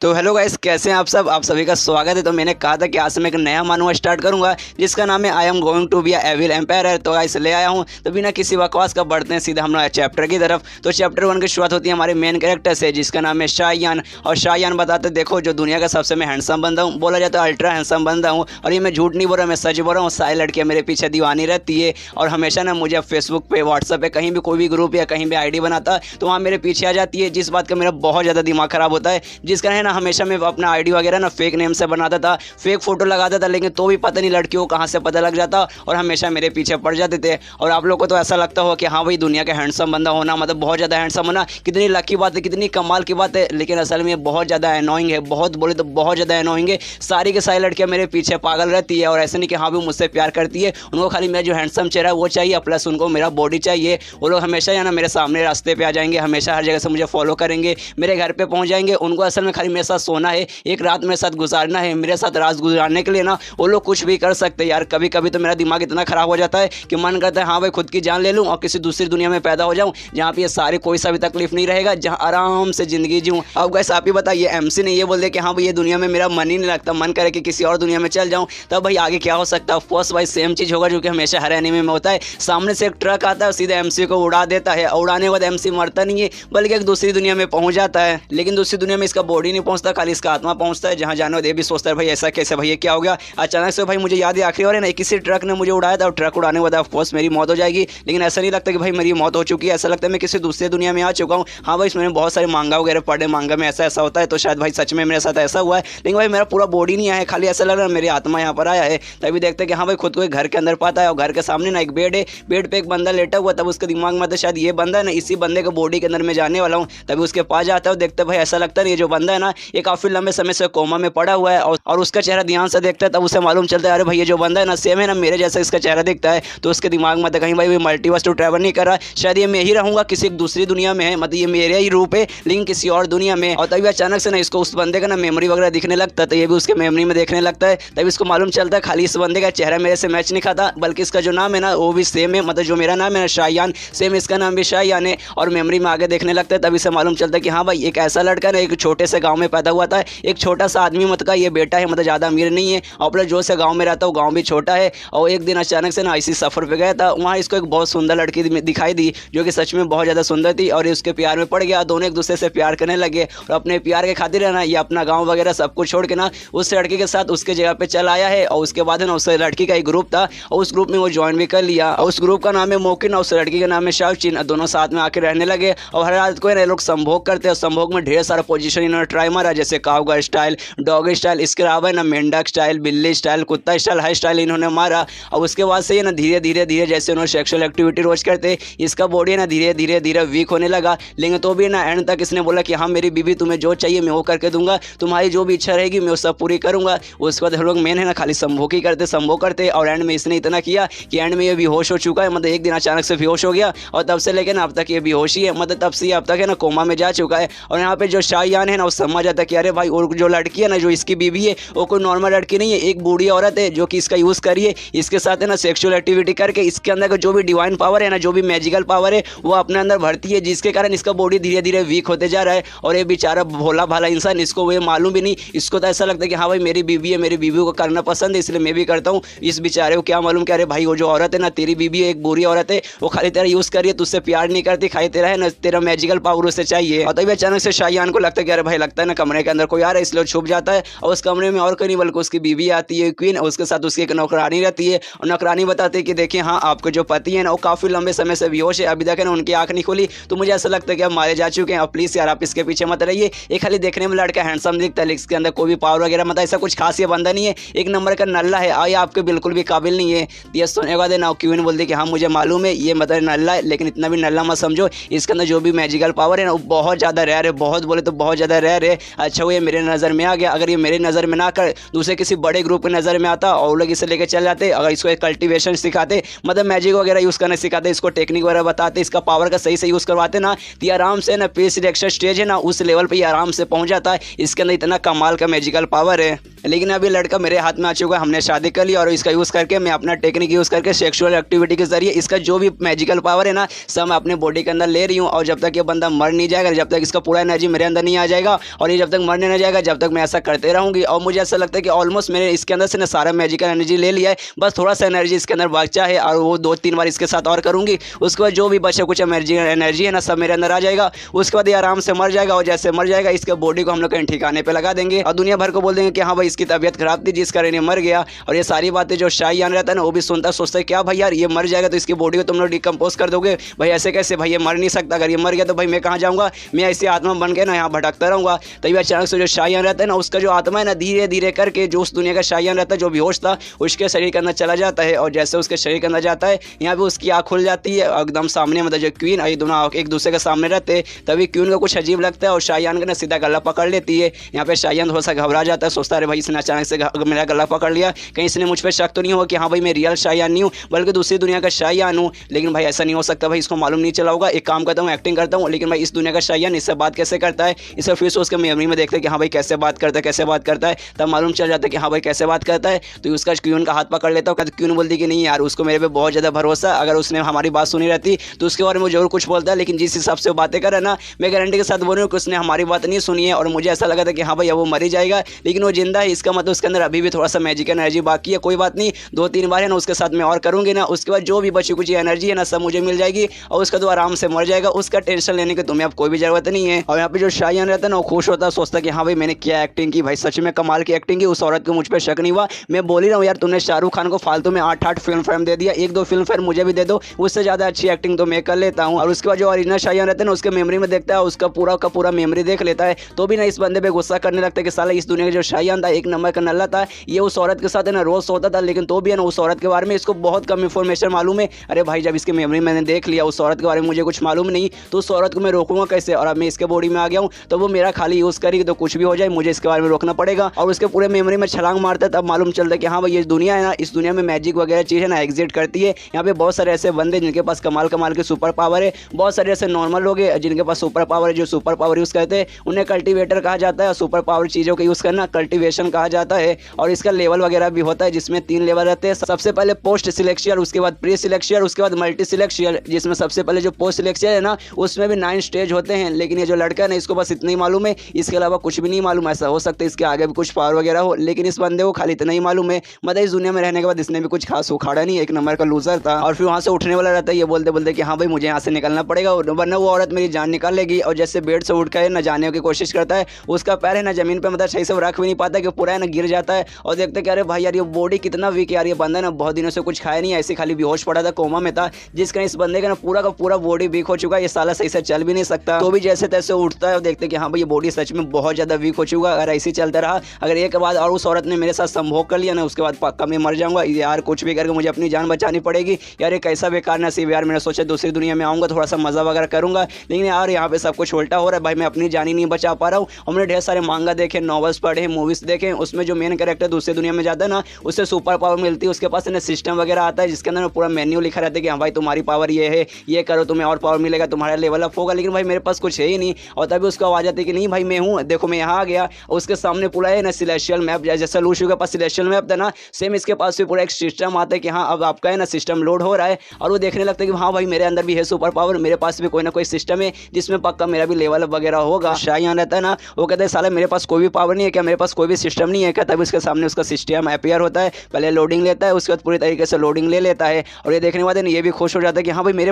तो hello guys, कैसे हैं आप सब। आप सभी का स्वागत है। तो मैंने कहा था कि आज से मैं एक नया मानवा स्टार्ट करूंगा जिसका नाम है I am going to be a evil empire. तो गाइस ले आया हूं। तो बिना किसी बकवास का बढ़ते हैं सीधा हम चैप्टर की तरफ। तो चैप्टर 1 की शुरुआत होती है हमारे मेन कैरेक्टर से जिसका नाम है शायान। और शायान बताते देखो जो दुनिया का सबसे मैं हैंडसम बंदा हूँ, बोला जाता है अल्ट्रा हैंडसम बंदा हूँ। और ये मैं झूठ नहीं बोल रहा, मैं सच बोल रहा हूँ। सारी लड़कियाँ मेरे पीछे दीवानी रहती है और हमेशा ना मुझे फेसबुक पे, व्हाट्सएप पे, कहीं भी कोई भी ग्रुप या कहीं भी आईडी बनाता तो वहाँ मेरे पीछे आ जाती है। जिस बात का मेरा बहुत ज़्यादा दिमाग खराब होता है, जिसका है ना हमेशा मैं अपना आईडी वगैरह ना फेक नेम से बनाता था, फेक फोटो लगाता था, लेकिन तो भी पता नहीं लड़कियों को कहाँ से पता लग जाता और हमेशा मेरे पीछे पड़ जाते थे। और आप लोग को तो ऐसा लगता हो कि हाँ भाई दुनिया का हैंडसम बंदा होना मतलब बहुत ज़्यादा हैंडसम होना कितनी लकी बात है, कितनी कमाल की बात है। लेकिन असल में ये बहुत ज़्यादा एनोइंग है, बहुत बोले तो बहुत ज़्यादा एनोइंग है। सारी की सारी लड़कियाँ मेरे पीछे पागल रहती है और ऐसे नहीं कि हाँ भी मुझसे प्यार करती है, उनको खाली मेरा जो हैंडसम चेहरा है वो चाहिए, प्लस उनको मेरा बॉडी चाहिए। वो लोग हमेशा है ना मेरे सामने रास्ते पे आ जाएंगे, हमेशा हर जगह से मुझे फॉलो करेंगे, मेरे घर पे पहुंच जाएंगे। उनको असल में खाली मेरे साथ सोना है, एक रात मेरे साथ गुजारना है। मेरे साथ रात गुजारने के लिए ना वो लोग कुछ भी कर सकते हैं यार। कभी कभी तो मेरा दिमाग इतना खराब हो जाता है कि मन करता है हाँ भाई खुद की जान ले लूँ और किसी दूसरी दुनिया में पैदा हो जाऊँ जहाँ पे ये सारी कोई सा भी तकलीफ नहीं रहेगा, जहाँ आराम से जिंदगी जीऊँ। अब गैस आप ही बताइए, एमसी ने ये बोल दे कि हाँ भाई ये दुनिया में मेरा मन ही नहीं लगता, मन करे कि किसी और दुनिया में चल जाऊँ, तब भाई आगे क्या हो सकता है। ऑफकोर्स भाई सेम चीज़ होगा जो कि हमेशा हर एनीमे में होता है। सामने से एक ट्रक आता है, सीधे एमसी को उड़ा देता है और उड़ाने के बाद एमसी मरता नहीं है बल्कि एक दूसरी दुनिया में पहुंच जाता है। लेकिन दूसरी दुनिया में इसका बॉडी नहीं पहुंचता, खाली इसका आत्मा पहुंचता है। जहाँ जानो ये भी सोचता है भाई ऐसा कैसे, भाई ये क्या हो गया। अचानक से भाई मुझे याद है आखिरी बार है ना किसी ट्रक ने मुझे उड़ाया था और ट्रक उड़ाने के बाद ऑफकोर्स मेरी मौत हो जाएगी। लेकिन ऐसा नहीं लगता कि भाई मेरी मौत हो चुकी है, ऐसा लगता है मैं किसी दूसरी दुनिया में आ चुका हूँ। हाँ भाई इसमें बहुत सारे मांगा वगैरह पढ़े, मांगा में ऐसा ऐसा होता है, तो शायद भाई सच में मेरे साथ ऐसा हुआ है। लेकिन भाई मेरा पूरा बॉडी नहीं आया है, खाली ऐसा लग रहा है मेरी आत्मा यहाँ पर आया है। तभी देखते हैं कि हाँ भाई खुद को एक घर के अंदर पाता है और घर के सामने ना एक बेड है, बेड पे एक बंदा लेटा हुआ। तब उसके दिमाग में तो शायद ये बंदा है ना, इसी बंदे के बॉडी के अंदर मैं जाने वाला हूँ। तभी उसके पास जाता है और देखते भाई ऐसा लगता है ये जो बंदा है ना ये काफी लंबे समय से कोमा में पड़ा हुआ है और उसका चेहरा ध्यान से देखता है तब उसे मालूम चलता है अरे भाई ये जो बंदा है ना सेम है ना मेरे जैसा इसका चेहरा दिखता है। तो उसके दिमाग में तो कहीं भाई मल्टीवर्स टू ट्रैवल नहीं कर रहा, शायद ये मैं ही रहूंगा किसी दूसरी दुनिया में है, मतलब ये मेरे ही रूप है लेकिन किसी और दुनिया में। और तभी अचानक से ना इसको उस बंदे का ना मेमोरी वगैरह दिखने लगता है, तो ये भी उसके मेमोरी में देखने लगता है। तभी इसको मालूम चलता है खाली इस बंदे का चेहरा मेरे से मैच नहीं खाता बल्कि इसका जो नाम है ना वो भी सेम है, मतलब जो मेरा नाम है ना शायान, सेम इसका नाम भी शायान है। और मेमोरी में आगे देखने लगता है तभी से मालूम चलता है कि हाँ भाई एक ऐसा लड़का ना एक छोटे से गाँव में पैदा हुआ था, एक छोटा सा आदमी मत का ये बेटा है, मतलब ज़्यादा अमीर नहीं है और प्लस जो से गाँव में रहता है वो गाँव भी छोटा है। और एक दिन अचानक से ना इसी सफ़र पे गया था, वहाँ इसको एक बहुत सुंदर लड़की दिखाई दी जो कि सच में बहुत ज़्यादा सुंदर थी और ये उसके प्यार में पड़ गया। दोनों एक दूसरे से प्यार करने लगे और अपने प्यार के खातिर है ना ये अपना गाँव वगैरह सब कुछ छोड़ के ना उस लड़की के साथ उसके जगह पे चल आया है। और उसके बाद है ना उस लड़की का एक ग्रुप था और उस ग्रुप में वो ज्वाइन भी कर लिया और उस ग्रुप का नाम है मोकिन और उस लड़की का नाम है शाओचिन। दोनों साथ में आके रहने लगे और हर रात को लोग संभोग करते हैं। संभोग में ढेर सारा पोजीशन इन्होंने ट्राई मारा, जैसे काउगर्ल स्टाइल, डॉगी स्टाइल, इसके अलावा ना मेंढक स्टाइल, बिल्ली स्टाइल, कुत्ता स्टाइल, हर स्टाइल इन्होंने मारा। और उसके बाद से ये ना धीरे धीरे धीरे जैसे उन्होंने सेक्सुअल एक्टिविटी रोज करते इसका बॉडी ना धीरे धीरे धीरे वीक होने लगा। लेकिन तो भी ना एंड तक इसने बोला कि हाँ मेरी बीवी तुम्हें जो चाहिए मैं वो करके दूंगा, तुम्हारी जो भी इच्छा रहेगी मैं वो सब पूरी करूंगा। उसके बाद हम लोग मेन है ना खाली संभोग ही करते, संभोग करते और एंड में इसने इतना किया कि एंड में ये बेहोश हो चुका है, मतलब एक दिन अचानक से बेहोश हो गया और तब से लेकर ना अब तक ये बेहोश ही है, मतलब तब से अब तक है ना कोमा में जा चुका है। और यहाँ पे जो शायान है ना वो समझ आता है कि अरे भाई और जो लड़की है ना जो इसकी बीवी है वो कोई नॉर्मल लड़की नहीं है, एक बूढ़ी औरत है जो कि इसका यूज़ करिए, इसके साथ है ना सेक्सुअल एक्टिविटी करके इसके अंदर का जो भी डिवाइन पावर है ना, जो भी मैजिकल पावर है वो अपने अंदर भरती है, जिसके कारण इसका बॉडी धीरे धीरे वीक होते जा रहा है। और ये बेचारा भोला भाला इंसान, इसको वो मालूम भी नहीं, इसको तो ऐसा लगता है कि हाँ भाई मेरी बीवी है, मेरी बीवी को करना पसंद है इसलिए मैं भी करता हूँ। इस बेचारे को क्या मालूम कि अरे भाई वो जो औरत है ना तेरी बीवी है, एक बुरी औरत है, वो खाली तेरा यूज़ करिए, तुझसे प्यार नहीं करती, खाली तेरा है ना तेरा मैजिकल पावर उसे चाहिए। और तभी अचानक से शायान को लगता है कि अरे भाई लगता है ना कमरे के अंदर कोई आ रहा है, इसलिए छुप जाता है और उस कमरे में और कोई नहीं बल्कि उसकी बीवी आती है क्वीन, और उसके साथ उसकी एक नौकरानी रहती है और नौकरानी बताती है कि देखिए हाँ आपके जो पति है ना वो काफ़ी लंबे समय से बेहोश है, अभी तक है ना उनकी आँख नहीं खुली, तो मुझे ऐसा लगता है कि अब मारे जा चुके हैं। अब प्लीज़ यार आप इसके पीछे मत रहिए। ये खाली देखने में लड़का हैंडसम दिखता है, इसके अंदर कोई भी पावर वगैरह मतलब ऐसा कुछ खास ये बंदा नहीं है, एक नंबर का नल्ला है, आइए आपके बिल्कुल भी काबिल नहीं है। ये सुनने के बाद ना क्वीन बोलती कि हाँ मुझे मालूम है ये मतलब नल्ला है, लेकिन इतना भी नल्ला मत समझो, इसके अंदर जो भी मैजिकल पावर है ना वो बहुत ज़्यादा रेयर है, बहुत बोले तो बहुत ज़्यादा रेयर है। अच्छा वो ये मेरे नज़र में आ गया, अगर ये मेरे नज़र में ना कर दूसरे किसी बड़े ग्रुप की नज़र में आता और लोग इसे लेकर चल जाते, अगर इसको एक कल्टिवेशन सिखाते, मतलब मैजिक वगैरह यूज़ करना सिखाते, इसको टेक्निक वगैरह बताते, इसका पावर का सही से यूज़ करवाते ना, तो आराम से ना प्री सिलेक्शन स्टेज है ना उस लेवल पर आराम से पहुँच जाता है। इसके अंदर इतना कमाल का मैजिकल पावर है। लेकिन अभी लड़का मेरे हाथ में आ चुका है, हमने शादी कर ली और इसका यूज़ करके मैं अपना टेक्निक यूज़ करके सेक्सुअल एक्टिविटी के जरिए इसका जो भी मैजिकल पावर है ना सब मैं अपने बॉडी के अंदर ले रही हूँ। और जब तक ये बंदा मर नहीं जाएगा, जब तक इसका पूरा एनर्जी मेरे अंदर नहीं आ जाएगा और ये जब तक मरने नहीं जाएगा, जब तक मैं ऐसा करते रहूँगी। और मुझे ऐसा लगता है कि ऑलमोस्ट मैंने इसके अंदर से ना सारा मैजिकल एनर्जी ले लिया है, बस थोड़ा सा एनर्जी इसके अंदर बचा है और वो 2-3 बार इसके साथ और करूँगी। उसके बाद जो भी बचे कुछ एनर्जी है ना सब मेरे अंदर आ जाएगा। उसके बाद ये आराम से मर जाएगा और जैसे मर जाएगा इसके बॉडी को हम लोग कहीं ठिकाने पे लगा देंगे और दुनिया भर को बोल देंगे कि हाँ भाई इसकी तबीयत खराब थी जिस कारण ये मर गया। और ये सारी बातें जो शाहजहान रहता है ना वो भी सुनता सोचता है क्या भाई यार ये मर जाएगा तो इसकी बॉडी को तुम लोग डिकम्पोज कर दोगे, भाई ऐसे कैसे, भाई ये मर नहीं सकता, अगर ये मर गया तो भाई मैं कहाँ जाऊँगा, मैं ऐसी आत्मा बन के ना यहाँ भटकता रहूँगा। तभी अचानक से जो शाहजहान रहता है ना उसका जो आत्मा है ना धीरे धीरे करके जो उस दुनिया का शाहजहान रहता है जो बेहोश था उसके शरीर के अंदर चला जाता है। और जैसे उसके शरीर के अंदर जाता है यहाँ पे उसकी आँख खुल जाती है एकदम सामने, मतलब जो क्वीन ये दोनों एक दूसरे के सामने रहते तभी क्वीन को कुछ अजीब लगता है और शाहजहान का ना सीधा गला पकड़ लेती है। यहाँ पे शाहजहान थोड़ा सा घबरा जाता है, सोचता है अरे भाई इसने अचानक से मेरा गला पकड़ लिया, कहीं इसने मुझ पर शक तो नहीं हो कि हाँ भाई मैं रियल शाहजहान नहीं हूँ बल्कि दूसरी दुनिया का शाहजहान हूँ। लेकिन भाई ऐसा नहीं हो सकता, भाई इसको मालूम नहीं चला होगा। एक काम करता हूँ एक्टिंग करता हूँ, लेकिन भाई इस दुनिया का शाहजहान इससे बात कैसे करता है, इसे फिर से उसके मेमोरी में देखते हैं कि हाँ भाई कैसे बात करता है कैसे बात करता है, तब मालूम चल जाता है कि हाँ भाई कैसे बात करता है। तो उसका क्यून का हाथ पकड़ लेता हूँ, क्यून बोलती कि नहीं यार उसको मेरे पे बहुत ज़्यादा भरोसा, अगर उसने हमारी बात सुनी रहती तो उसके बारे में जरूर कुछ बोलता है। लेकिन जिस हिसाब से वो बातें कर रहा है ना मैं गारंटी के साथ बोल रही हूँ कि उसने हमारी बात नहीं सुनी है। और मुझे ऐसा लगा था कि हाँ भाई अब वो मर ही जाएगा, लेकिन वो जिंदा है, इसका मतलब उसके अंदर अभी भी थोड़ा सा मैजिकल एनर्जी बाकी है। कोई बात नहीं, 2-3 बार है ना उसके साथ मैं और करूँगी ना, उसके बाद जो भी बची कुछ एनर्जी है ना सब मुझे मिल जाएगी और उसका तो आराम से मर जाएगा। उसका टेंशन लेने की तुम्हें अब कोई भी जरूरत नहीं है। और यहाँ पे जो शाहजहान रहता है ना वो खुश होता है, सोचता है कि हाँ भाई मैंने क्या एक्टिंग की, भाई सच में कमाल की एक्टिंग की, उस औरत को मुझ पर शक नहीं हुआ। मैं बोल ही रहा हूँ यार तुमने शाहरुख खान को फालतू में 8-8 फिल्म फेयर दे दिया, 1-2 फिल्म फेयर मुझे भी दे दो, उससे ज़्यादा अच्छी एक्टिंग तो मैं कर लेता हूँ। और उसके बाद जो ओरिजिनल शाहजहान रहता है ना उसके मेमोरी में देखता है, उसका पूरा का पूरा मेमोरी देख लेता है, तो भी ना इस बंदे पे गुस्सा करने लगता है कि साला इस दुनिया का जो शाहजहान था एक नंबर का नल्ला था, ये उस औरत के साथ है ना रोज सोता था, लेकिन तो भी है ना उस औरत के बारे में इसको बहुत कम इन्फॉर्मेशन मालूम है। अरे भाई जब इसकी मेमोरी मैंने देख लिया उस औरत के बारे में मुझे कुछ मालूम नहीं, तो उस औरत को मैं रोकूंगा कैसे। और अब मैं इसके बॉडी में आ गया हूँ तो वो मेरा खाली यूज़ करेगी तो कुछ भी हो जाए मुझे इसके बारे में रोकना पड़ेगा। और उसके पूरे मेमोरी में छलांग मारता है, तब मालूम चलता है कि हाँ भाई ये दुनिया है ना, इस दुनिया में मैजिक वगैरह चीज़ है ना एग्जिस्ट करती है। यहाँ पे बहुत सारे ऐसे बंदे जिनके पास कमाल कमाल के सुपर पावर है, बहुत सारे ऐसे नॉर्मल लोग हैं जिनके पास सुपर पावर है, जो सुपर पावर यूज़ करते हैं उन्हें कल्टिवेटर कहा जाता है। सुपर पावर चीज़ों का यूज़ करना कल्टिवेशन कहा जाता है। और इसका लेवल वगैरह भी होता है जिसमें 3 लेवल रहते हैं। सबसे पहले पोस्ट सिलेक्शियल, उसके बाद प्री सिलेक्शियल, उसके बाद मल्टी सिलेक्शियल, जिसमें सबसे पहले जो पोस्ट सिलेक्शियल है ना उसमें भी 9 स्टेज होते हैं। लेकिन ये जो लड़का है ना इसको बस इतना ही मालूम है, इसके अलावा कुछ भी नहीं मालूम। ऐसा हो सकता है इसके आगे भी कुछ पावर वगैरह हो, लेकिन इस बंदे को खाली इतना ही मालूम है। मतलब इस दुनिया में रहने के बाद इसने भी कुछ खास उखाड़ा नहीं, एक नंबर का लूजर था। और फिर वहाँ से उठने वाला रहता है ये बोलते बोलते कि हाँ भाई मुझे यहाँ से निकलना पड़ेगा वरना वो औरत मेरी जान निकाल लेगी। और जैसे बेड से उठ कर न जाने की कोशिश करता है, उसका पैर है ना जमीन पर मतलब सही से रख भी नहीं पाता कि पूरा है ना गिर जाता है। और देखते कि अरे भाई यार ये बॉडी कितना वीक है यार, ये बंदा ना बहुत दिनों से कुछ खाया नहीं, ऐसे खाली बेहोश पड़ा था, कोमा में था, जिस कारण इस बंदे का ना पूरा बॉडी वीक हो चुका है, ये साला सही से चल भी नहीं सकता। तो भी जैसे तैसे उठता है और देखते कि हाँ भाई ये बॉडी सच में बहुत ज़्यादा वीक हो चुका है, अगर ऐसे चलता रहा, अगर एक बाद और उस औरत ने मेरे साथ संभोग कर लिया ना उसके बाद पक्का मैं मर जाऊंगा यार, कुछ भी करके मुझे अपनी जान बचानी पड़ेगी यार। ये कैसा बेकार नसीब यार, मैंने सोचा दूसरी दुनिया में आऊँगा थोड़ा सा मज़ा वगैरह करूँगा, लेकिन यार यहाँ पे सब कुछ उल्टा हो रहा है भाई, मैं अपनी जान ही नहीं बचा पा रहा हूँ। हमने ढेर सारे मांगा देखे, नॉवेल्स पढ़े, मूवीज़ देखे, उसमें जो मेन कैरेक्टर दूसरी दुनिया में जाता है ना उससे सुपर पावर मिलती है, उसके पास ना सिस्टम वगैरह आता है जिसके अंदर पूरा मेन्यू लिखा रहता है कि हाँ भाई तुम्हारी पावर ये है, ये करो तुम्हें और पावर मिलेगा, तुम्हारा लेवल अप होगा। लेकिन भाई मेरे पास कुछ है ही नहीं। और तभी उसको आवाज़ आती है कि नहीं भाई मैं हूँ, देखो मैं यहाँ आ गया। उसके सामने पूरा है ना सिलेस्टियल मैप, जैसे लूशू के पास सिलेस्टियल मैप था ना सेम इसके पास भी पूरा एक सिस्टम आता है कि हाँ अब आपका है ना सिस्टम लोड हो रहा है। और वो देखने लगता है कि हाँ भाई मेरे अंदर भी है सुपर पावर, मेरे पास भी कोई ना कोई सिस्टम है जिसमें पक्का मेरा भी लेवल अप वगैरह होगा। शाहजहान रहता है ना वो कहता है साला मेरे पास कोई भी पावर नहीं है क्या, मेरे पास कोई भी सिस्टम नहीं है क्या। तभी उसके सामने उसका सिस्टम अपीयर होता है, पहले लोडिंग लेता है, उसके बाद पूरी तरीके से लोडिंग ले लेता है। और ये देखने वाले ये भी खुश हो जाता है कि हाँ भाई मेरे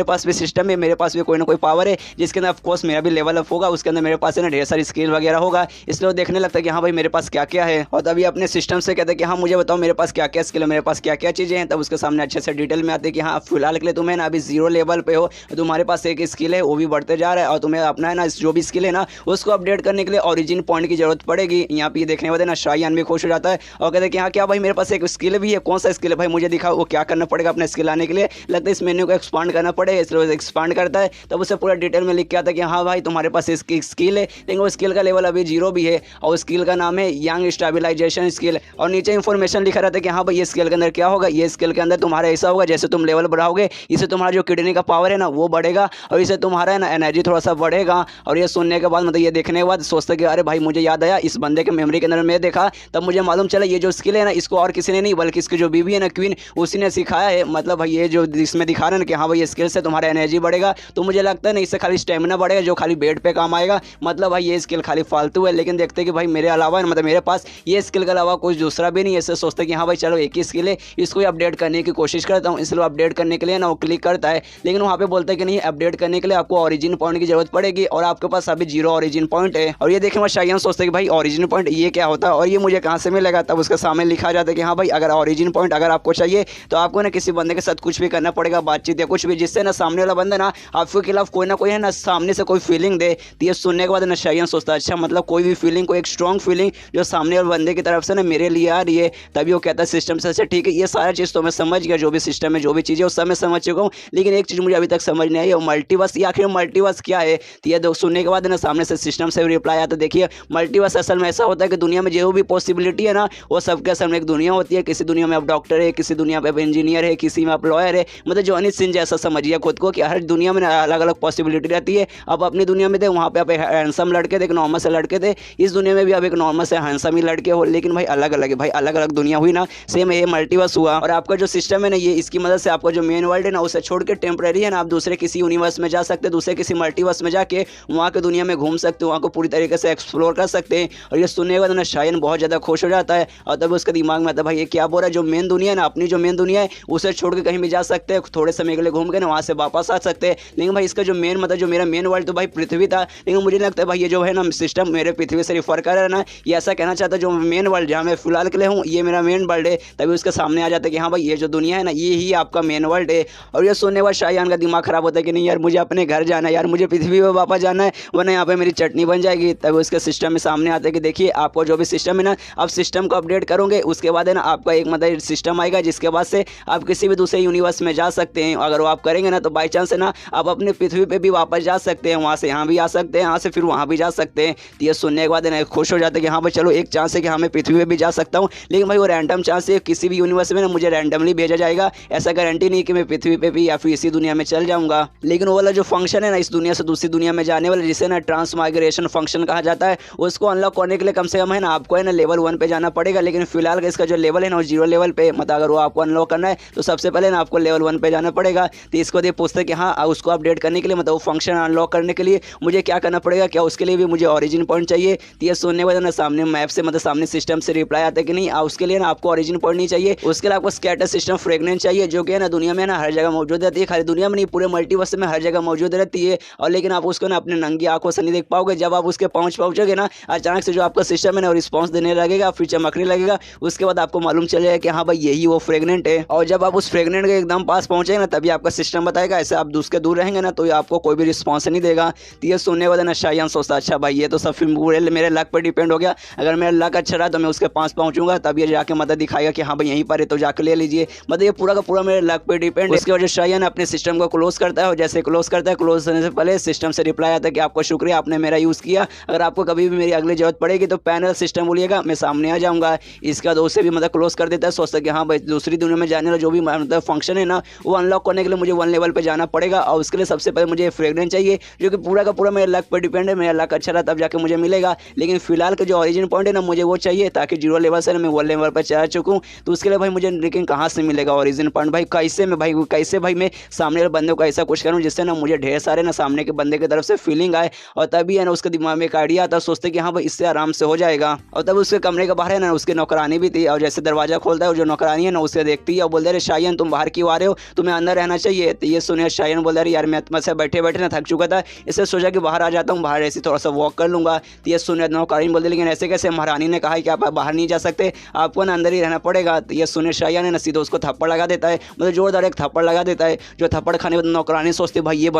पास भी सिस्टम है, मेरे पास भी कोई ना कोई पावर है जिसके अंदर ऑफकोर्स मेरा भी लेवल अप होगा, उसके अंदर मेरे पास है ना ढेर सारी स्किल वगैरह होगा। इसलिए वो देखने लगता है कि हाँ भाई मेरे पास क्या क्या है। और तभी अपने सिस्टम से कहते हैं कि हाँ मुझे बताओ मेरे पास क्या क्या स्किल है, मेरे पास क्या क्या चीज़ें हैं। तब उसके सामने अच्छे से डिटेल में आते हैं कि हाँ फिलहाल के लिए तुम्हें ना अभी 0 लेवल पे हो, तुम्हारे पास एक स्किल है वो भी बढ़ते जा रहा है, और तुम्हें अपना है ना जो भी स्किल है ना उसको अपडेट करने के लिए ओरिजिन पॉइंट की जरूरत पड़ेगी। यहाँ पे देखने वाले ना शाहजहान भी खुश हो जाता है और कहते हैं कि हाँ क्या भाई मेरे पास एक स्किल भी है, कौन सा स्किल है भाई मुझे दिखाओ, वो क्या करना पड़ेगा अपने स्किल आने के लिए। लगता है इस मेन्यू को एक्सपांड करना पड़ेगा, इसलिए एक्सपांड करता है। तब उसे पूरा डिटेल में लिख के आता है कि हाँ भाई तुम्हारे पास इसकी स्किल है, लेकिन वो स्किल का लेवल अभी 0 भी है, और स्किल का नाम है यंग स्टेबलाइजेशन स्किल। और नीचे इन्फॉर्मेशन लिखा रहता है कि हाँ भाई ये स्किल के अंदर क्या होगा, ये स्किल के अंदर तुम्हारा ऐसा होगा जैसे तुम लेवल बढ़ाओगे इससे तुम्हारा जो किडनी का पावर है ना वो बढ़ेगा, और इससे तुम्हारा है ना एनर्जी थोड़ा सा बढ़ेगा। और ये सुनने के बाद मतलब ये देखने के बाद सोचते कि अरे भाई मुझे याद आया इस बंदे के कैमरे के अंदर मैं देखा तब मुझे मालूम चला ये जो स्किल है ना इसको और किसी ने नहीं बल्कि इसकी जो बीवी है ना क्वीन उसी ने सिखाया है। मतलब भाई ये जो इसमें दिखा रहा है ना कि हाँ भाई ये स्किल से तुम्हारा एनर्जी बढ़ेगा, तो मुझे लगता है ना इससे खाली स्टेमिना बढ़ेगा जो खाली बेड पे काम आएगा। मतलब भाई ये स्किल खाली फालतू है, लेकिन देखते कि भाई मेरे अलावा मतलब मेरे पास ये स्किल के अलावा कुछ दूसरा भी नहीं है। इससे सोचते कि हाँ भाई चलो एक ही स्किल है, इसको अपडेट करने की कोशिश करता हूँ। इसलिए अपडेट करने के लिए ना वो क्लिक करता है, लेकिन वहाँ पे बोलते हैं कि नहीं अपडेट करने के लिए आपको ओरिजिन पॉइंट की जरूरत पड़ेगी और आपके पास अभी 0 ओरिजिन पॉइंट है। और ये देखें शायन सोचते कि भाई ओरिजिन पॉइंट ये क्या होता है और ये मुझे कहाँ से मिलेगा। तब उसके सामने लिखा जाता है कि हाँ भाई अगर ओरिजिन पॉइंट अगर आपको चाहिए तो आपको ना किसी बंदे के साथ कुछ भी करना पड़ेगा, बातचीत या कुछ भी, जिससे ना सामने वाला बंदा ना आपके खिलाफ कोई ना कोई है ना सामने से कोई फीलिंग दे। तो ये सुनने के बाद ना शायन सोचता अच्छा मतलब कोई भी फीलिंग, कोई एक स्ट्रॉन्ग फीलिंग जो सामने वाले बंदे की तरफ से ना मेरे लिए आ रही है। तभी वो कहता है सिस्टम से अच्छा ठीक है ये सारा चीज़ तो मैं समझ गया, जो भी सिस्टम है जो भी चीज़ें उस सब मैं समझ चुका हूँ, लेकिन एक चीज़ मुझे अभी तक समझ नहीं आई और मल्टीवर्स, ये आखिर मल्टीवर्स क्या है। तो ये सुनने के बाद ना सामने से सिस्टम से रिप्लाई आता है देखिए मल्टीवर्स असल में ऐसा होता है कि दुनिया में जो भी पॉसिबिलिटी है ना वो सबके असल में एक दुनिया होती है। किसी दुनिया में आप डॉक्टर है, किसी दुनिया में आप इंजीनियर है, किसी में आप लॉयर है, मतलब जो अनित सिंह जैसा समझिए खुद को कि हर दुनिया में अलग अलग पॉसिबिलिटी रहती है। अब अपनी दुनिया में थे वहाँ पे आप एक हैंडसम लड़के थे, एक नॉर्मल से लड़के थे, इस दुनिया में भी आप एक नॉर्मल से हैंडसम ही लड़के हो, लेकिन भाई अलग अलग है, भाई अलग अलग दुनिया हुई ना। सेम ये मल्टीवर्स हुआ और आपका जो सिस्टम है ना ये इसकी मदद से आपका जो मेन वर्ल्ड है ना उसे छोड़ के टेम्परेरी है ना आप दूसरे किसी यूनिवर्स में जा सकते हैं, दूसरे किसी मल्टीवर्स में जाके वहाँ के दुनिया में घूम सकते हो, वहाँ को पूरी तरीके से एक्सप्लोर कर सकते हैं। और ये सुनने के बाद ना शायन बहुत ज़्यादा खुश हो जाता है और तब उसके दिमाग में आता है भाई ये क्या बोल रहा है, जो मेन दुनिया है ना अपनी जो मेन दुनिया है उसे छोड़ के कहीं भी जा सकते हैं, थोड़े समय के लिए घूम के ना वहाँ से वापस आ सकते हैं। लेकिन भाई इसका जो मेन मतलब जो मेरा मेन वर्ल्ड तो भाई पृथ्वी था, लेकिन मुझे लगता है भाई ये जो है ना सिस्टम मेरे पृथ्वी से रिफर कर रहा है ना, ये ऐसा कहना चाहता है जो मेन वर्ल्ड जहाँ मैं फिलहाल के लिए हूँ ये मेरा मेन वर्ल्ड है। तभी उसके सामने आ जाता है कि हाँ भाई ये जो दुनिया है ना ये ही आपका मेन वर्ल्ड है। और ये सुनने बाद शायन का दिमाग खराब होता है कि नहीं यार मुझे अपने घर जाना है, यार मुझे पृथ्वी पर वापस जाना है वरना यहाँ पे मेरी चटनी बन जाएगी। तभी उसके सिस्टम में सामने आता है कि देखिए आपको जो भी सिस्टम है ना आप सिस्टम को अपडेट करोगे उसके बाद है ना आपका एक मतलब सिस्टम आएगा जिसके बाद से आप किसी भी दूसरे यूनिवर्स में जा सकते हैं। अगर वो आप करेंगे ना तो बाई चांस है ना आप अपने पृथ्वी पे भी वापस जा सकते हैं, वहाँ से यहाँ भी आ सकते हैं, यहाँ से फिर वहाँ भी जा सकते हैं। तो ये सुनने के बाद है ना खुश हो जाते हैं कि हाँ भाई चलो एक चांस है कि हाँ मैं पृथ्वी पे भी जा सकता हूँ, लेकिन भाई वो रैंडम चांस है, किसी भी यूनिवर्स में ना मुझे रैंडमली भेजा जाएगा, ऐसा गारंटी नहीं कि मैं पृथ्वी पे भी या फिर इसी दुनिया में चल जाऊँगा। लेकिन वो वाला जो फंक्शन है ना इस दुनिया से दूसरी दुनिया में जाने वाला जिसे ना ट्रांसमाइग्रेशन फंक्शन कहा जाता है, उसको अनलॉक करने के लिए कम से कम है ना आपको है ना लेवल 1 पे जाना पड़ेगा। लेकिन फिलहाल इसका जो लेवल है ना वो 0 लेवल पे, मतलब अगर वो आपको अनलॉक करना है तो सबसे पहले ना आपको लेवल 1 पे जाना पड़ेगा। तो इसको दे पूछते कि हाँ उसको अपडेट करने के लिए मतलब वो फंक्शन अनलॉक करने के लिए मुझे क्या करना पड़ेगा, क्या उसके लिए भी मुझे ओरिजिन पॉइंट चाहिए। तो ये सुनने वाले ना सामने मैप से मतलब सामने सिस्टम से रिप्लाई आता है कि नहीं उसके लिए ना आपको ओरिजिन पॉइंट नहीं चाहिए, उसके लिए आपको स्कैटर सिस्टम फ्रेगनेंस चाहिए जो कि है ना दुनिया में ना हर जगह मौजूद रहती है, खाली दुनिया में नहीं पूरे मल्टीवर्स में हर जगह मौजूद रहती है। और लेकिन आप उसको ना अपने नंगी आंखों से नहीं देख पाओगे, जब आप उसके पहुंचोगे ना अचानक से जो आपका सिस्टम है ना रिस्पॉन्स देने लगेगा, फिर चमकने लगेगा, उसके बाद आपको मालूम चलेगा कि हाँ भाई यही वो फ्रेगनेंट है। और जब आप उस फ्रेगनेंट के एकदम पास पहुंचेंगे ना तभी आपका सिस्टम बताएगा, ऐसे आप उसके दूर रहेंगे ना तो आपको कोई भी रिस्पॉन्स नहीं देगा। तो ये सुनने वाला ना शायन सोचता अच्छा भाई ये तो सब पूरे मेरे लक पर डिपेंड हो गया, अगर मेरा लक अच्छा रहा तो मैं उसके पास पहुंचूंगा तब ये जाके मदद दिखाएगा कि हाँ भाई यहीं पर है तो जाकर ले लीजिए, मतलब ये पूरा का पूरा मेरे लक पर डिपेंड। इसकी वजह से शायन अपने सिस्टम को क्लोज करता है और जैसे क्लोज करता है क्लोज होने से पहले सिस्टम से रिप्लाई आता है कि आपको शुक्रिया आपने मेरा यूज़ किया, अगर आपको कभी भी मेरी अगली जरूरत पड़ेगी तो पैनल सिस्टम बोलिएगा मैं सामने आ जाऊँगा। इसका बाद उससे भी मतलब क्लोज कर देता है, सोचता है कि हाँ भाई दूसरी दुनिया में जाने वाला जो भी मतलब फंक्शन है ना वो अनलॉक करने के लिए मुझे 1 लेवल पे जाना पड़ेगा और उसके लिए सबसे पहले मुझे फ्रेगनेंस चाहिए जो कि पूरा का पूरा मेरे लक पर डिपेंड है, मेरा लक अच्छा रहा तब जाके मुझे मिलेगा। लेकिन फिलहाल का जो ओरिजिन पॉइंट है ना मुझे वो चाहिए ताकि 0 लेवल से ना मैं 1 लेवल पर चढ़ चुकूँ, तो उसके लिए भाई मुझे लेकिन कहाँ से मिलेगा ओरिजिन पॉइंट, भाई कैसे भाई मैं सामने वाले बंदे को ऐसा कुछ करूँ जिससे ना मुझे ढेर सारे ना सामने के बंदे की तरफ से फीलिंग आए और तभी है ना उसके दिमाग में एक आइडिया आता है, सोचते कि हाँ भाई इससे आराम से हो जाएगा। और तब उसके कमरे के बाहर है ना उसकी नौकरानी भी थी और जैसे दरवाजा खोलता है जो नौकरानी है ना उसे देखती है और बोलते अरे शायन तुम बाहर क्यों आ रहे हो, तुम्हें अंदर रहना चाहिए। तो ये सुने शायन बोलता अरे यार मैं से बैठे बैठे ना थक चुका था, इससे सोचा कि बाहर आ जाता हूँ, बाहर ऐसे थोड़ा सा वॉक कर लूँगा। तो ये सुने नौकरानी बोलते लेकिन ऐसे कैसे, महारानी ने कहा है कि आप बाहर नहीं जा सकते, आपको ना अंदर ही रहना पड़ेगा। तो ये सुने शायन है ना सीधे उसको थप्पड़ लगा देता है, मतलब जोरदार एक थप्पड़ लगा देता है। जो थप्पड़ खाने के बाद नौकरानी सोचती भाई ये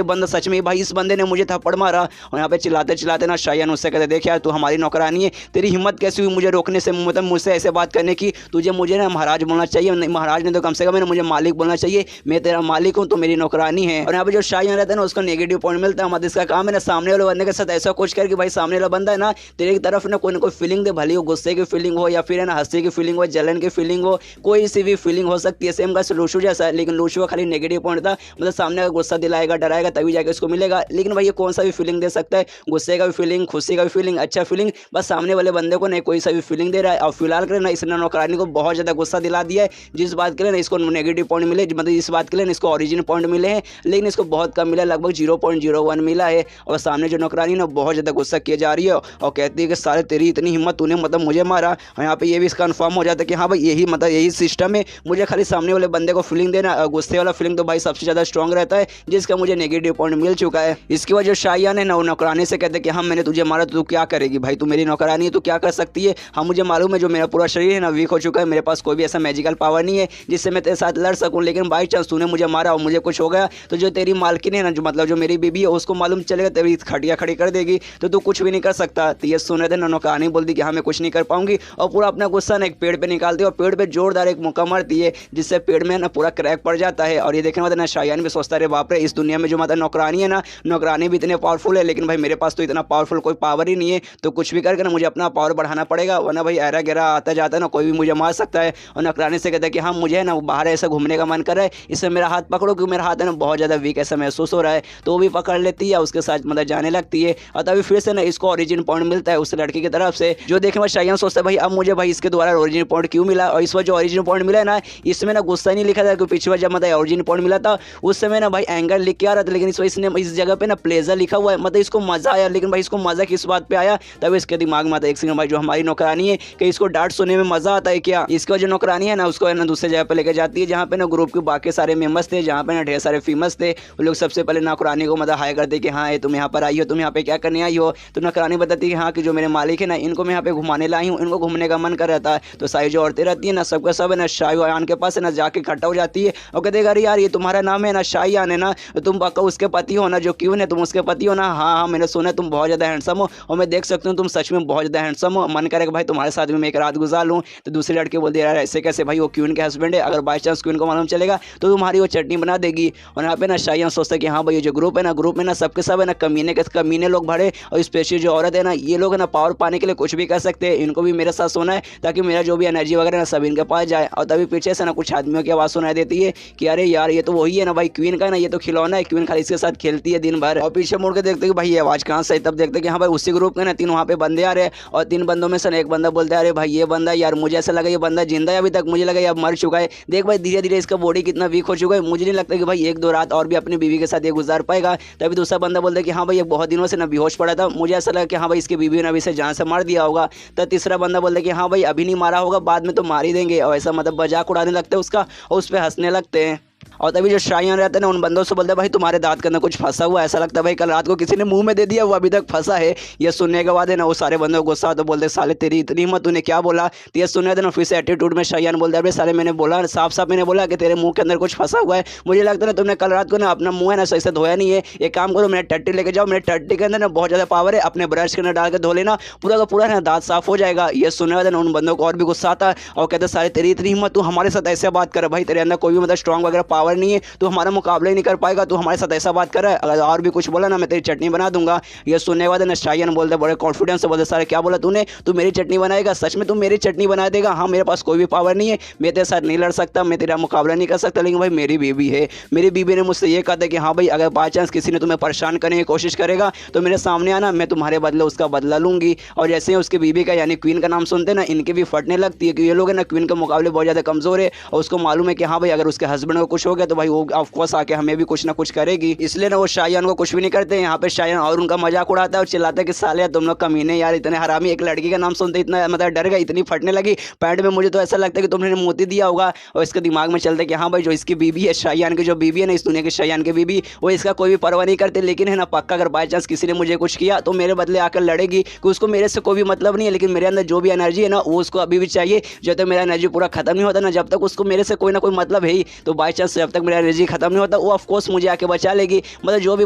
बंदा सच में भाई इस बंदे ने मुझे थप्पड़ मारा। और यहाँ पे चिल्लाते चिल्लाते ना शायन उससे कहते देख यार तू हमारी नौकरानी है, तेरी हिम्मत कैसी हुई मुझे रोकने से, मतलब मुझसे ऐसे बात करने की, तुझे मुझे ना महाराज बोलना चाहिए, महाराज ने तो कम से कम मुझे मालिक बोलना चाहिए, मैं तेरा मालिक हूँ तो मेरी नौकरानी है। और यहाँ पे जो शायन रहता है ना उसको नेगेटिव पॉइंट मिलता है, मतलब इसका काम है ना सामने वाले बंदे के साथ ऐसा कुछ कर कि भाई सामने वाला बंदा है ना तेरे की तरफ ना कोई फीलिंग दे, भली हो गुस्से की फीलिंग हो या फिर है ना हंसी की फीलिंग हो, जलन की फीलिंग हो, कोई सी भी फीलिंग हो सकती है। सेम का लूशू जैसा है, लेकिन लूशू का खाली नेगेटिव पॉइंट था, मतलब सामने का गुस्सा दिलाएगा डराएगा तभी जाके उसको मिलेगा। लेकिन भाई ये कौन सा भी फीलिंग दे सकता है, गुस्से का भी फीलिंग, खुशी का भी फीलिंग, अच्छा फीलिंग, बस सामने वाले बंदे को नहीं कोई सा भी फीलिंग दे रहा है। और फिलहाल के लिए ना इसने नौकरानी को बहुत ज़्यादा गुस्सा दिला दिया है, जिस बात के लिए ना इसको नेगेटिव पॉइंट मिले, मतलब इस बात के लिए इसको ओरिजिन पॉइंट मिले हैं, लेकिन इसको बहुत कम मिला, लगभग 0.01 मिला है। और सामने जो नौकरानी ना बहुत ज़्यादा गुस्सा किया जा रही है और कहती है कि सारे तेरी इतनी हिम्मत, तूने मतलब मुझे मारा। और यहाँ पे ये भी कंफर्म हो जाता है कि हाँ भाई यही मतलब यही सिस्टम है, मुझे खाली सामने वाले बंदे को फीलिंग देना, गुस्से वाला फीलिंग तो भाई सबसे ज़्यादा स्ट्रॉन्ग रहता है, जिसका मुझे नेगेटिव पॉइंट मिल चुका है। इसकी वजह शाहियान है ना नौकरानी से कहते हैं कि हाँ मैंने तुझे मारा तो तू क्या करेगी भाई, तू मेरी नौकरानी है, तू क्या कर सकती है। हाँ मुझे मालूम है जो मेरा पूरा शरीर है ना वीक हो चुका है, मेरे पास कोई भी ऐसा मैजिकल पावर नहीं है जिससे मैं तेरे साथ लड़ सकूं, लेकिन बाई चांस तूने मुझे मारा और मुझे कुछ हो गया तो जो तेरी मालकिन है ना, जो मतलब जो मेरी बीबी है उसको मालूम चलेगा, तेरी खटिया खड़ी कर देगी, तो तू कुछ भी नहीं कर सकता। तो ये सुन रहे थे नौकरानी बोलती कि हाँ मैं कुछ नहीं कर पाऊंगी और पूरा अपना गुस्सा ना एक पेड़ पे निकालती है और पेड़ पे जोरदार एक मुक्का मारती है, जिससे पेड़ में ना पूरा क्रैक पड़ जाता है। और ये देखने वाला ना शाहियान भी सोचता है बाप रे, इस दुनिया में जो मतलब नौकरानी है ना, नौकरानी भी इतने पावरफुल है, लेकिन भाई मेरे पास तो इतना पावरफुल कोई पावर ही नहीं है, तो कुछ भी करके ना मुझे अपना पावर बढ़ाना पड़ेगा, वरना भाई ऐरा गहरा आता जाता है ना कोई भी मुझे मार सकता है। और नौकरानी से कहता है कि हाँ मुझे ना बाहर ऐसा घूमने का मन कर रहा है, इसमें मेरा हाथ पकड़ो क्योंकि मेरा हाथ है ना बहुत ज़्यादा वीक ऐसा महसूस हो रहा है। तो वो भी पकड़ लेती है, उसके साथ मतलब जाने लगती है। और तभी फिर से ना इसको ओरिजिन पॉइंट मिलता है उस लड़की की तरफ से, जो देखने में शाहियान सोचता है भाई अब मुझे भाई इसके द्वारा ओरिजिन पॉइंट क्यों मिला। और इस बार जो ओरिजिन पॉइंट मिला है ना, इसमें ना गुस्सा नहीं लिखा था, क्योंकि पिछली बार जब मतलब ओरिजिन पॉइंट मिला था उस समय ना भाई एंगर लिख के आ रहा था, लेकिन इसने इस जगह पे ना प्लेजर लिखा हुआ है, मतलब इसको मजा आया। लेकिन भाई इसको मजा किस बात पे आया, तब इसके दिमाग में आता है एक सेकंड भाई जो हमारी नौकरानी है कि इसको डांट सुनने में मजा आता है क्या। इसका जो नौकरानी है ना उसको है ना दूसरे जगह पे लेके जाती है, जहाँ पे ना ग्रुप के बाकी सारे मेंबर्स थे, जहाँ पे ना ढेर सारे फेमस थे। वो लोग सबसे पहले नौकरानी को मतलब हाय करते कि हाँ तुम यहाँ पर आई हो, तुम यहाँ पे क्या करने आई हो। तो नौकरानी बताती है हाँ कि जो मेरे मालिक है ना इनको मैं यहाँ पे घुमाने लाई हूँ, इनको घूमने का मन कर रहा था। तो सारी जो औरतें रहती है ना सबका सब है ना शाहियान के पास है ना जाके इकट्ठा हो जाती है और कहते अरे यार ये तुम्हारा नाम है ना शाहियान है ना, तुम पक्का उसके पति हो ना, जो क्यों है तुम उसके पति हो ना। हाँ हाँ मैंने सुना तुम बहुत ज़्यादा हैंडसम हो और मैं देख सकती हूँ तुम सच में बहुत ज़्यादा हैंडसम हो, मन करेगा भाई तुम्हारे साथ में मैं एक रात गुजार लूँ। तो दूसरी लड़के बोलते यार ऐसे कैसे भाई, वो क्वीन के हस्बैंड है, अगर बाई चांस क्वीन को मालूम चलेगा तो तुम्हारी वो चटनी बना देगी। और यहाँ पे ना शाहियान सोचता है कि हाँ भाई ये जो ग्रुप है ना, ग्रुप में ना सबके सब है ना कमीने लोग भरे, और स्पेशली जो औरत है ना ये लोग है ना पावर पाने के लिए कुछ भी कर सकते हैं, इनको भी मेरे साथ सोना है ताकि मेरा जो भी एनर्जी वगैरह ना सब इनके पास जाए। और तभी पीछे से ना कुछ आदमियों की आवाज़ सुनाई देती है कि अरे यार ये तो वही है ना भाई क्वीन का ना, ये तो खिलौना है, क्वीन खाली इसके साथ खेलती है दिन भर। और पीछे मुड़ के देखते कि भाई ये आवाज़ कहाँ से, तब देखते कि हाँ भाई उसी ग्रुप के ना 3 वहाँ पे बंदे आ रहे हैं, और 3 बंदों में से एक बंदा बोलता है अरे भाई ये बंदा यार मुझे ऐसा लगा ये बंदा जिंदा है अभी तक, मुझे लगा ये मर चुका है। देख भाई धीरे धीरे इसका बॉडी कितना वीक हो चुका है, मुझे नहीं लगता कि भाई 1-2 रात और भी अपनी बीवी के साथ ये गुजार पाएगा। तभी दूसरा बंदा बोलता है कि हाँ भाई ये बहुत दिनों से ना बेहोश पड़ा था, मुझे ऐसा लगा कि हाँ भाई इसकी बीवी ने अभी से जान से मार दिया होगा। तो तीसरा बंदा बोलता है कि हाँ भाई अभी नहीं मारा होगा, बाद में तो मार ही देंगे, और ऐसा मतलब मजाक उड़ाने लगते हैं उसका और उस पर हंसने लगते हैं। और तभी जो शाहियान रहते हैं ना उन बंदों से बोलते हैं भाई तुम्हारे दांत के अंदर कुछ फंसा हुआ, ऐसा लगता है भाई कल रात को किसी ने मुंह में दे दिया, वो अभी तक फंसा है। ये सुनने के बाद है ना वो सारे बंदों को गुस्सा तो बोलते साले तेरी इतनी हिम्मत, तूने क्या बोला। तो ये सुनने थे ना फिर से एटीट्यूड में शाहियान बोलता है साले मैंने बोला साफ साफ मैंने बोला कि तेरे मुंह के अंदर कुछ फंसा हुआ है, मुझे लगता है ना तुमने कल रात को ना अपना मुंह है ना सही से धोया नहीं है। एक काम करो मेरे टट्टी लेके जाओ, मेरे टट्टी के अंदर ना बहुत ज़्यादा पावर है, अपने ब्रश के अंदर डाल के धो लेना, पूरा का पूरा ना दांत साफ हो जाएगा। ये सुनने वाले ना उन बंदों को और भी गुस्सा आता है और कहते साले तेरी इतनी हिम्मत, तू हमारे साथ ऐसे बात कर भाई, तेरे अंदर कोई भी मतलब स्ट्रॉन्ग वगैरह पावर नहीं है, तो हमारा मुकाबला ही नहीं कर पाएगा, तू हमारे साथ ऐसा बात कर रहा है, अगर और भी कुछ बोला ना मैं तेरी चटनी बना दूंगा। ये सुनने के बाद ना शाहियान बोलते बड़े कॉन्फिडेंस से बोलते सारे क्या बोला तूने, तू मेरी चटनी बनाएगा, सच में तू मेरी चटनी बना देगा। हाँ मेरे पास कोई भी पावर नहीं है, मैं तेरे साथ नहीं लड़ सकता, मैं तेरा मुकाबला नहीं कर सकता, लेकिन भाई मेरी बीबी है, मेरी बीबी ने मुझसे ये कहा था कि हाँ भाई अगर बाई चांस किसी ने तुम्हें परेशान करने की कोशिश करेगा तो मेरे सामने आना, मैं तुम्हारे बदले उसका बदला लूंगी। और जैसे ही उसकी बीबी का यानी क्वीन का नाम सुनते ना इनके भी फटने लगती है कि ये लोग है ना क्वीन के मुकाबले बहुत ज़्यादा कमज़ोर है, और उसको मालूम है कि हाँ भाई अगर उसके हस्बैंड को कुछ हो गया तो भाई वो ऑफकोर्स आके हमें भी कुछ ना कुछ करेगी, इसलिए ना वो शाहियान को कुछ भी नहीं करते। यहाँ पे शाहियान और उनका मजाक उड़ाता है और चिल्लाता है कि साले तुम लोग कमीने यार इतने हरामी, एक लड़की का नाम सुनते इतना मतलब डर गई, इतनी फटने लगी पैंट में, मुझे तो ऐसा लगता है कि तुमने मोती दिया होगा। और इसके दिमाग में चलता है कि हाँ भाई जो इसकी बीबी है शाहियान की जो बीबी है ना इस दुनिया की शाहियान की बीबी, वो इसका कोई भी परवाह नहीं करते, लेकिन है ना पक्का अगर बाई चांस किसी ने मुझे कुछ किया तो मेरे बदले आकर लड़ेगी, कि उसको मेरे से कोई भी मतलब नहीं है, लेकिन मेरे अंदर जो भी एनर्जी है ना वो उसको अभी भी चाहिए। जब तक मेरा एनर्जी पूरा खत्म नहीं होता ना, जब तक उसको मेरे से कोई ना कोई मतलब है ही, तो बाई चांस जब तक मेरा एनर्जी खत्म नहीं होता वो ऑफकोर्स मुझे आके बचा लेगी। मतलब जो भी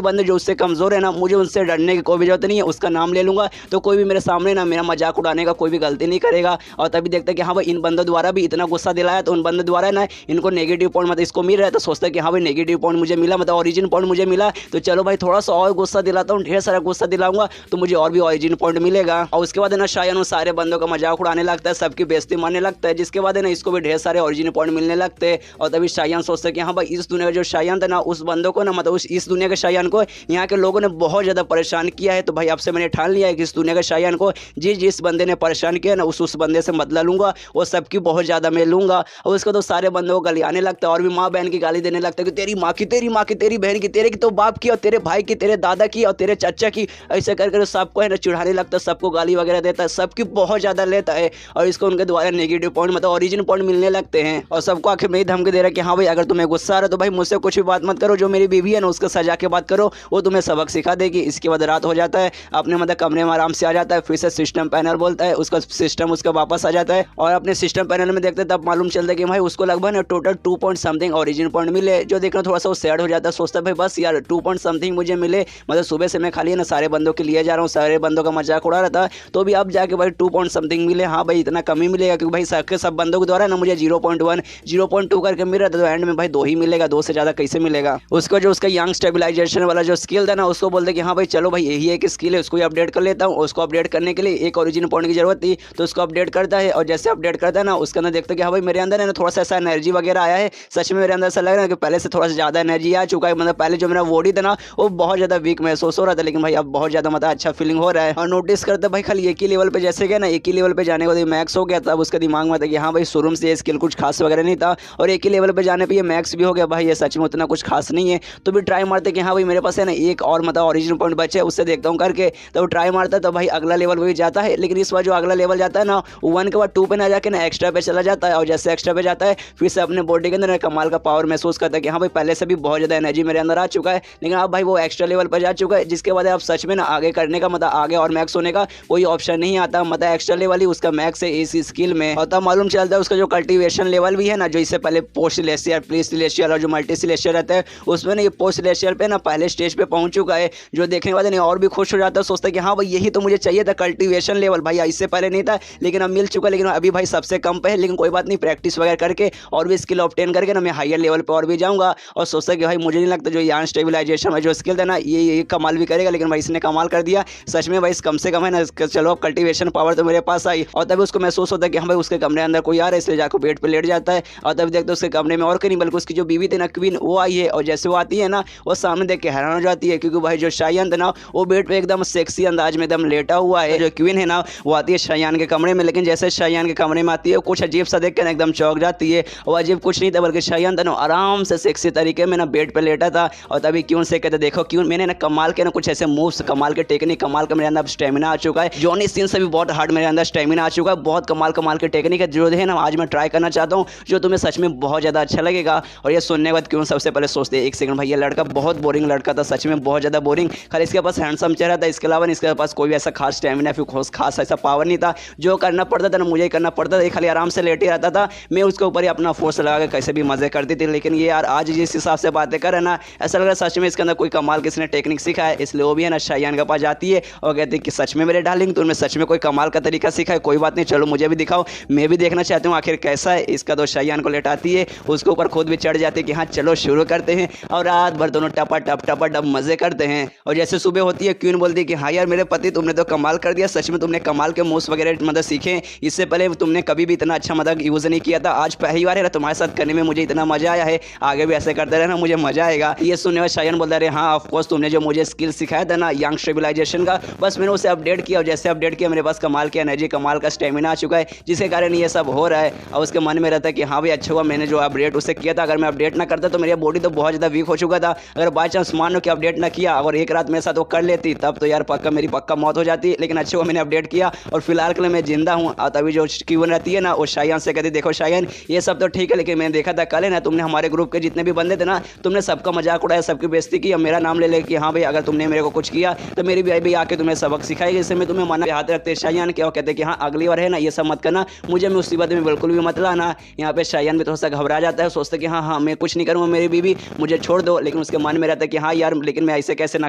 बंदे जो उससे कमज़ोर है ना, मुझे उनसे डरने की कोई भी जरूरत नहीं है, उसका नाम ले लूँगा तो कोई भी मेरे सामने ना मेरा मजाक उड़ाने का कोई भी गलती नहीं करेगा। और तभी देखते कि हाँ भाई इन बंदों द्वारा भी इतना गुस्सा दिलाया, तो उन बंदों द्वारा ना इनको नेगेटिव पॉइंट मतलब इसको मिल रहा है, तो सोचता है कि हाँ भाई नेगेटिव पॉइंट मुझे मिला, मतलब ओरिजिन पॉइंट मुझे मिला, तो चलो भाई थोड़ा सा और गुस्सा दिलाता हूँ, ढेर सारा गुस्सा दिलाऊंगा तो मुझे और भी ओरिजिन पॉइंट मिलेगा। और उसके बाद है ना शाहियान सारे बंदों का मजाक उड़ाने लगता है, सबकी बेइज्जती मारने लगता है, जिसके बाद है ना इसको भी ढेर सारे ओरिजिन पॉइंट मिलने लगते हैं। और तभी शाहियान सोचता है कि हाँ भाई इस दुनिया का जो शायान था ना, उस बंदों को ना, मतलब इस दुनिया के शायान को यहाँ के लोगों ने बहुत ज़्यादा परेशान किया है। तो भाई आपसे मैंने ठान लिया है कि इस दुनिया के शायान को जिस बंदे ने परेशान किया ना, उस बंदे से बदला लूंगा, वो सबकी बहुत ज़्यादा मैं लूंगा। और उसको तो सारे बंदों को गाली आने लगता है और भी माँ बहन की गाली देने लगता है कि तेरी माँ की, तेरी माँ की, तेरी बहन की, तेरे की तो बाप की, और तेरे भाई की, तेरे दादा की, और तेरे चाचा की। ऐसे करके सबको है ना चिढ़ाने लगता है, सबको गाली वगैरह देता है, सबकी बहुत ज़्यादा लेता है और इसको उनके द्वारा नेगेटिव पॉइंट मतलब ओरिजिन पॉइंट मिलने लगते हैं। और सबको आखिर में ही धमकी दे रहा है कि हाँ भाई अगर तुम्हें गुस्सा आ रहा है तो भाई मुझसे कुछ भी बात मत करो, जो मेरी बीवी है ना उसको सजा के बात करो, वो तुम्हें सबक सिखा देगी। इसके बाद रात हो जाता है, अपने मतलब कमरे में आराम से आ जाता है, फिर से सिस्टम पैनल बोलता है, उसका सिस्टम उसका वापस आ जाता है और अपने सिस्टम पैनल में देखते तब मालूम चलता है कि भाई उसको लगभग ना total 2 point something origin point मिले। जो देखना थोड़ा सा वो सैड हो जाता है, सोचता है भाई बस यार 2 पॉइंट समथिंग मुझे मिले, मतलब सुबह से मैं खाली है ना सारे बंदों के लिए जा रहा हूँ, सारे बंदों का मजाक उड़ा रहा था, तो भी अब जाके भाई 2 पॉइंट समथिंग मिले। हाँ भाई इतना कम ही मिलेगा क्योंकि भाई सब बंदों के द्वारा ना मुझे 0.1 0.2 करके मिल रहा था, तो एंड में भाई 2 ही मिलेगा, 2 से ज़्यादा कैसे मिलेगा। उसको जो उसका यंग स्टेबलाइजेशन वाला जो स्किल था ना, उसको बोलते कि हाँ भाई चलो भाई यही एक स्किल है, उसको ही अपडेट कर लेता हूँ। उसको अपडेट करने के लिए एक ओरिजिन पॉइंट की जरूरत थी, तो उसको अपडेट करता है और जैसे अपडेट करता है ना उसके अंदर देखते कि हाँ भाई मेरे अंदर है ना थोड़ा सा ऐसा एनर्जी वगैरह आया है। सच में मेरे अंदर ऐसा लग रहा है कि पहले से थोड़ा सा ज़्यादा एनर्जी आ चुका है, मतलब पहले जो मेरा बॉडी था ना वो बहुत ज़्यादा वीक महसूस हो रहा था, लेकिन भाई अब बहुत ज़्यादा मतलब अच्छा फीलिंग हो रहा है। और नोटिस करते भाई खाली एक ही लेवल पे जैसे गया ना, एक ही लेवल पे जाने को मैक्स हो गया था, अब उसके दिमाग में था कि हाँ भाई शुरू से ये स्किल कुछ खास वगैरह नहीं था और एक ही लेवल पे जाने पे ये मैक्स भी हो गया, भाई ये सच में उतना कुछ खास नहीं है। तो भी ट्राई मारते कि हाँ भाई मेरे पास है ना एक और मतलब ओरिजिन पॉइंट बचे, उससे देखता हूँ करके, तो ट्राई मारता तो भाई अगला लेवल भी जाता है। लेकिन इस बार जो अगला लेवल जाता है ना 1 के बाद 2 पे ना जाके ना एक्स्ट्रा पे चला जाता है, और जैसे एक्स्ट्रा पे जाता है फिर से अपने बॉडी के अंदर कमाल का पावर महसूस करता है कि हाँ भाई पहले से भी बहुत ज़्यादा एनर्जी मेरे अंदर आ चुका है, लेकिन अब भाई वो एक्स्ट्रा लेवल पर जा चुका है, जिसके बाद अब सच में ना आगे करने का मतलब आगे और मैक्स होने का कोई ऑप्शन नहीं आता, मतलब एक्स्ट्रा लेवल ही उसका मैक्स है इस स्किल में। और तब मालूम चलता है उसका जो कल्टीवेशन लेवल भी है ना, जो इससे पहले पोस्ट सिलेशियल, प्री सिलेशियल और जो मल्टी सिलेशियल रहता है उसमें ना ये पोस्ट सिलेशियल पे ना पहले स्टेज पे पहुंच चुका है, जो देखने वाले नहीं और भी खुश हो जाता है, सोचता है कि हाँ भाई यही तो मुझे चाहिए था कल्टीवेशन लेवल, भाई इससे पहले नहीं था लेकिन अब मिल चुका, लेकिन अभी भाई सबसे कम पे है, लेकिन कोई बात नहीं, प्रैक्टिस वगैरह करके और भी स्किल ऑब्टेन करके ना मैं हायर लेवल पर और भी जाऊँगा। और सोचता है कि भाई मुझे नहीं लगता जो यान स्टेबलाइजेशन में जो स्किल था ना ये कमाल भी करेगा, लेकिन भाई इसने कमाल कर दिया सच में भाई, कम से कम है ना चलो अब कल्टीवेशन पावर तो मेरे पास आई। और तभी उसको महसूस होता है कि हाँ भाई उसके कमरे अंदर कोई आ रहा है, इसलिए जाकर बेड पर लेट जाता है और तभी देखते उसके कमरे में और कहीं बल्कि उसकी जो बीवी थी ना क्वीन वो आई है, और जैसे वो आती है ना वो सामने देख के हैरान हो जाती है, क्योंकि भाई जो शायान था ना वो बेड पे एकदम सेक्सी अंदाज में एकदम लेटा हुआ है। जो क्वीन है ना वो आती है शायान के कमरे में, लेकिन जैसे शायान के कमरे में आती है कुछ अजीब सा देख कर एकदम चौंक जाती है। और अजीब कुछ नहीं था बल्कि शायान था ना आराम से सेक्सी तरीके में ना बेड पे लेटा था, और तभी क्यों से कहते देखो क्यों मैंने ना कमाल के ना कुछ ऐसे मूव्स, कमाल के टेक्निक, कमाल का मेरे अंदर स्टेमिना आ चुका है, जॉनी सीन से भी बहुत हार्ड मेरे अंदर स्टेमिना आ चुका है, बहुत कमाल के टेक्निक है जो है ना आज मैं ट्राई करना चाहता हूँ, जो तुम्हें सच में बहुत ज़्यादा अच्छा लगेगा। और ये सुनने के बाद क्यों सबसे पहले सोचते एक सेकंड भाई ये लड़का बहुत बोरिंग लड़का था, सच में बहुत ज़्यादा बोरिंग, खाली इसके पास हैंडसम चेहरा था, इसके अलावा इसके पास कोई भी ऐसा खास स्टेमिना फिर खास ऐसा पावर नहीं था, जो करना पड़ता था ना मुझे करना पड़ता था, खाली आराम से लेटे रहता था, मैं उसके ऊपर ही अपना फोर्स लगा के कैसे भी मजे करती थी। लेकिन ये यार आज जिस हिसाब से बातें कर रहे ना ऐसा लग रहा है सच में इसके अंदर कोई कमाल किसी ने टेक्निक सीखा है, इसलिए वो भी है ना शायान के पास जाती है और कहती है कि सच में मेरे डार्लिंग तुमने सच में कोई कमाल का तरीका सीखा है, कोई बात नहीं चलो मुझे भी दिखाओ, मैं भी देखना चाहती हूँ आखिर कैसा है इसका। तो शायान को लेटाती है, उसके ऊपर खुद भी चढ़ जाती है कि हाँ चलो शुरू करते हैं, और रात भर दोनों टपा टप मजे करते हैं। और जैसे सुबह होती है क्वीन बोलती है कि हाँ यार मेरे पति तुमने तो कमाल कर दिया, सच में तुमने कमाल के मूव्स वगैरह मतलब सीखे, इससे पहले तुमने कभी भी इतना अच्छा मतलब यूज नहीं किया था, आज पहली बार है ना तुम्हारे साथ करने में मुझे इतना मजा आया है, आगे भी ऐसे करते रहना मुझे मजा आएगा। ये सुनने में शायान बोलता है हाँ ऑफकोर्स तुमने जो मुझे स्किल सिखाया था ना यंग स्टेबलाइजेशन का, बस मैंने उसे अपडेट किया, और जैसे अपडेट किया मेरे पास कमाल की एनर्जी, कमाल का स्टेमिना आ चुका है, जिसके कारण ये सब हो रहा है। और उसके मन में रहता है कि हाँ भाई अच्छा हुआ मैंने जो अपडेट उसे किया था, अगर मैं अपडेट ना करता तो मेरी बॉडी तो बहुत ज़्यादा वीक हो चुका था, अगर बाई चांस मान लो कि अपडेट ना किया और एक रात मेरे साथ वो कर लेती तब तो यार मेरी पक्का मौत हो जाती, लेकिन अच्छे हुआ मैंने अपडेट किया और फिलहाल के लिए मैं जिंदा हूँ। और तभी जो क्वीन रहती है ना वो शायान से कहती देखो शायान ये सब तो ठीक है, लेकिन मैंने देखा था कल है ना तुमने हमारे ग्रुप के जितने भी बंदे थे ना तुमने सबका मजाक उड़ाया, सबकी बेइज्जती की, और मेरा नाम ले कि हाँ भाई अगर तुमने मेरे को कुछ किया तो मेरी भी आके तुम्हें सबक सिखाएगी, इससे मैं तुम्हें मना हाथ रखते शायान के, और कहते कि हाँ अगली बार है ना ये सब मत करना, मुझे मुसीबत में बिल्कुल भी मत लाना। यहाँ पे शायान भी थोड़ा सा घबरा जाता है, सोचता है कि हाँ मैं कुछ नहीं करूँगा, मेरी बीवी मुझे छोड़ दो, लेकिन उसके मन में रहता है कि हाँ यार लेकिन मैं ऐसे कैसे ना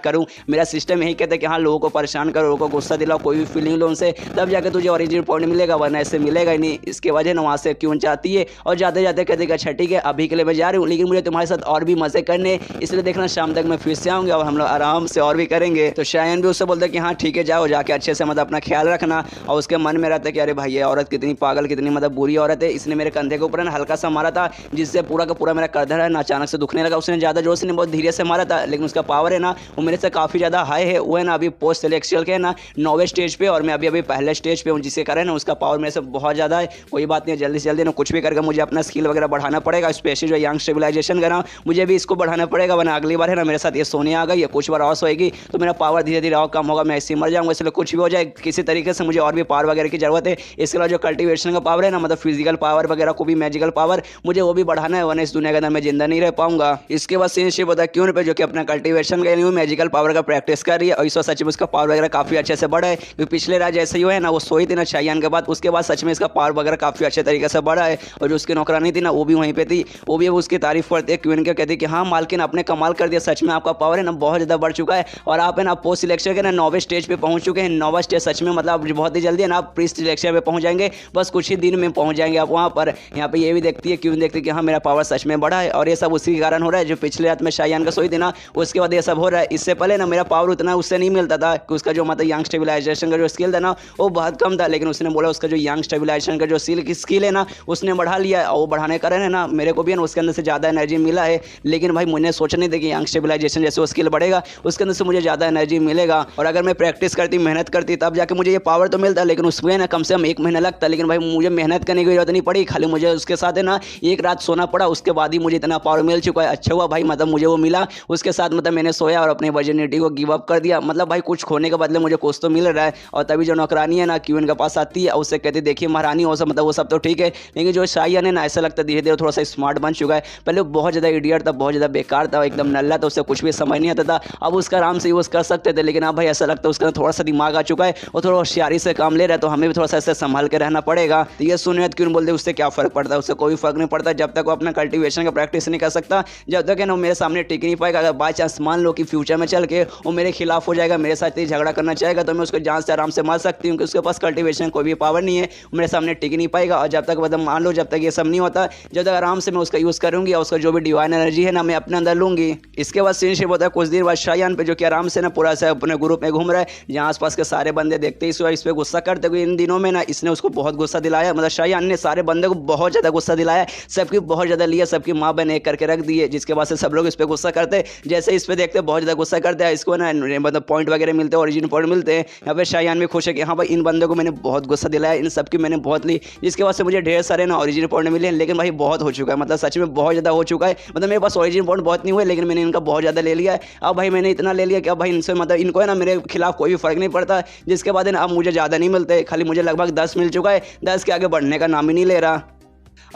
करूँ, मेरा सिस्टम यही कहता है कि हाँ लोगों को परेशान करो, लोगों को गुस्सा दिलाओ, कोई भी फीलिंग लो उनसे, तब जाकर तुझे ओरिजिनल पॉइंट मिलेगा, वरना ऐसे मिलेगा ही नहीं। इसके वजह ना वहाँ से क्यों चाहती है और जाते जाते कहते कि अच्छा ठीक है अभी के लिए मैं जा रही हूँ, लेकिन मुझे तुम्हारे साथ और भी मजे करने, इसलिए देखना शाम तक मैं फिर से आऊँगी और हम लोग आराम से और भी करेंगे। तो शायान भी उससे बोलता है कि हाँ ठीक है जाओ, जाके अच्छे से मतलब अपना ख्याल रखना। और उसके मन में रहता है कि अरे भाई ये औरत कितनी पागल, कितनी मतलब बुरी औरत है, इसने मेरे कंधे के ऊपर ना हल्का सा मारा था जिससे पूरा का पूरा पूरा मेरा करदर है ना अचानक से दुखने लगा। उसने ज़्यादा जोर से नहीं, बहुत धीरे से मारा था, लेकिन उसका पावर है ना वो मेरे से काफ़ी ज़्यादा हाई है। वो है ना अभी पोस्ट सेलेक्शियल के ना 9वें स्टेज पे और मैं अभी अभी पहले स्टेज पे हूँ, जिसके कारण ना उसका पावर मेरे से बहुत ज़्यादा है। कोई बात नहीं, जल्दी से जल्दी ना कुछ भी करके मुझे अपना स्किल वगैरह बढ़ाना पड़ेगा, स्पेशली जो यंग स्टेबलाइजेशन का ना मुझे भी इसको बढ़ाना पड़ेगा, वरना अगली बार है ना मेरे साथ ये सोने आ गई, कुछ बार और सोएगी तो मेरा पावर धीरे धीरे और कम होगा, मैं ऐसे मर जाऊंगा। इसलिए कुछ भी हो जाए किसी तरीके से मुझे और भी पावर वगैरह की जरूरत है। इसके अलावा जो कल्टीवेशन का पावर है ना, मतलब फिजिकल पावर वगैरह को भी, मैजिकल पावर मुझे वो भी बढ़ाना है, वरना इस दुनिया के अंदर मैं जिंदा नहीं रह पाऊंगा। इसके बाद सीनशिप होता है क्यों पे, जो कि अपना कल्टीवेशन का यानी मैजिकल पावर का प्रैक्टिस कर रही है और इस सच में उसका पावर वगैरह काफी अच्छे से बढ़ा है। क्योंकि पिछले रात जैसे ही है ना वो सोई थी ना शायान के बाद, उसके बाद सच में इसका पावर वगैरह काफी अच्छे तरीके से बढ़ा है। और जो उसकी नौकरानी थी ना वो भी वहीं पे थी, वो भी उसकी तारीफ करती है क्वीन के, कहती है कि हाँ मालकिन आपने कमाल कर दिया, सच में आपका पावर है ना बहुत ज़्यादा बढ़ चुका है और आप है ना पोस्ट सिलेक्शन के ना 9वें स्टेज पे पहुंच चुके हैं। 9वां स्टेज सच में मतलब बहुत ही जल्दी है ना आप प्री सिलेक्शन पे पहुंच जाएंगे, बस कुछ ही दिन में पहुंच जाएंगे आप वहाँ पर। यहाँ पे ये भी देखती है क्यों, देखती है कि हाँ मेरा पावर सच में बढ़ा है और ये सब उसी के कारण हो रहा है। जो पिछले रात में शायान का सोई थी ना उसके बाद ये सब हो रहा है। इससे पहले ना मेरा पावर उतना उससे नहीं मिलता था कि उसका जो मतलब यंग स्टेबलाइजेशन का जो स्किल था ना वो बहुत कम था, लेकिन उसने बोला उसका जो यंग स्टेबलाइजेशन का जो स्किल है ना उसने बढ़ा लिया है और वो बढ़ाने के कारण है ना मेरे को भी ना उसके अंदर से ज़्यादा एनर्जी मिला है। लेकिन भाई मुझे सोचने नहीं थे कि यंग स्टेबलाइजेशन जैसे वो स्किल बढ़ेगा उसके अंदर से मुझे ज़्यादा एनर्जी मिलेगा और अगर मैं प्रैक्टिस करती, मेहनत करती तब जाके मुझे ये पावर तो मिलता, लेकिन उसमें ना कम से कम 1 महीना लगता। लेकिन भाई मुझे मेहनत करने की जरूरत नहीं पड़ी, खाली मुझे उसके साथ है ना एक रात सोना पड़ा, उसके बाद ही मुझे इतना पावर मिल चुका है। अच्छा हुआ भाई मतलब मुझे वो मिला, उसके साथ मतलब मैंने सोया और अपने वर्जिनिटी को गिव अप कर दिया। मतलब भाई कुछ खोने के बदले मुझे कुछ तो मिल रहा है। और तभी जो नौकरानी है ना क्वीन के पास आती है और उससे कहती देखिए महारानी हो सब मतलब वो सब तो ठीक है, लेकिन जो शायान है ना ऐसा लगता है धीरे धीरे थोड़ा सा स्मार्ट बन चुका है। पहले बहुत ज़्यादा इडियट था, बहुत ज़्यादा बेकार था, एकदम नल्ला था, उससे कुछ भी समझ नहीं आता था। अब उसका आराम से यूज़ कर सकते थे, लेकिन अब भाई ऐसा लगता है उसका थोड़ा सा दिमाग आ चुका है और थोड़ा होशियारी से काम ले रहा है, तो हमें भी थोड़ा सा ऐसे संभाल के रहना पड़ेगा। तो ये सुनिए क्यों बोलते उससे क्या फ़र्क पड़ता है, उससे कोई फर्क नहीं पड़ता जब तक वो अपना कल्टीवेशन का प्रैक्टिस नहीं कर सकता, जब तक है ना मेरे सामने टिक नहीं पाएगा। अगर बाई चांस मान लो कि फ्यूचर में चल के वो मेरे खिलाफ हो जाएगा, मेरे साथ ही झगड़ा करना चाहेगा, तो मैं उसको जान से आराम से मार सकती हूँ कि उसके पास कल्टीवेशन कोई भी पावर नहीं है, मेरे सामने टिक नहीं पाएगा। और जब तक मतलब मान लो जब तक ये सब नहीं होता, जब तक आराम से मैं उसका यूज़ करूँगी और उसका जो भी डिवाइन एनर्जी है ना मैं अपने अंदर लूँगी। इसके बाद सीनशिप होता है कुछ देर बाद शायान पे, जो कि आराम से ना पूरा से अपने ग्रुप में घूम रहा है, जहाँ आसपास के सारे बंदे देखते ही इस पर गुस्सा करते हुए। इन दिनों में ना इसने उसको बहुत गुस्सा दिलाया, मतलब शायान ने सारे बंदे को बहुत ज़्यादा गुस्सा दिलाया, सबकी बहुत ज़्यादा लिया, सबकी माँ बहन एक करके रख दी है, जिसके बाद से सब लोग इस पर गुस्सा करते, जैसे इस पर देखते बहुत ज़्यादा गुस्सा करते हैं। इसको ना मतलब पॉइंट वगैरह मिलते हैं, ओरिजिन पॉइंट मिलते हैं। यहाँ पे शायान भी खुश है कि हाँ भाई इन बंदों को मैंने बहुत गुस्सा दिलाया, इन सबकी मैंने बहुत ली, जिसके बाद से मुझे ढेर सारे ना ओरिजिन पॉइंट मिले। लेकिन भाई बहुत हो चुका है, मतलब सच में बहुत ज़्यादा हो चुका है। मतलब मेरे पास ओरिजिन पॉइंट बहुत नहीं हुए, लेकिन मैंने इनका बहुत ज़्यादा ले लिया है। अब भाई मैंने इतना ले लिया कि अब भाई इनसे मतलब इनको है ना मेरे खिलाफ कोई भी फर्क नहीं पड़ता, जिसके बाद है ना अब मुझे ज़्यादा नहीं मिलते, खाली मुझे लगभग 10 मिल चुका है, 10 के आगे बढ़ने का नाम ही नहीं ले रहा।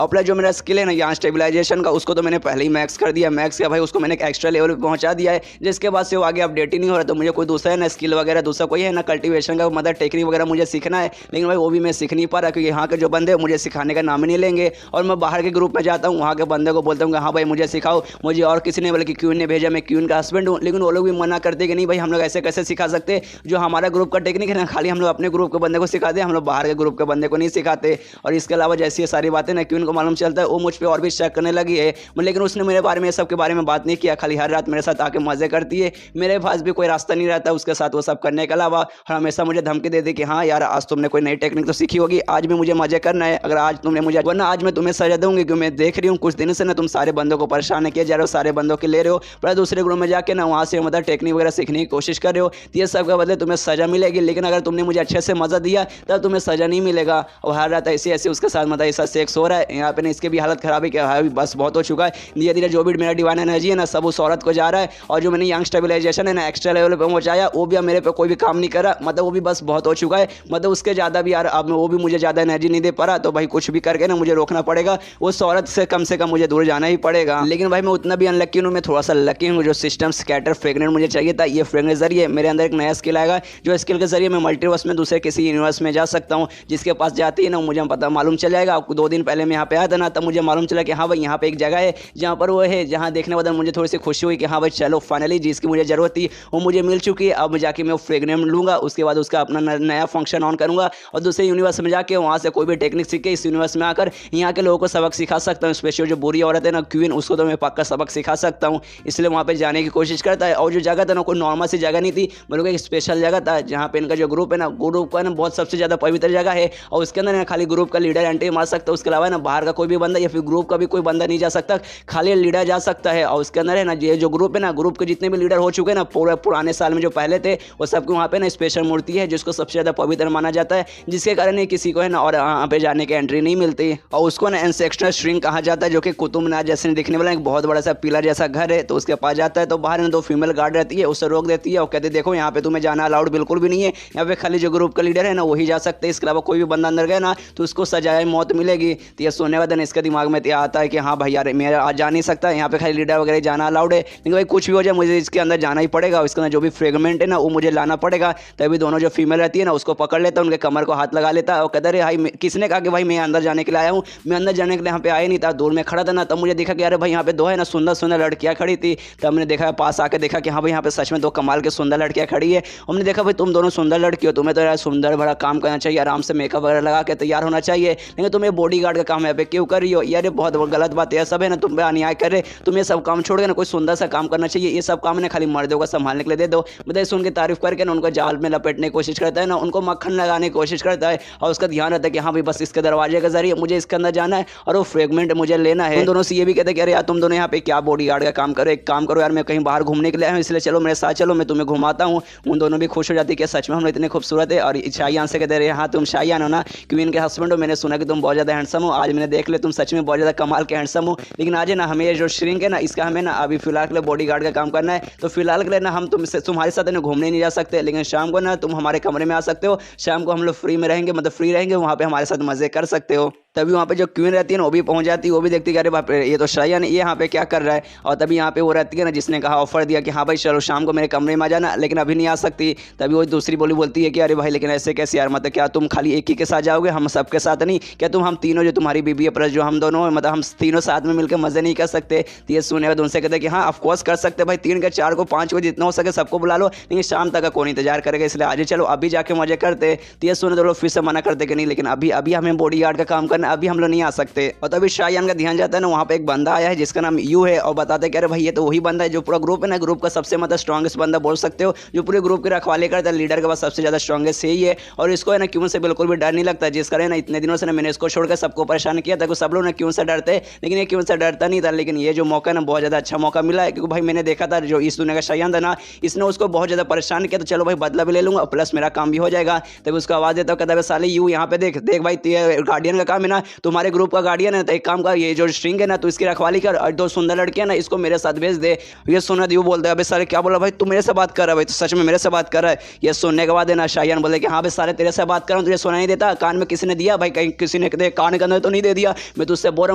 अपना जो मेरा स्किल है ना यहाँ स्टेबलाइजेशन का, उसको तो मैंने पहले ही मैक्स कर दिया, मैक्स किया भाई, उसको मैंने एक एक्स्ट्रा लेवल पे पहुंचा दिया है, जिसके बाद से वो आगे अपडेट ही नहीं हो रहा। तो मुझे कोई दूसरा है ना स्किल वगैरह दूसरा कोई है ना कल्टीवेशन का मतलब टेक्निक वगैरह मुझे सीखना है, लेकिन भाई वो भी मैं सीख नहीं पा रहा, क्योंकि यहाँ के जो बंदे मुझे सिखाने का नाम ही नहीं लेंगे। और मैं बाहर के ग्रुप में जाता हूँ, वहाँ के बंदे को बोलता हूँ कि हाँ भाई मुझे सिखाओ, मुझे और किसी ने बल्कि क्वीन ने भेजा, मैं क्वीन का हस्बैंड हूँ, लेकिन वो लोग भी मना करते कि नहीं भाई हम लोग ऐसे कैसे सिखा सकते, जो हमारा ग्रुप का टेक्निक है ना खाली हम लोग अपने ग्रुप के बंदे को सिखाते हैं, हम लोग बाहर के ग्रुप के बंदे को नहीं सिखाते। और इसके अलावा जैसी ये सारी बातें ना क्वीन को मालूम चलता है, वो मुझ पर और भी शक करने लगी है, लेकिन उसने मेरे बारे में सब के बारे में बात नहीं किया, खाली हर रात मेरे साथ आके मजे करती है, मेरे पास भी कोई रास्ता नहीं रहता उसके साथ वो सब करने के अलावा। और हमेशा मुझे धमकी देती कि हाँ यार आज तुमने कोई नई टेक्निक तो सीखी होगी, आज भी मुझे मजे करना है, अगर आज तुमने मुझे, वरना आज मैं तुम्हें सजा दूंगी, क्योंकि मैं देख रही हूँ कुछ दिन से ना तुम सारे बंदों को परेशान किया जा रहे हो, सारे बंदों के ले रहे हो, पर दूसरे ग्रुप में जाके ना वहाँ से मतलब टेक्निक वगैरह सीखने की कोशिश कर रहे हो, तो ये सब के बदले तुम्हें सजा मिलेगी। लेकिन अगर तुमने मुझे अच्छे से मजा दिया तब तुम्हें सजा नहीं मिलेगा। और हर रात ऐसे ऐसे उसके साथ मतलब ऐसा सेक्स हो रहा है, यहाँ पे ना इसकी भी हालत खराब है कि हाँ बस बहुत हो चुका है। धीरे धीरे जो भी मेरा डिवाइन एनर्जी है ना सब उस औरत को जा रहा है, और जो मैंने यंग स्टेबलाइजेशन है ना एक्स्ट्रा लेवल पे पहुंचाया वो भी अब मेरे पे कोई भी काम नहीं कर रहा, मतलब वो भी बस बहुत हो चुका है, मतलब उसके ज़्यादा भी यार अब वो भी मुझे ज़्यादा एनर्जी नहीं दे पा रहा। तो भाई कुछ भी करके ना मुझे रोकना पड़ेगा, उस औरत से कम मुझे दूर जाना ही पड़ेगा। लेकिन भाई मैं उतना भी अनलक्की हूँ, मैं थोड़ा सा लकी हूँ, जो सिस्टम स्कैटर फ्रेगनेंट मुझे चाहिए था, ये फ्रेगनेंट जरिए मेरे अंदर एक नया स्किल आएगा, जो स्किल के जरिए मैं मल्टीवर्स में दूसरे किसी यूनिवर्स में जा सकता हूँ, जिसके पास जाती है ना मुझे पता मालूम चल जाएगा। आपको 2 दिन पहले मैं यहाँ पे आया था ना, तब मुझे मालूम चला कि हाँ भाई यहाँ पे एक जगह है जहाँ पर वो है, जहाँ देखने के बाद मुझे थोड़ी सी खुशी हुई कि हाँ भाई चलो फाइनली जिसकी मुझे ज़रूरत थी वो मुझे मिल चुकी है। अब जाके मैं वो फ्रेगनेंट लूँगा, उसके बाद उसका अपना नया फंक्शन ऑन करूँगा और दूसरे यूनिवर्स में जाके वहाँ से कोई भी टेक्निक सीख के इस यूनिवर्स में आकर यहाँ के लोगों को सबक सिखा सकता हूँ। स्पेशल जो बुरी औरत है ना क्वीन, उसको तो मैं पक्का सबक सिखा सकता हूँ, इसलिए वहाँ पर जाने की कोशिश करता है। और जो जगह था ना कोई नॉर्मल सी जगह नहीं थी, बल्कि एक स्पेशल जगह था, जहाँ पे इनका जो ग्रुप है ना, ग्रुप का ना बहुत सबसे ज़्यादा पवित्र जगह है, और उसके अंदर ना खाली ग्रुप का लीडर एंट्री मार सकता है, उसके अलावा ना बाहर का कोई भी बंदा या फिर ग्रुप का भी कोई बंदा नहीं जा सकता, खाली लीडर जा सकता है। और उसके अंदर है ना ये जो ग्रुप है ना, ग्रुप के जितने भी लीडर हो चुके हैं ना पूरे पुराने साल में जो पहले थे, वो सबके वहाँ पे ना स्पेशल मूर्ति है जिसको सबसे ज़्यादा पवित्र माना जाता है, जिसके कारण ही किसी को है ना और वहाँ पे जाने की एंट्री नहीं मिलती। और उसको ना एंसेस्ट्रल श्रिंक कहा जाता है, जो कि कुतुब मीनार जैसे दिखने वाला एक बहुत बड़ा सा पिलर जैसा घर है। तो उसके पास जाता है तो बाहर ना 2 फीमेल गार्ड रहती है, उससे रोक देती है और कहती है देखो यहाँ पे तुम्हें जाना अलाउड बिल्कुल भी नहीं है, यहाँ पे खाली जो ग्रुप का लीडर है ना वही जा सकते हैं, इसके अलावा कोई भी बंदा अंदर गया ना तो उसको सजाए मौत मिलेगी। तो ये सोने का दिन इसके दिमाग में आता है कि हाँ भाई यार मैं आज जा नहीं सकता, यहाँ पे खाली लीडर वगैरह जाना अलाउड है, लेकिन भाई कुछ भी हो जाए मुझे इसके अंदर जाना ही पड़ेगा, इसके अंदर जो भी फ्रेगमेंट है ना वो मुझे लाना पड़ेगा। तभी दोनों जो फीमेल रहती है ना उसको पकड़ लेता है, उनके कमर को हाथ लगा लेता है और कहता है भाई किसने कहा कि भाई मैं अंदर जाने के लिए आया हूँ, मैं अंदर जाने के लिए यहाँ पे आया नहीं था, दूर में खड़ा था ना, तब मुझे देखा कि अरे भाई यहाँ पे 2 है ना सुंदर सुंदर लड़कियाँ खड़ी थी। तब हमने देखा पास आके देखा कि हाँ भाई यहाँ पे सच में 2 कमाल के सुंदर लड़कियाँ खड़ी है। हमने देखा भाई तुम दोनों सुंदर लड़की हो, तुम्हें तो यार सुंदर बड़ा काम करना चाहिए, आराम से मेकअप वगैरह लगा के तैयार होना चाहिए, लेकिन तुम्हें बॉडी गार्ड का काम यहाँ पे क्यों कर रही हो यार, ये बहुत गलत बात है, सब है ना तुम पे अन्याय कर रहे, तुम्हें सब काम छोड़ के ना कोई सुंदर सा काम करना चाहिए, ये सब काम ने खाली मर्दों को संभालने के लिए दे दो। बताइए सुन के तारीफ करके ना उनको जाल में लपेटने की कोशिश करता है ना, उनको मक्खन लगाने की कोशिश करता है और उसका ध्यान रहता है कि हाँ भाई बस इसके दरवाजे के जरिए मुझे इसके अंदर जाना है और वो फ्रेगमेंट मुझे लेना है। उन दोनों से ये भी कहते हैं कि अरे यार तुम दोनों यहाँ पे क्या बॉडी गार्ड का काम करो, एक काम करो यार मैं कहीं बाहर घूमने के लिए आया हूँ, इसलिए चलो मेरे साथ चलो मैं तुम्हें घुमाता हूँ। उन दोनों भी खुश हो जाती है कि सच में हम इतने खूबसूरत है। और शायान से कहते रहे हाँ तुम शायान हो ना, क्वीन के हस्बैंड हो, मैंने सुना कि तुम बहुत ज़्यादा हैंडसम हो, आज मैंने देख लिया तुम सच में बहुत ज़्यादा कमाल के हैंडसम हो, लेकिन आज है ना हमें जो श्रिंक है ना इसका हमें ना अभी फिलहाल के लिए बॉडी गार्ड का काम करना है, तो फिलहाल के लिए ना हम तुम्हारे साथ ना घूमने नहीं जा सकते, लेकिन शाम को ना तुम हमारे कमरे में आ सकते हो, शाम को हम लोग फ्री में रहेंगे, मतलब फ्री रहेंगे, वहाँ पे हमारे साथ मजे कर सकते हो। तभी वहाँ पे जो क्वीन रहती है ना वो भी पहुँच जाती है, वो भी देखती है कि अरे बाप रे ये तो शायान ये यहाँ पे क्या कर रहा है। और तभी यहाँ पे वो रहती है ना जिसने कहा ऑफर दिया कि हाँ भाई चलो शाम को मेरे कमरे में आ जाना, लेकिन अभी नहीं आ सकती। तभी वो दूसरी बोलती है कि अरे भाई लेकिन ऐसे कैसे यार, मतलब क्या तुम खाली एक ही के साथ जाओगे, हम सबके साथ नहीं, क्या तुम हम तीनों जो तुम्हारी बीबी है प्लस जो हम दोनों मतलब हम तीनों साथ में मिलकर मजे नहीं कर सकते। तो ये सुने उनसे कहते हैं कि हाँ ऑफकोर्स कर सकते भाई, 3 के 4 को 5 को जितना हो सके सबको बुला लो, लेकिन शाम तक का कौन इंतजार करेगा, इसलिए आज चलो अभी जाके मजे करते। तो ये सुने तो लोग फिर से मना करते कि नहीं लेकिन अभी हमें बॉडी गार्ड का काम करना, अभी हम लोग नहीं आ सकते। और तभी शायान का ध्यान जाता है ना वहाँ पे एक बंदा आया है जिसका नाम यू है, और बताते हैं कि अरे भाई ये तो वही बंदा है जो पूरा ग्रुप है ना, ग्रुप का सबसे मतलब स्ट्रॉन्गेस्ट बंदा बोल सकते हो, जो पूरे ग्रुप की रखवाली करता है, लीडर के पास सबसे ज्यादा स्ट्रॉन्गेस्ट यही है। और इसको है ना क्यों से बिल्कुल भी डर नहीं लगता, जिस कारण ना इतने दिनों से ना मैंने इसको छोड़कर सबको परेशान किया था, सब लोग ना क्यों से डरते, लेकिन ये क्यों से डरता नहीं था। लेकिन ये जो मौका ना बहुत ज्यादा अच्छा मौका मिला है, क्योंकि भाई मैंने देखा था जो इस दुनिया का शायान था ना, इसने उसको बहुत ज्यादा परेशान किया, तो चलो भाई बदला भी ले लूंगा प्लस मेरा काम भी हो जाएगा। तभी उसको आवाज देता कहता है साले यू यहाँ पे देख भाई गार्डियन का काम है ना, तुम्हारे ग्रुप का गार्डियन है, तो एक काम कर ये जो स्ट्रिंग है ना तो इसकी रखवाली कर, और 2 सुंदर लड़कियां ना इसको मेरे साथ भेज दे। ये सुना यू बोलता है अबे साले क्या बोला भाई, तू मेरे से बात कर रहा है भाई, तो सच में मेरे से बात कर रहा है। ये सुनने के बाद है ना शायान बोले कि हाँ भाई साले तेरे से बात कर रहा हूँ, तुझे सुना नहीं देता, कान में किसी ने दिया भाई, कहीं किसी ने कान के अंदर तो नहीं दे दिया, मैं तुझसे बोल रहा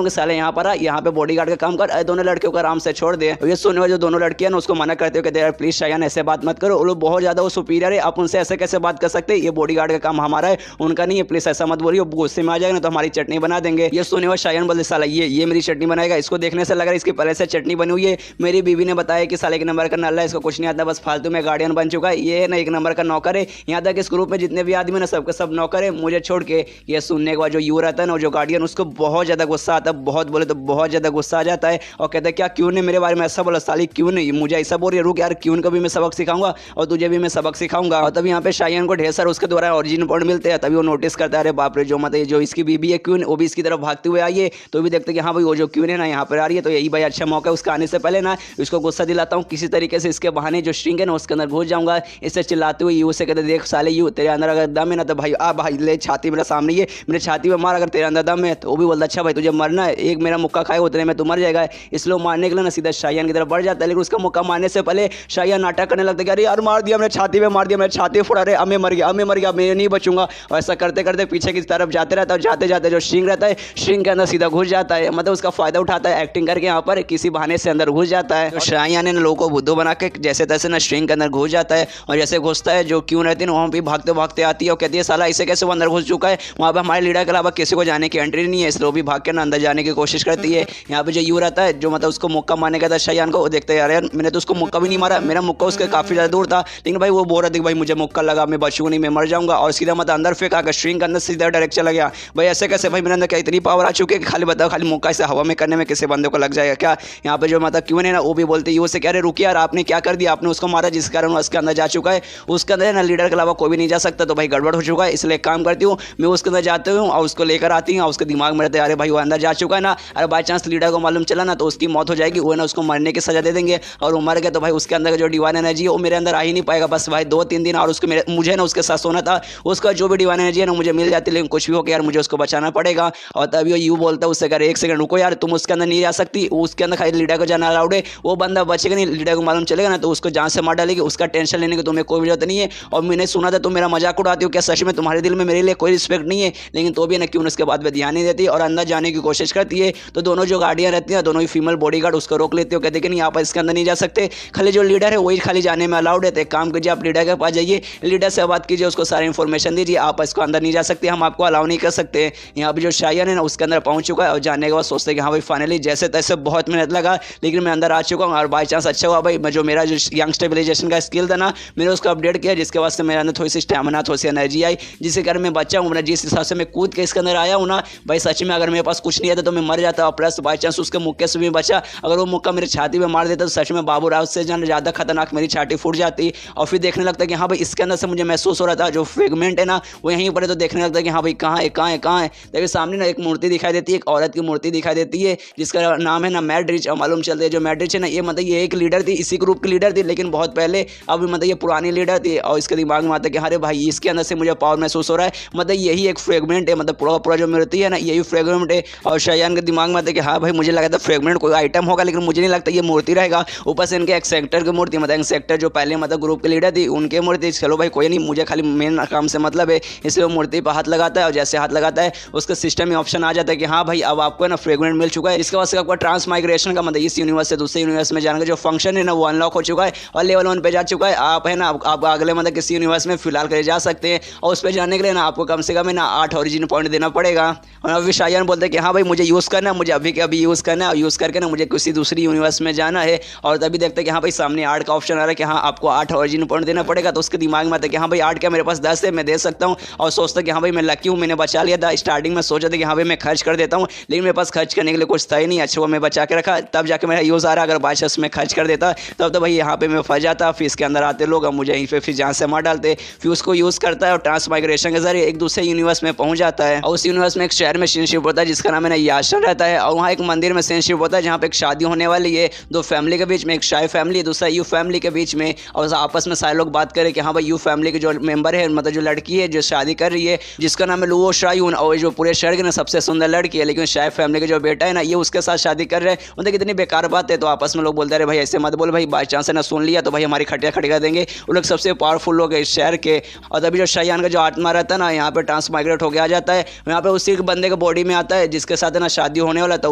हूँ कि साले यहाँ पर आ, यहाँ पे बॉडी गार्ड का काम कर, दोनों लड़कियों को आराम से छोड़ दे। ये सुनने वाले जो दोनों लड़कियां ना उसको मना करते हो कहते यार प्लीज शायान ऐसे बात मत करो, वो लोग बहुत ज्यादा वो सुपीरियर है, आप उनसे ऐसे कैसे बात कर सकते हैं, ये बॉडी गार्ड का काम हमारा है उनका नहीं है, प्लीज ऐसा मत बोलिए, गुस्से में आ जाएगा ना तो हमारी चटनी बना देंगे। ये सुनने वाले शायान बोले साला ये मेरी चटनी बनाएगा, इसको देखने से लग रहा है इसकी पहले से चटनी बनी हुई है, मेरी बीवी ने बताया कि साले 1 नंबर का नल्ला है, इसको कुछ नहीं आता, बस फालतू में गार्डियन बन चुका है, ये ना 1 नंबर का नौकर है, यहाँ तक इस ग्रुप में जितने भी आदमी ना सबके सब नौकर है मुझे छोड़ के। ये सुनने के बाद जो यू रहता है ना जो गार्डियन, उसको बहुत ज्यादा गुस्सा आता है, बहुत बोले तो बहुत ज्यादा गुस्सा आ जाता है और कहता है क्या क्यों ने मेरे बारे में ऐसा बोला, साली क्यों नहीं मुझे ऐसा बोल रही है, रुक यार क्यों को भी मैं सबक सिखाऊंगा और तुझे भी मैं सबक सिखाऊंगा। और तभी यहाँ पे शायान को ढेर सारे उसके द्वारा ओरिजिनल पॉइंट मिलते हैं, तभी वो नोटिस करता है अरे बाप रे जो मतलब जो इसकी बीबी है क्यों, वो भी इसकी तरफ भागते हुए आई है, तो भी देखते कि हाँ भाई वो जो क्यों है ना यहाँ पर आ रही है, तो यही भाई अच्छा मौका है, उसका आने से पहले ना इसको गुस्सा दिलाता हूँ किसी तरीके से, इसके बहाने जो स्ट्रिंग है ना उसके अंदर घुस जाऊंगा, इससे चिल्लाते हुए यू से कहते देख साले यू तेरे अंदर अगर दम है ना तो भाई आ भाई ले छाती मेरा सामने ही है, मेरे छाती में मार, अगर तेरे अंदर दम है तो वो भी बोलता अच्छा भाई तुझे मरना है, एक मेरा मुक्का खाए उतने में तू मर जाएगा। इसलिए मारने के लिए ना सीधा शायान की तरफ बढ़ जाता है, लेकिन उसका मुक्का मारने से पहले शायान नाटक करने लगता है कि अरे यार मार दिया, मेरे छाती में मार दिया, मेरे छाती फोड़ा, अरे मैं मर गया मैं नहीं बचूंगा। और ऐसा करते करते पीछे की तरफ जाते रहता है, जाते जाते जो स्ट्रिंग रहता है स्ट्रिंग के अंदर सीधा घुस जाता है, मतलब उसका फायदा उठाता है एक्टिंग करके, यहाँ पर किसी बहाने से अंदर घुस जाता है। तो शायान ने लोगों को बुद्धू बना के जैसे तैसे ना स्ट्रिंग के अंदर घुस जाता है, और जैसे घुसता है जो क्यों रहती है वहाँ भी भागते भागते आती है और कहती है साला इसे कैसे वो अंदर घुस चुका है, वहाँ पे हमारे लीडर के अलावा किसी को जाने की एंट्री नहीं है, इसलिए वो भी भाग के ना अंदर जाने की कोशिश करती है। यहाँ पे जो यू रहता है जो मतलब उसको मुक्का मारने का था शायान को, वो देखते हैं यार मैंने तो उसको मुक्का भी नहीं मारा, मेरा मुक्का उसके काफी ज्यादा दूर था, लेकिन भाई वो बोल रहा था कि भाई मुझे मुक्का लगा मैं बचूंगा नहीं मैं मर जाऊंगा, और सीधा मतलब अंदर फेंका कर स्ट्रिंग के अंदर सीधा डायरेक्ट चला गया। भाई ऐसे कैसे भाई मेरे अंदर क्या इतनी पावर आ चुकी है कि खाली बताओ, खाली मुक्का से हवा में करने में किसी बंदे को लग जाएगा क्या। यहाँ पे जो मतलब क्यों नहीं ना वो भी बोलते हैं उससे, कह रहे रुकिए यार आपने क्या कर दिया, आपने उसको मारा जिस कारण उसके अंदर जा चुका है, उसके अंदर ना लीडर के अलावा कोई भी नहीं जा सकता। तो भाई गड़बड़ हो चुका है, इसलिए एक काम करती हूँ मैं उसके अंदर जाती हूँ और उसको लेकर आती हूँ। उसके दिमाग में रहता है अरे भाई वो अंदर जा चुका है ना, अरे बाई चांस लीडर को मालूम चला ना तो उसकी मौत हो जाएगी, वो ना उसको मरने की सजा दे देंगे और वो मर गया तो भाई उसके अंदर जो डिवाइन एनर्जी है वो मेरे अंदर आ ही नहीं पाएगा। बस भाई 2-3 दिन और उसको मुझे ना उसके साथ सोना था, उसका जो भी डिवाइन एनर्जी है ना मुझे मिल जाती, लेकिन कुछ भी हो गया यार मुझे उसको बचाना पड़ेगा। और तभी वो यू बोलता है उससे, एक सेकंड रुको यार, तुम उसके अंदर नहीं जा सकती, उसके अंदर खाली लीडर को जाना अलाउड है, वो बंदा बचेगा नहीं, लीडर को मालूम चलेगा ना तो उसको जान से मार डालेगी, उसका टेंशन लेने की तुम्हें कोई जरूरत नहीं है। और मैंने सुना था तुम मेरा मजाक उड़ाती हो, क्या सच में तुम्हारे दिल में मेरे लिए कोई रिस्पेक्ट नहीं है। लेकिन तो भी ना क्यों उसके बाद में ध्यान नहीं देती और अंदर जाने की कोशिश करती है। तो दोनों जो गार्डियन रहती है, दोनों ही फीमेल बॉडीगार्ड उसको रोक लेते हो, कहते कि नहीं आप इसके अंदर नहीं जा सकते, खाली जो लीडर है वही खाली जाने में अलाउड है। एक काम कीजिए आप लीडर के पास जाइए, लीडर से बात कीजिए, उसको सारी इन्फॉर्मेशन दीजिए, आप इसको अंदर नहीं जा सकते, हम आपको अलाउ नहीं कर सकते। यहाँ पे जो शायन है ना उसके अंदर पहुंच चुका है और जाने के बाद सोचते कि हाँ भाई फाइनली जैसे तैसे बहुत मेहनत लगा लेकिन मैं अंदर आ चुका हूँ। और बाई चांस अच्छा हुआ भाई जो मेरा जो यंग स्टेबलाइजेशन का स्किल था ना मैंने उसको अपडेट किया, जिसके वास्ते मेरे अंदर थोड़ी सी स्टैमिना थोड़ी सी एनर्जी आई, जिसके कारण मैं बचा हूँ। जिस हिसाब से मैं कूद के इसके अंदर आया हूँ ना भाई सच में अगर मेरे पास कुछ नहीं आता तो मैं मर जाता, प्लस बाई चांस उसके मुक्के से भी बचा, अगर वो मुक्का मेरी छाती में मार देता तो सच में बाबू राव से ज़्यादा खतरनाक मेरी छाती फूट जाती। और फिर देखने लगता कि हाँ भाई इसके अंदर से मुझे महसूस हो रहा था जो फ्रेगमेंट है ना वो यहीं पर है, तो देखने लगता है कि हाँ भाई कहाँ है कहाँ है कहाँ है। तभी सामने ना एक मूर्ति दिखाई देती है, एक औरत की मूर्ति दिखाई देती है जिसका नाम है ना मैड्रिच। और मालूम चलता है जो मैड्रिच है ना ये मतलब ये एक लीडर थी, इसी ग्रुप की लीडर थी लेकिन बहुत पहले, अब मतलब ये पुरानी लीडर थी। और इसके दिमाग में आता है कि अरे भाई इसके अंदर से मुझे पावर महसूस हो रहा है, मतलब यही एक फ्रेगमेंट है, मतलब पूरा जो मूर्ति है ना यही फ्रेगमेंट है। और शायान के दिमाग में आता है कि हाँ भाई मुझे लगा था फ्रेगमेंट कोई आइटम होगा लेकिन मुझे नहीं लगता ये मूर्ति रहेगा। ऊपर से इनके एक सेक्टर की मूर्ति, मतलब सेक्टर जो पहले मतलब ग्रुप की लीडर थी उनके मूर्ति। चलो भाई कोई नहीं, मुझे खाली मेन काम से मतलब है, इसलिए वो मूर्ति पर हाथ लगाता है और जैसे हाथ लगाता है उसके सिस्टम में ऑप्शन आ जाता है कि हाँ भाई अब आपको ना फ्रेगमेंट मिल चुका है। इसके बाद से आपका ट्रांसमाइग्रेशन का मतलब इस यूनिवर्स से दूसरे यूनिवर्स में जाने का जो फंक्शन है ना वो अनलॉक हो चुका है और लेवल 1 पे जा चुका है। आप है ना आप अगले मतलब किसी यूनिवर्स में फिलहाल करे जा सकते हैं और उस पर जाने के लिए ना आपको कम से कम ना 8 ओरिजिन पॉइंट देना पड़ेगा। और अभी शायन बोलते हैं कि हाँ भाई मुझे यूज़ करना है, मुझे अभी के अभी यूज़ करना है और यूज़ करके ना मुझे किसी दूसरी यूनिवर्स में जाना है। और तभी देखते हैं कि हाँ भाई सामने 8 का ऑप्शन आ रहा है कि हाँ आपको 8 ओरिजिन पॉइंट देना पड़ेगा। तो उसके दिमाग में आता है कि हाँ भाई 8 क्या मेरे पास 10 है, मैं दे सकता हूँ। और सोचता कि हाँ भाई मैं लकी हूँ, मैंने बचा लिया था। स्टार्टिंग में सोचा था कि हाँ भाई मैं खर्च कर देता हूँ लेकिन मेरे पास खर्च करने के लिए कुछ था ही नहीं, अच्छा वो मैं बचा के रखा, तब जाके मेरा यूज़ आ रहा। अगर बाई चांस में खर्च कर देता तब तो भाई यहाँ पे मैं फंस जाता, फिर इसके अंदर आते लोग मुझे यहीं पे फिर जान से मार डालते। फिर उसको यूज़ करता है और ट्रांसमाइग्रेशन के जरिए एक दूसरे यूनिवर्स में पहुंच जाता है। और उस यूनिवर्स में एक शहर में सीनशिप होता है जिसका नाम है ना याशन रहता है। और वहाँ एक मंदिर में सीनशिप होता है जहाँ पे एक शादी होने वाली है, दो फैमिली के बीच में, एक शाय फैमिली दूसरा यू फैमिली के बीच में। और आपस में सारे लोग बात करें कि हाँ भाई यू फैमिली के जो मेंबर है मतलब जो लड़की है जो शादी कर रही है जिसका नाम है लुओ शायून, और जो पूरे शहर की ना सबसे सुंदर लड़की है, लेकिन शाय फैमिली के जो बेटा है ना ये उसके साथ शादी कर रहे हैं। उनकी कितनी बेकार बात है। तो आपस में लोग बोलते रहे भाई ऐसे मत बोल, भाई बाई चांस ना सुन लिया तो भाई हमारी खटिया खड़ी कर देंगे। वो लोग सबसे पावरफुल लोग है इस शहर के। और तभी जो शायान का जो आत्मा रहता है ना यहाँ पे ट्रांसमाइग्रेट होकर आ जाता है, यहाँ पे उसी बंदे के बॉडी में आता है जिसके साथ ना शादी होने वाला था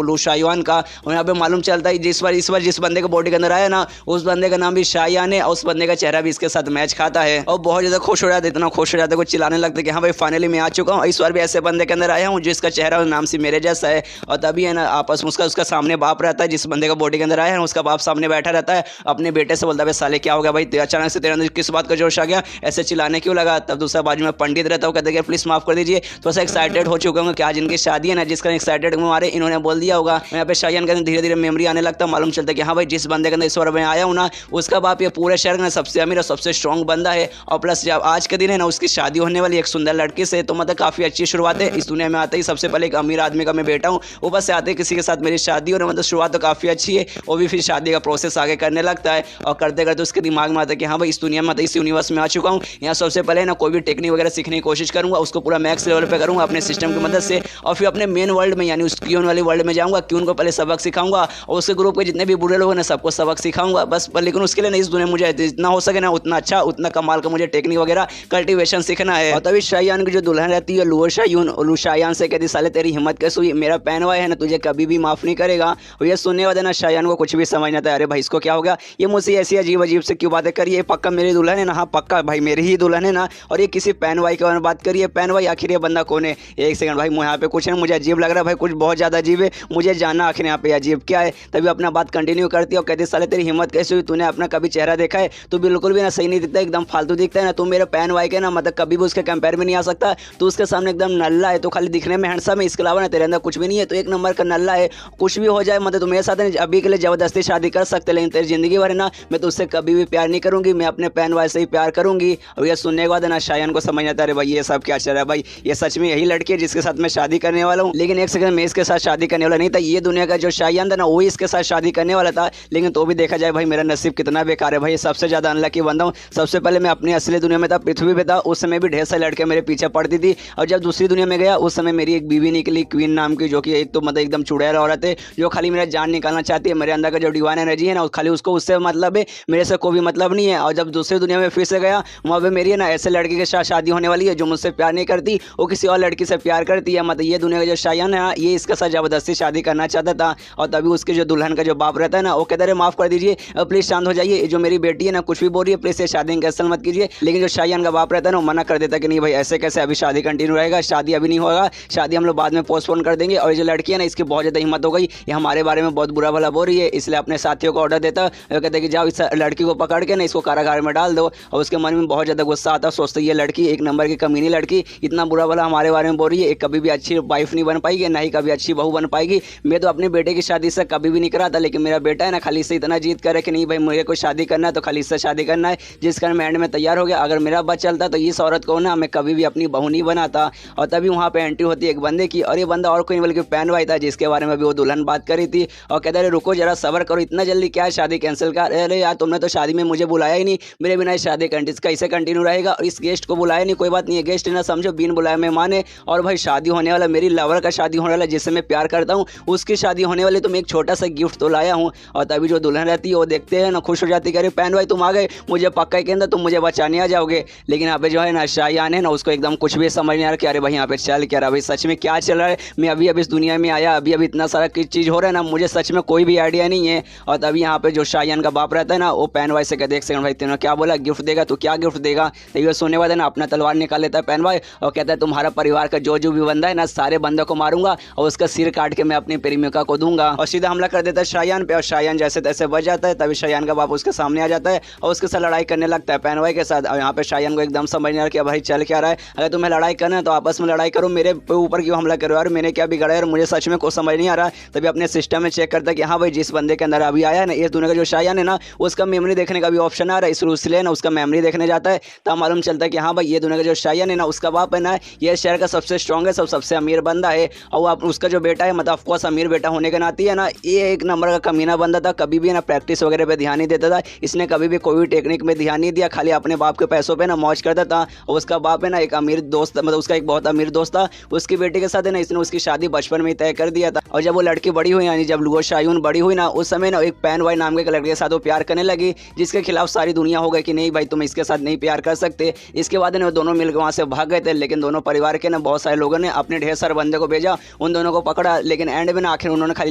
लू शायान का। और यहाँ पे मालूम चलता है इस बार जिस बंदे के बॉडी के अंदर आया ना उस बंदे का नाम भी शायान है और उस बंदे का चेहरा भी इसके साथ मैच खाता है। और बहुत ज़्यादा खुश हो जाता है, इतना खुश हो जाता है कुछ चिल्लाने लगता है कि हाँ भाई फाइनली मैं आ चुका हूँ। इस बार भी ऐसे बंदे के अंदर आया हूँ जिसका चेहरा और नाम से मेरे जैसा है। और तभी है ना आपस में उसका सामने बाप रहता है, जिस बंदे का बॉडी के अंदर आया है उसका बाप सामने बैठा रहता है, अपने बेटे से बोलता है साले क्या हो गया भाई अचानक से तेरे अंदर किस बात का जोश आ गया, ऐसे चिल्लाने क्यों लगा। तब दूसरा बाजू में पंडित रहता है, कहते हैं प्लीज माफ कर दीजिए, थोड़ा सा एक्साइटेड हो चुका हूँ कि आज इनकी शादी है ना जिसका एक्साइटेड मारे इन्होंने बोल दिया होगा। यहाँ पे शायन के अंदर धीरे धीरे मेमोरी आने लगता है, मालूम चलता है कि हाँ भाई जिस बंदे के अंदर इस बार मैं आया हूँ ना उसका बाप ये पूरे शहर में सबसे अमीर और सबसे स्ट्रॉन्ग बंदा है। और प्लस जब आज के दिन है ना उसकी शादी होने वाली एक सुंदर लड़की से, तो मतलब काफ़ी अच्छी शुरुआत है। इस दुनिया में आते ही सबसे पहले एक अमीर आदमी का मैं बेटा हूँ, ऊपर से आते किसी के साथ मेरी शादी हो रही, मतलब शुरुआत तो काफ़ी अच्छी है। वो भी फिर शादी का प्रोसेस आगे करने लगता है और करते करते उसके दिमाग में आता है कि हाँ भाई इस दुनिया में इस यूनिवर्स में आ चुका हूँ, यहाँ सबसे पहले ना कोई भी टेक्निक वगैरह सीखने की कोशिश करूँगा, उसको पूरा मैक्स लेवल पे करूँगा अपने सिस्टम की मदद से। और फिर अपने मेन वर्ल्ड में यानी उस क्यून वाली वर्ल्ड में जाऊँगा, क्यून को पहले सबक सिखाऊंगा और उसके ग्रुप के जितने भी बुरे लोग हैं सबको सबक सिखाऊंगा बस। लेकिन उसके लिए ना इस दुनिया मुझे जितना हो सके ना उतना अच्छा उतना कमाल का मुझे टेक्निक वगैरह कल्टीवेशन सीखना है। और तभी शायान की जो दुल्हन रहती है लुओ शायून, लू शायान से कहती साले तेरी हिम्मत कैसे हुई, मेरा पहनवा है ना तुझे कभी भी माफ़ नहीं करेगा। और ये सुनने वाले ना शायान को कुछ भी समझ नहीं आता, अरे भाई इसको क्या हो गया, ये मुझसे ऐसी अजीब अजीब से क्यों बातें करिए, पक्का मेरी दुल्हन है ना, हाँ पक्का भाई मेरी ही दुल्हन है ना, और ये किसी पैनवाई के बारे में बात करिए, पैनवाई आखिर ये बंदा कौन है। एक सेकंड भाई यहाँ पे कुछ है मुझे अजीब लग रहा है भाई, कुछ बहुत ज़्यादा अजीब है, मुझे जानना आखिर यहाँ पे अजीब क्या है। तभी अपना बात कंटिन्यू करती है और कहती साले तेरी हिम्मत कैसे हुई, तूने अपना कभी चेहरा देखा है, तू बिल्कुल भी ना सही नहीं दिखता, एकदम फालतू दिखता है ना, तू मेरे पैनवाई के ना मतलब कभी भी उसके कंपेयर में नहीं आ सकता, तू उसके सामने एकदम नल्ला है, तो खाली खाली दिखने में हैंडसम है, इसके अलावा ना तेरे अंदर कुछ भी नहीं है, तो एक नंबर का नल्ला है। कुछ भी हो जाए मतलब तो मेरे साथ अभी के लिए जबरदस्ती शादी कर सकते, लेकिन तेरी जिंदगी भर है ना मैं तो उससे कभी भी प्यार नहीं करूंगी, मैं अपने पैन वाले से ही प्यार करूंगी। और ये सुनने के बाद ना शायान को समझ आता है अरे भाई ये सब क्या चल रहा है, भाई ये सच में यही लड़की है जिसके साथ मैं शादी करने वाला हूँ। लेकिन एक सेकंड, मैं इसके साथ शादी करने वाला नहीं था, ये दुनिया का जो शायान था ना वही इसके साथ शादी करने वाला था। लेकिन तो भी देखा जाए भाई मेरा नसीब कितना बेकार है भाई, सबसे ज्यादा अनलकी बंदा हूँ। सबसे पहले मैं अपनी असली दुनिया में था, पृथ्वी पे था, उस समय भी ढेर सारी लड़कियां मेरे पीछे पड़ती थी। और जब दूसरी दुनिया में गया उस समय मेरी एक बीवी निकली, क्वीन नाम की, जो कि एक तो मतलब एकदम चुड़ैल औरत है, जो खाली मेरा जान निकालना चाहती है। मेरे अंदर का जो डिवाइन एनर्जी है ना खाली उसको उससे मतलब है, मेरे से कोई भी मतलब नहीं है। और जब दूसरी दुनिया में फिर से गया वहाँ पे मेरी है ना ऐसे लड़की के साथ शादी होने वाली है जो मुझसे प्यार नहीं करती, वो किसी और लड़की से प्यार करती है। मतलब ये दुनिया का जो शायान है ना ये इसके साथ जबरदस्ती शादी करना चाहता था। और तभी उसके जो दुल्हन का जो बाप रहता है ना वो कहता है माफ कर दीजिए, प्लीज शांत हो जाइए, जो मेरी बेटी है ना कुछ भी बोल रही है, प्लीज से शादी कैंसिल मत कीजिए। लेकिन जो शायान का बाप रहता है ना वो मना कर देता कि नहीं भाई ऐसे कैसे, अभी शादी कंटिन्यू रहेगा, शादी अभी नहीं होगा, शादी हम लोग बाद में पोस्टपोन कर देंगे। और जो लड़की है ना इसकी बहुत ज़्यादा हिम्मत हो गई, ये हमारे बारे में बहुत बुरा भला बोल रही है, इसलिए अपने साथियों को ऑर्डर देता, कहते कि जाओ इस लड़की को पकड़ के ना इसको कारागार में डाल दो। और उसके मन में बहुत ज़्यादा गुस्सा आता, सोचते ये लड़की एक नंबर की कमीनी लड़की, इतना बुरा भला हमारे बारे में बोल रही है, कभी भी अच्छी वाइफ नहीं बन पाएगी, ना ही कभी अच्छी बहू बन पाएगी। मैं तो अपने बेटे की शादी से कभी भी नहीं करा था, लेकिन मेरा बेटा है ना खाली से इतना जीत करे कि नहीं भाई मेरे को शादी करना है तो खाली इससे शादी करना है, जिस कारण मैं एंड में तैयार हो गया। अगर मेरा बस चलता तो इस औरत को ना मैं कभी भी अपनी बहू नहीं बनाता। और तभी वहाँ पे एंट्री होती है एक बंदे की, और ये बंदा और कोई बल्कि पैन भाई था, जिसके बारे में अभी वो दुल्हन बात करी थी। और कहता है रुको जरा सब्र करो, इतना जल्दी क्या शादी कैंसिल कर, अरे यार तुमने तो शादी में मुझे बुलाया ही नहीं, मेरे बिना शादी कैसे कंटिन्यू रहेगा। और इस गेस्ट को बुलाया नहीं, कोई बात नहीं है, गेस्ट ना समझो बिन बुलाए मेहमान है। और भाई शादी होने वाला, मेरी लवर का शादी होने वाला जिससे मैं प्यार करता हूँ उसकी शादी होने वाली, तो मैं एक छोटा सा गिफ्ट तो लाया हूँ। और तभी जो दुल्हन रहती है वो देखते हैं ना खुश हो जाती है, अरे पैन भाई तुम आ गए, मुझे पक्का के अंदर तुम मुझे बचाने आ जाओगे। लेकिन यहाँ पे जो है ना शायान है ना उसको एकदम कुछ भी समझ नहीं आ रहा कि अरे भाई यहाँ पे चल क्या रहा, भाई सच में क्या चल रहा है, मैं अभी अभी इस दुनिया में आया, अभी अभी इतना सारा चीज़ हो रहा है ना, मुझे सच में कोई भी आइडिया नहीं है। और तभी यहाँ पे जो शायान का बाप रहता है ना वो पैन भाई से कहते एक सेकंड भाई तुमने क्या बोला, गिफ्ट देगा, तो क्या गिफ्ट देगा। तो ये सोने वाला ना अपना तलवार निकाल लेता है पैन भाई और कहता है तुम्हारा परिवार का जो भी बंदा है ना सारे बंदों को मारूंगा और उसका सिर काट के मैं अपनी प्रेमिका को दूंगा। और सीधा हमला कर देता है शायान पे, और शायान जैसे तैसे बच जाता है। तभी शायान का बाप उसके सामने आ जाता है और उसके साथ लड़ाई करने लगता है पैन भाई के साथ। और यहाँ पे शायान को एकदम समझ नहीं आ रहा कि भाई चल क्या रहा है, अगर तुम्हें लड़ाई करना है तो आपस में लड़ाई करो, मेरे ऊपर क्यों हमला करो यार, मैंने क्या बिगाड़ा यार, मुझे सच में कुछ समझ नहीं आ रहा। तभी अपने सिस्टम में चेक करता है कि हाँ भाई जिस बंदे के अंदर अभी आया है ना इस दुनिया का जो शायान है ना उसका मेमोरी देखने का भी ऑप्शन आ रहा है, इसलिए ना उसका मेमोरी देखने जाता है, तब मालूम चलता है कि हाँ भाई ये दुनिया का जो शायान है ना उसका बाप है ना ये शहर का सबसे स्ट्रॉन्गेस्ट और सबसे अमीर बंदा है। और उसका जो बेटा है मतलब ऑफकोर्स अमीर बेटा होने के नाते है ना ये एक नंबर का कमीना बंदा था, कभी भी ना प्रैक्टिस वगैरह पे ध्यान नहीं देता था, इसने कभी भी कोई टेक्निक में ध्यान नहीं दिया, खाली अपने बाप के पैसों पे ना मौज करता था। और उसका बाप है ना एक अमीर दोस्त, मतलब उसका एक बहुत अमीर दोस्त था, उसकी बेटी के साथ है ना इसने उसकी शादी बचपन में ही तय कर दिया था। और जब वो लड़की बड़ी हुई यानी जब लुगो शायून बड़ी हुई ना उस समय ना एक पैन वाई नाम के लड़के के साथ वो प्यार करने लगी, जिसके खिलाफ सारी दुनिया हो गई कि नहीं भाई तुम इसके साथ नहीं प्यार कर सकते। इसके बाद वो दोनों मिलकर वहाँ से भाग गए थे, लेकिन दोनों परिवार के ना बहुत सारे लोगों ने अपने ढेर सारे बंदे को भेजा, उन दोनों को पकड़ा, लेकिन एंड में ना आखिर उन्होंने खाली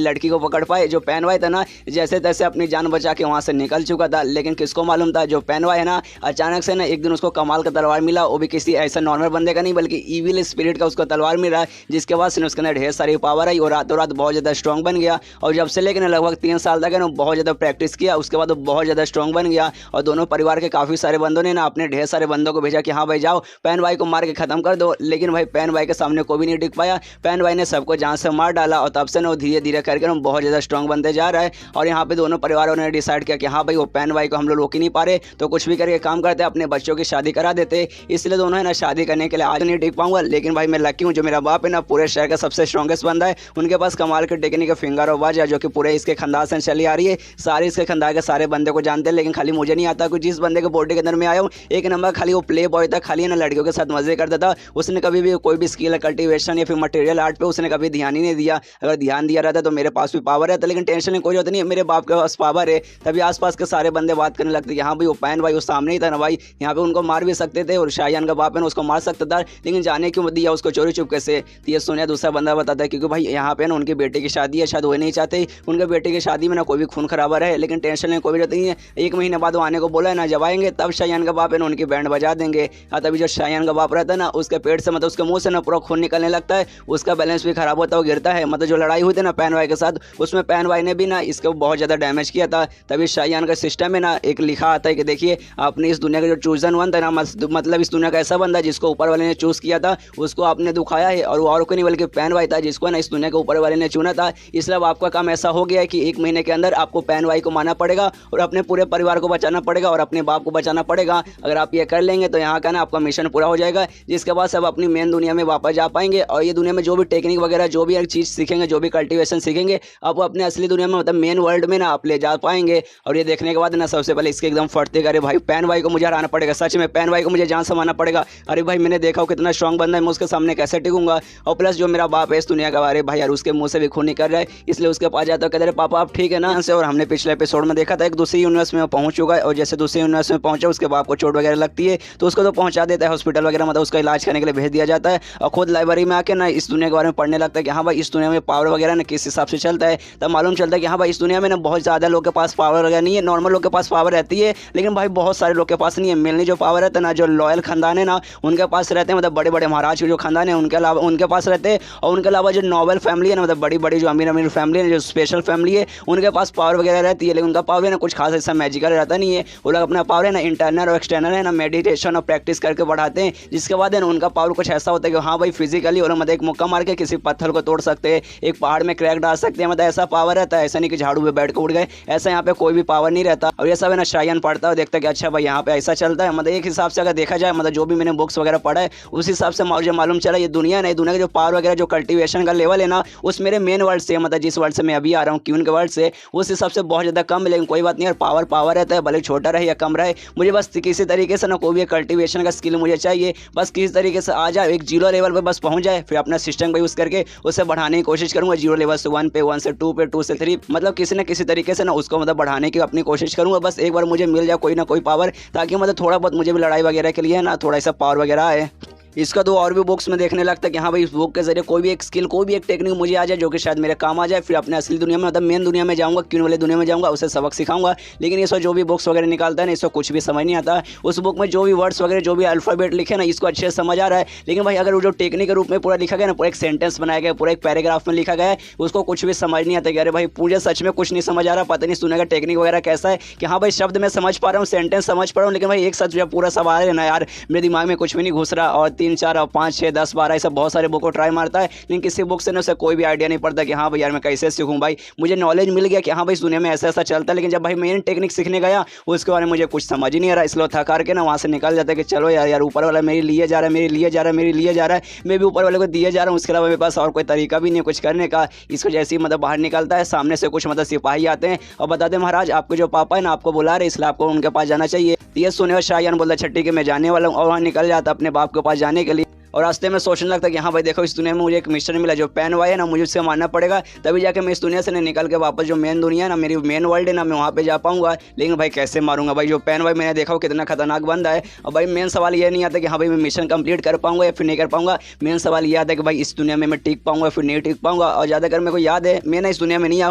लड़की को पकड़ पाए। जो पैनवाई था ना जैसे तैसे अपनी जान बचा के वहाँ से निकल चुका था, लेकिन किसको मालूम था जो पैनवाई है ना अचानक से ना एक दिन उसको कमाल का तलवार मिला, वो भी किसी ऐसा नॉर्मल बंदे का नहीं बल्कि ईविल स्पिरिट का उसको तलवार मिला, जिसके बाद उसके अंदर ढेर सारी पावर आई और रातों रात बहुत ज़्यादा स्ट्रॉन्ग बन गया। और जब से लेकर लगभग 3 साल तक है ना बहुत ज़्यादा प्रैक्टिस किया, उसके बाद वो बहुत ज़्यादा स्ट्रॉन्ग बन गया। और दोनों परिवार के काफ़ी सारे बंदों ने ना अपने ढेर सारे बंदों को भेजा कि हाँ भाई जाओ पैन भाई को मार के ख़त्म कर दो, लेकिन भाई पैन भाई के सामने कोई भी नहीं टिक पाया, पैन भाई ने सबको जान से मार डाला। और तब से ना वो धीरे धीरे करके ना बहुत ज़्यादा स्ट्रॉन्ग बनते जा रहा है। और यहाँ पे दोनों परिवारों ने डिसाइड किया कि हाँ भाई वो पैन भाई को हम लोग रोक ही नहीं पा रहे, तो कुछ भी करके काम करते अपने बच्चों की शादी करा देते। इसलिए दोनों है ना शादी करने के लिए आज नहीं टिक पाऊंगा, लेकिन भाई मैं लकी हूँ जो मेरा बाप है ना पूरे शहर का सबसे स्ट्रॉन्गेस्ट बंदा है, उनके पास कमाल के टेक्निक का फिंगर और वाज है जो कि पूरे इसके खानदान से चली आ रही है, सारे इसके खानदान के सारे बंदे को जानते हैं, लेकिन खाली मुझे नहीं आता। जिस बंदे के बॉडी के अंदर में आया हूँ एक नंबर खाली वो प्ले बॉय था, खाली ना लड़कियों के साथ मजे करता था, उसने कभी भी कोई भी स्किल कल्टीवेशन या फिर मटेरियल आर्ट पे उसने कभी ध्यान ही नहीं दिया। अगर ध्यान दिया रहता तो मेरे पास भी पावर है, लेकिन टेंशन नहीं कोई होता नहीं है, मेरे बाप के पास पावर है। तभी आसपास के सारे बंदे बात करने लगते यहाँ भाई वो पैन भाई वो सामने ही था ना भाई, यहाँ पे उनको मार भी सकते थे और शायान का बाप है ना उसको मार सकता था, लेकिन जाने क्यों दिया उसको चोरी चुपके से। तो ये सुनिया दूसरा बंदा बताता है क्योंकि भाई यहाँ पे ना उनके बेटे की शादी है, शायद वो नहीं चाहते उनके बेटे की शादी में ना कोई भी खून खराबा रहे, लेकिन टेंशन नहीं कोई भी रहती है। 1 महीने बाद वो आने को बोला है ना, जब आएंगे तब शायान का बाप है ना उनकी बैंड बजा देंगे। तभी जो शायान का बाप रहता है ना उसके पेट से मतलब उसके मुंह से ना पूरा खून निकलने लगता है, उसका बैलेंस भी खराब होता है, वो गिरता है। मतलब जो लड़ाई हुई थी ना पैन भाई के साथ उसमें पैन भाई ने भी ना इसको बहुत ज़्यादा डैमेज किया था। तभी शायान का सिस्टम में ना एक लिखा आता है कि देखिए आपने इस दुनिया का जो चूजन वन था ना मतलब इस दुनिया का ऐसा बंदा जिसको ऊपर वाले ने चूज़ किया था उसको आपने दुखाया है और वो और कोई नहीं बल्कि पैन भाई था, जिसको ना इस दुनिया के ऊपर वाले ने चुना था। इसलिए अब आपका काम ऐसा हो गया है कि 1 महीने के अंदर आपको पैन भाई को मारना पड़ेगा और अपने पूरे परिवार को बचाना पड़ेगा और अपने बाप को बचाना पड़ेगा। अगर आप ये कर लेंगे तो यहाँ का ना आपका मिशन पूरा हो जाएगा, जिसके बाद सब अपनी मेन दुनिया में वापस जा पाएंगे और ये दुनिया में जो भी टेक्निक वगैरह जो भी एक चीज़ सीखेंगे, जो भी कल्टीवेशन सीखेंगे, आप अपने असली दुनिया में मतलब मेन वर्ल्ड में ना आप ले जा पाएंगे। और ये देखने के बाद ना सबसे पहले इसके एकदम फटते अरे भाई पैन भाई को मुझे हराना पड़ेगा, सच में पैन भाई को मुझे जान संभालना पड़ेगा। अरे भाई मैंने देखा हो कितना स्ट्रांग बंदा है, मैं उसके सामने कैसे टिकूंगा। और प्लस जो मेरा बाप है इस दुनिया का, अरे भाई यार उसके मुंह से भी खून निकल रहा है, इसलिए उसके पास जाता है, कहते रहे पापा आप ठीक है ना से। और हमने पिछले एपिसोड में देखा था एक दूसरी यूनिवर्स में पहुंच चुका है और जैसे दूसरी यूनिवर्स में पहुंचा उसके बाप को चोट वगैरह लगती है तो उसको तो पहुंचा देता है हॉस्पिटल वगैरह, मतलब उसका इलाज करने के लिए भेज दिया जाता है। और खुद लाइब्रेरी में आके ना इस दुनिया के बारे में पढ़ने लगता है कि हाँ भाई इस दुनिया में पावर वगैरह ना किस हिसाब से चलता है। तब मालूम चलता है कि हाँ भाई इस दुनिया में ना बहुत ज़्यादा लोग के पास पावर वगैरह नहीं है, नॉर्मल लोग के पास पावर रहती है, लेकिन भाई बहुत सारे लोग के पास नहीं है। मेनली जो पावर रहता है ना, जो लॉयल खानदान है ना उनके पास रहते हैं, मतलब बड़े बड़े महाराज के जो खानदान है उनके अलावा उनके पास रहते हैं। और उनके अलावा जो नॉबल फैमिली है ना, मतलब बड़ी बड़ी जो अमीर अमीर फैमिली है, जो स्पेशल फैमिली है, उनके पास पावर वगैरह रहती है, लेकिन उनका पावर है ना कुछ खास ऐसा मैजिकल रहता नहीं है। वो लोग अपना पावर है ना इंटरनल और एक्सटर्नल है ना मेडिटेशन और प्रैक्टिस करके बढ़ाते हैं, जिसके बाद है ना उनका पावर कुछ ऐसा होता है कि हाँ भाई फिजिकली वो लोग मतलब एक मुक्का मार के किसी पत्थर को तोड़ सकते हैं, एक पहाड़ में क्रैक डाल सकते हैं, मतलब ऐसा पावर रहता है। ऐसा नहीं कि झाड़ू पे बैठ के उड़ गए, ऐसा यहाँ पे कोई भी पावर नहीं रहता। और ये सब है ना शायन पढ़ता है, देखता है कि अच्छा भाई यहाँ पे ऐसा चलता है। मतलब एक हिसाब से अगर देखा जाए, मतलब जो भी मैंने बुक्स वगैरह पढ़ा है उस हिसाब से मुझे मालूम चला ये दुनिया नहीं, दुनिया का जो पावर वगैरह जो कल्टीवेशन का लेवल है ना उस मेरे मेन वर्ल्ड से, मतलब जिस वर्ल्ड से मैं अभी आ रहा हूँ क्यून के वर्ल्ड से, उस हिसाब से बहुत ज़्यादा कम है। लेकिन कोई बात नहीं यार, पावर पावर रहता है, भले छोटा रहे या कम रहे, मुझे बस किसी तरीके से ना कोई भी कल्टीवेशन का स्किल मुझे चाहिए, बस किसी तरीके से आ जाए, एक जीरो लेवल पे बस पहुंच जाए, फिर अपना सिस्टम का यूज़ करके उसे बढ़ाने की कोशिश करूंगा। जीरो लेवल से 1 पे, 1 से 2 पे, 2 से 3, मतलब किसी न किसी तरीके से ना उसको मतलब बढ़ाने की अपनी कोशिश करूंगा। बस एक बार मुझे मिल जाए कोई ना कोई पावर, ताकि मतलब थोड़ा बहुत मुझे भी लड़ाई वगैरह के लिए ना थोड़ा सा पावर वगैरह आए। इसका तो और भी बुक्स में देखने लगता है कि हाँ भाई इस बुक के जरिए कोई भी एक स्किल, कोई भी एक टेक्निक मुझे आ जाए जो कि शायद मेरे काम आ जाए, फिर अपने असली दुनिया में मतलब मेन दुनिया में जाऊँगा, क्यों वाले दुनिया में जाऊँगा, उसे सबक सिखाऊंगा। लेकिन इसको जो भी बुक्स वगैरह निकालता है ना इसको कुछ भी समझ नहीं आता। उस बुक में जो भी वर्ड्स वगैरह जो भी अल्फ़ाबेट लिखे ना इसको अच्छे से समझ आ रहा है, लेकिन भाई अगर वो जो टेक्निक के रूप में पूरा लिखा गया ना, पूरा एक सेंटेंस बनाया गया, पूरा एक पैराग्राफ में लिखा गया है, उसको कुछ भी समझ नहीं आता कि अरे भाई मुझे सच में कुछ नहीं समझ आ रहा, पता नहीं सुनने का टेक्निक वगैरह कैसा है कि हाँ भाई शब्द मैं समझ पा रहा हूँ, सेंटेंस समझ पा रहा हूँ, लेकिन भाई एक सच पूरा सवाल है ना यार मेरे दिमाग में कुछ भी नहीं घुस रहा। और 3, 4, 5, 6, 10, 12 ऐसा बहुत सारे बुक को ट्राई मारता है, लेकिन किसी बुक से ना उसे कोई भी आइडिया नहीं पड़ता कि हाँ भाई यार मैं कैसे सीखूं। भाई मुझे नॉलेज मिल गया कि हाँ भाई इस दुनिया में ऐसा ऐसा चलता है, लेकिन जब भाई मेन टेक्निक सीखने गया उसके बारे में मुझे कुछ समझ ही नहीं आ रहा। इसलिए थका के ना वहाँ से निकल जाता है कि चलो यार यार ऊपर वाला मेरे लिए जा रहा है, मेरे लिए जा रहा है, मेरे लिए जा रहा है, मैं भी ऊपर वाले को दिए जा रहा हूँ, उसके अलावा मेरे पास और कोई तरीका भी नहीं है कुछ करने का। इसको जैसे ही मतलब बाहर निकलता है सामने से कुछ मतलब सिपाही आते हैं और बताते हैं महाराज आपके जो पापा है ना आपको बुला रहे, इसलिए आपको उनके पास जाना चाहिए। ये सुने और शाहजहान बोलता छठी के मैं जाने वाला हूँ, और वहाँ निकल जाता अपने बाप के पास जाने के लिए। और रास्ते में सोचने लगता है कि हाँ भाई देखो इस दुनिया में मुझे एक मिशन मिला, जो पैन वाई है ना मुझे उससे मारना पड़ेगा, तभी जाके मैं इस दुनिया से निकल के वापस जो मेन दुनिया है ना मेरी मेन वर्ल्ड है ना मैं वहाँ पे जा पाऊंगा। लेकिन भाई कैसे मारूंगा, भाई जो पैन वाई मैंने देखा हो कितना खतरनाक बंदा है। और भाई मेन सवाल ये नहीं आता कि हाँ भाई मैं मिशन कंप्लीट कर पाऊंगा या फिर नहीं कर पाऊंगा, मेन सवाल ये आता है कि भाई इस दुनिया में मैं टिक पाऊंगा फिर नहीं टिक पाऊंगा। और ज़्यादातर मेरे को याद है मैं ना इस दुनिया में नहीं आया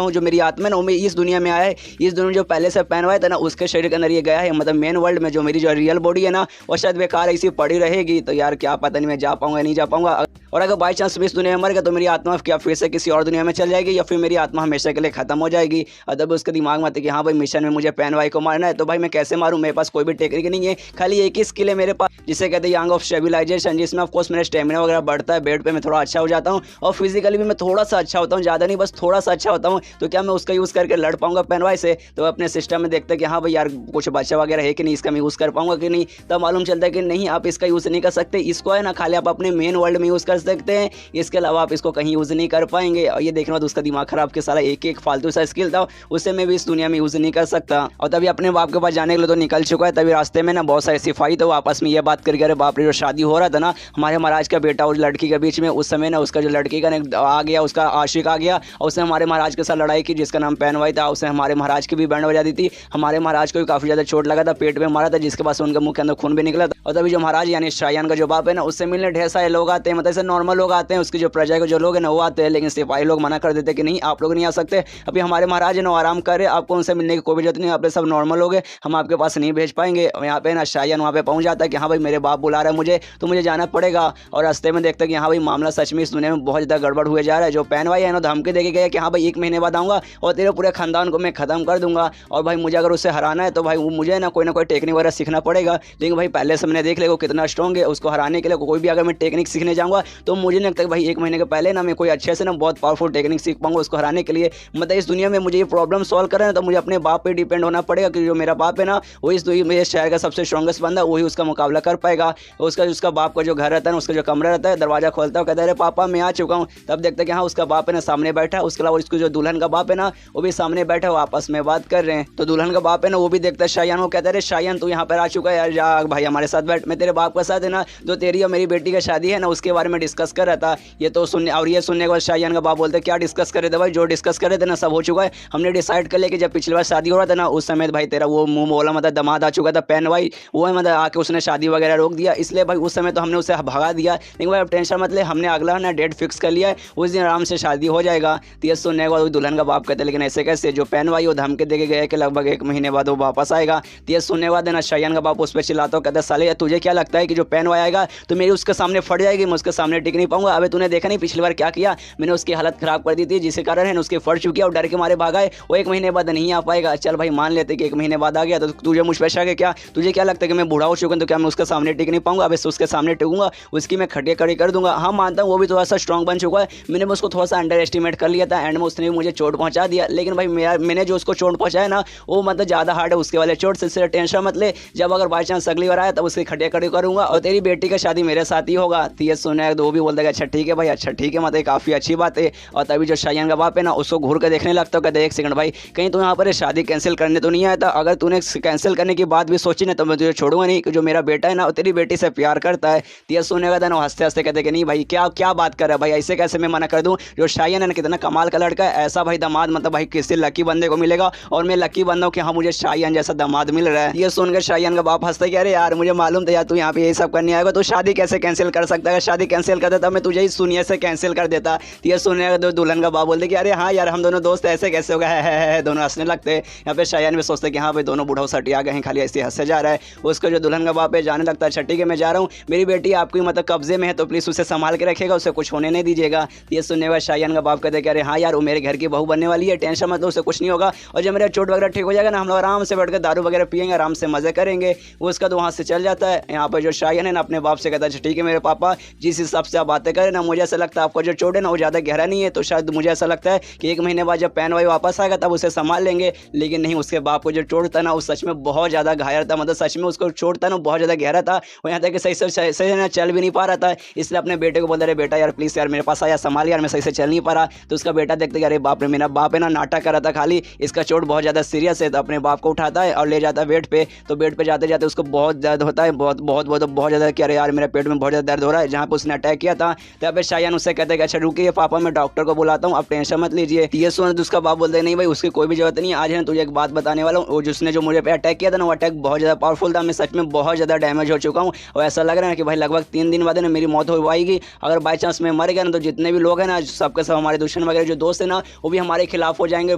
हूँ, जो मेरी आत्मा है ना वो मैं इस दुनिया में आया है। इस दुनिया में जो पहले से पैन वाई था ना उसके शरीर के अंदर ये गया है, मतलब मेन वर्ल्ड में जो मेरी जो रियल बॉडी है ना वो शायद बेकार ऐसी पड़ी रहेगी। तो यार क्या पता नहीं मैं जा पाऊंगा नहीं जा पाऊंगा। और अगर बाई चांस मैं इस दुनिया में मर गया तो मेरी आत्मा क्या फिर से किसी और दुनिया में चल जाएगी या फिर मेरी आत्मा हमेशा के लिए खत्म हो जाएगी। और तब उसके दिमाग में आता है कि हाँ भाई मिशन में मुझे पैन वाई को मारना है, तो भाई मैं कैसे मारूं, मेरे पास कोई भी टेक्निक नहीं है, खाली एक ही स्किल है मेरे पास जिसे कहते हैं यंग ऑफ स्टेबिलाइजेशन, जिसमें ऑफकोर्स मेरा स्टेमिना वगैरह बढ़ता है, बेड पे मैं थोड़ा अच्छा हो जाता हूँ और फिजिकली भी मैं थोड़ा सा अच्छा होता हूँ, ज़्यादा नहीं बस थोड़ा सा अच्छा होता हूँ। तो क्या मैं उसका यूज़ करके लड़ पाऊंगा पैन वाई से? तो अपने सिस्टम में देखते हैं कि हाँ भाई यार कुछ बच्चा वगैरह है कि नहीं, इसका मैं यूज़ कर पाऊंगा कि नहीं। तब मालूम चलता है कि नहीं आप इसका यूज़ नहीं कर सकते, इसको है ना खाली आप अपने मेन वर्ल्ड में यूज़ कर सकते हैं, इसके अलावा आप इसको कहीं यूज़ नहीं कर पाएंगे। और ये देखने बाद उसका दिमाग खराब के सारा एक एक फालतू सा स्किल था उससे मैं भी इस दुनिया में यूज़ नहीं कर सकता। और तभी अपने बाप के पास जाने के लिए तो निकल चुका है। तभी रास्ते में ना बहुत सारे सिपाही थे, वो आपस में ये बात करके अरे बाप रे जो शादी हो रहा था ना हमारे महाराज का बेटा और लड़की के बीच में, उस समय ना उसका जो लड़की का आ गया उसका आशिक आ गया और उसने हमारे महाराज के साथ लड़ाई की, जिसका नाम पैन वाई था। उसने हमारे महाराज की भी बैंड बजा दी थी, हमारे महाराज को भी काफ़ी ज़्यादा चोट लगा था, पेट में मारा था, जिसके बाद उनके मुंह के अंदर खून भी निकला था। और तभी जो महाराज यानी शाहजहान का जो बाप है ना उससे मिलने ढेर सारे लोग आते हैं, मतलब ऐसे नॉर्मल लोग आते हैं, उसकी जो प्रजा के जो लोग हैं ना वो आते हैं, लेकिन सिपाही लोग मना कर देते हैं कि नहीं आप लोग नहीं आ सकते, अभी हमारे महाराज है ना आराम कर रहे, आपको उनसे मिलने की कोई जरूरत नहीं, आप सब नॉर्मल लोग हैं, हम आपके पास नहीं भेज पाएंगे। यहाँ पे ना शाहजहान वहाँ पे पहुँच जाता है कि हाँ भाई मेरे बाप बुला रहा है मुझे तो मुझे जाना पड़ेगा। और रास्ते में देखते हैं कि हाँ भाई मामला सच में इस दुनिया में बहुत ज़्यादा गड़बड़ हुए जा रहा है। जो पैन भाई है ना धमकी देके गया कि हाँ भाई 1 महीने बाद आऊँगा और तेरे पूरे खानदान को मैं खत्म कर दूंगा, और भाई मुझे अगर उससे हराना है तो भाई मुझे ना कोई टेक्निक वगैरह सीखना पड़ेगा। लेकिन भाई पहले से मैंने देख लिया वो कितना स्ट्रॉन्ग है, उसको हराने के लिए कोई भी अगर मैं टेक्निक सीखने जाऊँगा तो मुझे नहीं लगता कि भाई 1 महीने के पहले ना मैं कोई अच्छे से ना बहुत पावरफुल टेक्निक सीख पाऊंगा उसको हराने के लिए। मतलब इस दुनिया में मुझे ये प्रॉब्लम सॉल्व करना है तो मुझे अपने बाप पे डिपेंड होना पड़ेगा कि जो मेरा बाप है ना वो इस मेरे शहर का सबसे स्ट्रॉन्गेस्ट बंदा, वही उसका मुकाबला कर पाएगा। उसका बाप का जो घर रहता है ना, उसका जो कमरा रहता है, दरवाजा खोलता है, कहता है अरे पापा मैं आ चुका हूँ। तब देखते हैं कि हाँ उसका बाप है ना सामने बैठा है। उसके अलावा उसको जो दुल्हन का बाप है ना वो भी सामने बैठा है, वो आपस में बात कर रहे हैं। तो दुल्हन का बाप है ना वो भी देखता है शायान को, कहता है अरे शायान तू यहाँ पर आ चुका है यार, जा भाई हमारे साथ बैठ। मैं तेरे बाप के साथ है ना जो तेरी और मेरी बेटी का शादी है ना उसके बारे में डिस्कस कर रहा था। ये तो सुनने और ये सुनने के बाद शायान का बाप बोलते क्या डिस्कस कर रहे थे भाई, जो डिस्कस कर रहे थे ना सब हो चुका है। हमने डिसाइड कर लिया कि जब पिछली बार शादी हो रहा था ना उस समय भाई तेरा वो मुंह बोला मतलब दामाद आ चुका था पैन भाई, वो मतलब आके उसने शादी वगैरह रोक दिया। इसलिए भाई उस समय तो हमने उसे भगा दिया, लेकिन भाई अब टेंशन मत ले, हमने अगला ना डेट फिक्स कर लिया है, उस दिन आराम से शादी हो जाएगा। तो ये सुनने के बाद दुल्हन का बाप कहते लेकिन ऐसे कैसे, जो पैन भाई वो धमकी दे के गए कि लगभग 1 महीने बाद वो वापस आएगा। तो ये सुनने के बाद ना शायान का बाप उस पर चिल्लाता कहता साले तुझे क्या लगता है कि जो पैन भाई आएगा तो मेरी उसके सामने फट जाएगी, मैं उसके सामने टिक नहीं पाऊंगा। अबे तूने देखा नहीं पिछली बार क्या किया, मैंने उसकी हालत खराब कर दी थी जिसके कारण है उसकी फट चुकी है और डर के मारे भागा है, वो 1 महीने बाद नहीं आ पाएगा। चल भाई मान लेते कि 1 महीने बाद आ गया तो तुझे मुझ पर शक है क्या, तुझे क्या लगता है कि मैं बूढ़ा हो चुका हूं तो क्या मैं उसके सामने टिक नहीं पाऊंगा। अब उसके सामने टिकूंगा, उसकी मैं खटिया खड़ी कर दूंगा। हाँ मानता हूँ वो भी थोड़ा सा स्ट्रॉन्ग बन चुका है, मैंने उसको थोड़ा सा अंडर एस्टिमेट कर लिया था, एंड में उसने भी मुझे चोट पहुंचा दिया। लेकिन भाई मैंने जो उसको चोट पहुंचाया ना वो मतलब ज़्यादा हार्ड है उसके वाले चोट से टेंशन मत ले, जब अगर बाई चांस अगली बार आया तब उसकी खटिया खड़ी करूंगा और तेरी बेटी का शादी मेरे साथ ही होगा। तो ये सुने तो वो भी बोलता है अच्छा ठीक है भाई, अच्छा ठीक है, मतलब काफ़ी अच्छी बात है। और तभी जो शायान का बाप है ना उसको घूर कर देखने लगता है, कहते 1 सेकंड भाई कहीं तू यहाँ पर शादी कैंसिल करने तो नहीं आया था, अगर तूने कैंसिल करने की बात भी सोची ना तो मैं तुझे छोड़ूंगा नहीं, कि जो मेरा बेटा है ना वो तेरी बेटी से प्यार करता है। तो ये सुनने का था ना हंसते हंसते कहते कि नहीं भाई क्या क्या बात कर रहा है भाई, ऐसे कैसे मैं मना कर दूं, जो शायान है ना कितना कमाल का लड़का है, ऐसा भाई दामाद मतलब भाई किसी लकी बंदे को मिलेगा और मैं लकी बंदा हूं कि हाँ मुझे शायान जैसा दामाद मिल रहा है। ये सुनकर शायान का बाप हंसता कि अरे यार मुझे मालूम था यार तू यहाँ पे ये सब करने आएगा, तो शादी कैसे कैंसिल कर सकता है, शादी कैंसिल कर देता मैं तुझे ही सुनिए से कैंसिल कर देता। तो ये सुनने का दुल्हन का बाप बोलते कि अरे हाँ यार हम दोनों दोस्त ऐसे कैसे हो गए, है दोनों हंसने लगते हैं। यहाँ पे शायान भी सोचते कि हाँ भाई दोनों बूढ़ा सटी आ गए हैं, खाली ऐसे हंसे जा रहा है। उसको जो दुल्हन का बाप है जाने लगता है अच्छा ठीक है मैं जा रहा हूँ, मेरी बेटी आपकी मतलब कब्जे में है तो प्लीज़ उसे संभाल के रखेगा, उसे कुछ होने नहीं दीजिएगा। ये सुनने का शायान का बाप कहते कि अरे हाँ यार वो मेरे घर की बहू बनने वाली है, टेंशन मतलब उसे कुछ नहीं होगा, और जब मेरा चोट वगैरह ठीक हो जाएगा ना हम लोग आराम से बैठ कर दारू वगैरह पियेंगे, आराम से मजे करेंगे। वो उसका तो वहाँ से चल जाता है। यहाँ पर जो शायान है ना अपने बाप से कहता है ठीक है मेरे पापा जिस हिसाब से आप बातें करें ना, मुझे ऐसा लगता है आपका जो चोट है ना वो ज़्यादा गहरा नहीं है, तो शायद मुझे ऐसा लगता है कि 1 महीने बाद जब पैन भाई वापस आएगा तब उसे संभाल लेंगे। लेकिन नहीं, उसके बाप को जो चोट था ना वो सच में बहुत ज़्यादा घायल था, मतलब सच में उसको चोट था ना बहुत ज़्यादा गहरा था, वो यहाँ तक कि सही ना चल भी नहीं पा रहा था। इसलिए अपने बेटे को बोलता रहे बेटा यार प्लीज़ यार मेरे पास आया संभाल यार, मैं सही से चल नहीं पा रहा। तो उसका बेटा देखते कि अरे बाप रे मेरा बाप है ना नाटक कर रहा था खाली, इसका चोट बहुत ज़्यादा सीरियस है। तो अपने बाप को उठाता है और ले जाता है बेड पे। तो बेड पे जाते जाते उसको बहुत दर्द होता है, बहुत ज़्यादा कि अरे यार मेरे पेट में बहुत ज़्यादा दर्द हो रहा है जहाँ पे उसने अटैक किया था। तो यहाँ पे शायान उससे कहते हैं कि अच्छा रुकिए पापा मैं डॉक्टर को बुलाता हूँ, आप टेंशन मत लीजिए। ये सुन उसका बाप बोलते नहीं भाई उसकी कोई भी जरूरत नहीं है, आज है ना तुझे एक बात बताने वाला हूँ, जिसने जो मुझे पे अटैक किया था ना वो अटैक बहुत ज़्यादा पावरफुल था, मैं सच में बहुत ज़्यादा डैमेज हो चुका हूँ और ऐसा लग रहा है कि भाई लगभग 3 दिन बाद ना मेरी मौत हो पाएगी। अगर बाई चांस मैं मर गया ना तो जितने भी लोग हैं ना सबके सब हमारे दुश्मन वगैरह जो दोस्त है ना वो भी हमारे खिलाफ हो जाएंगे,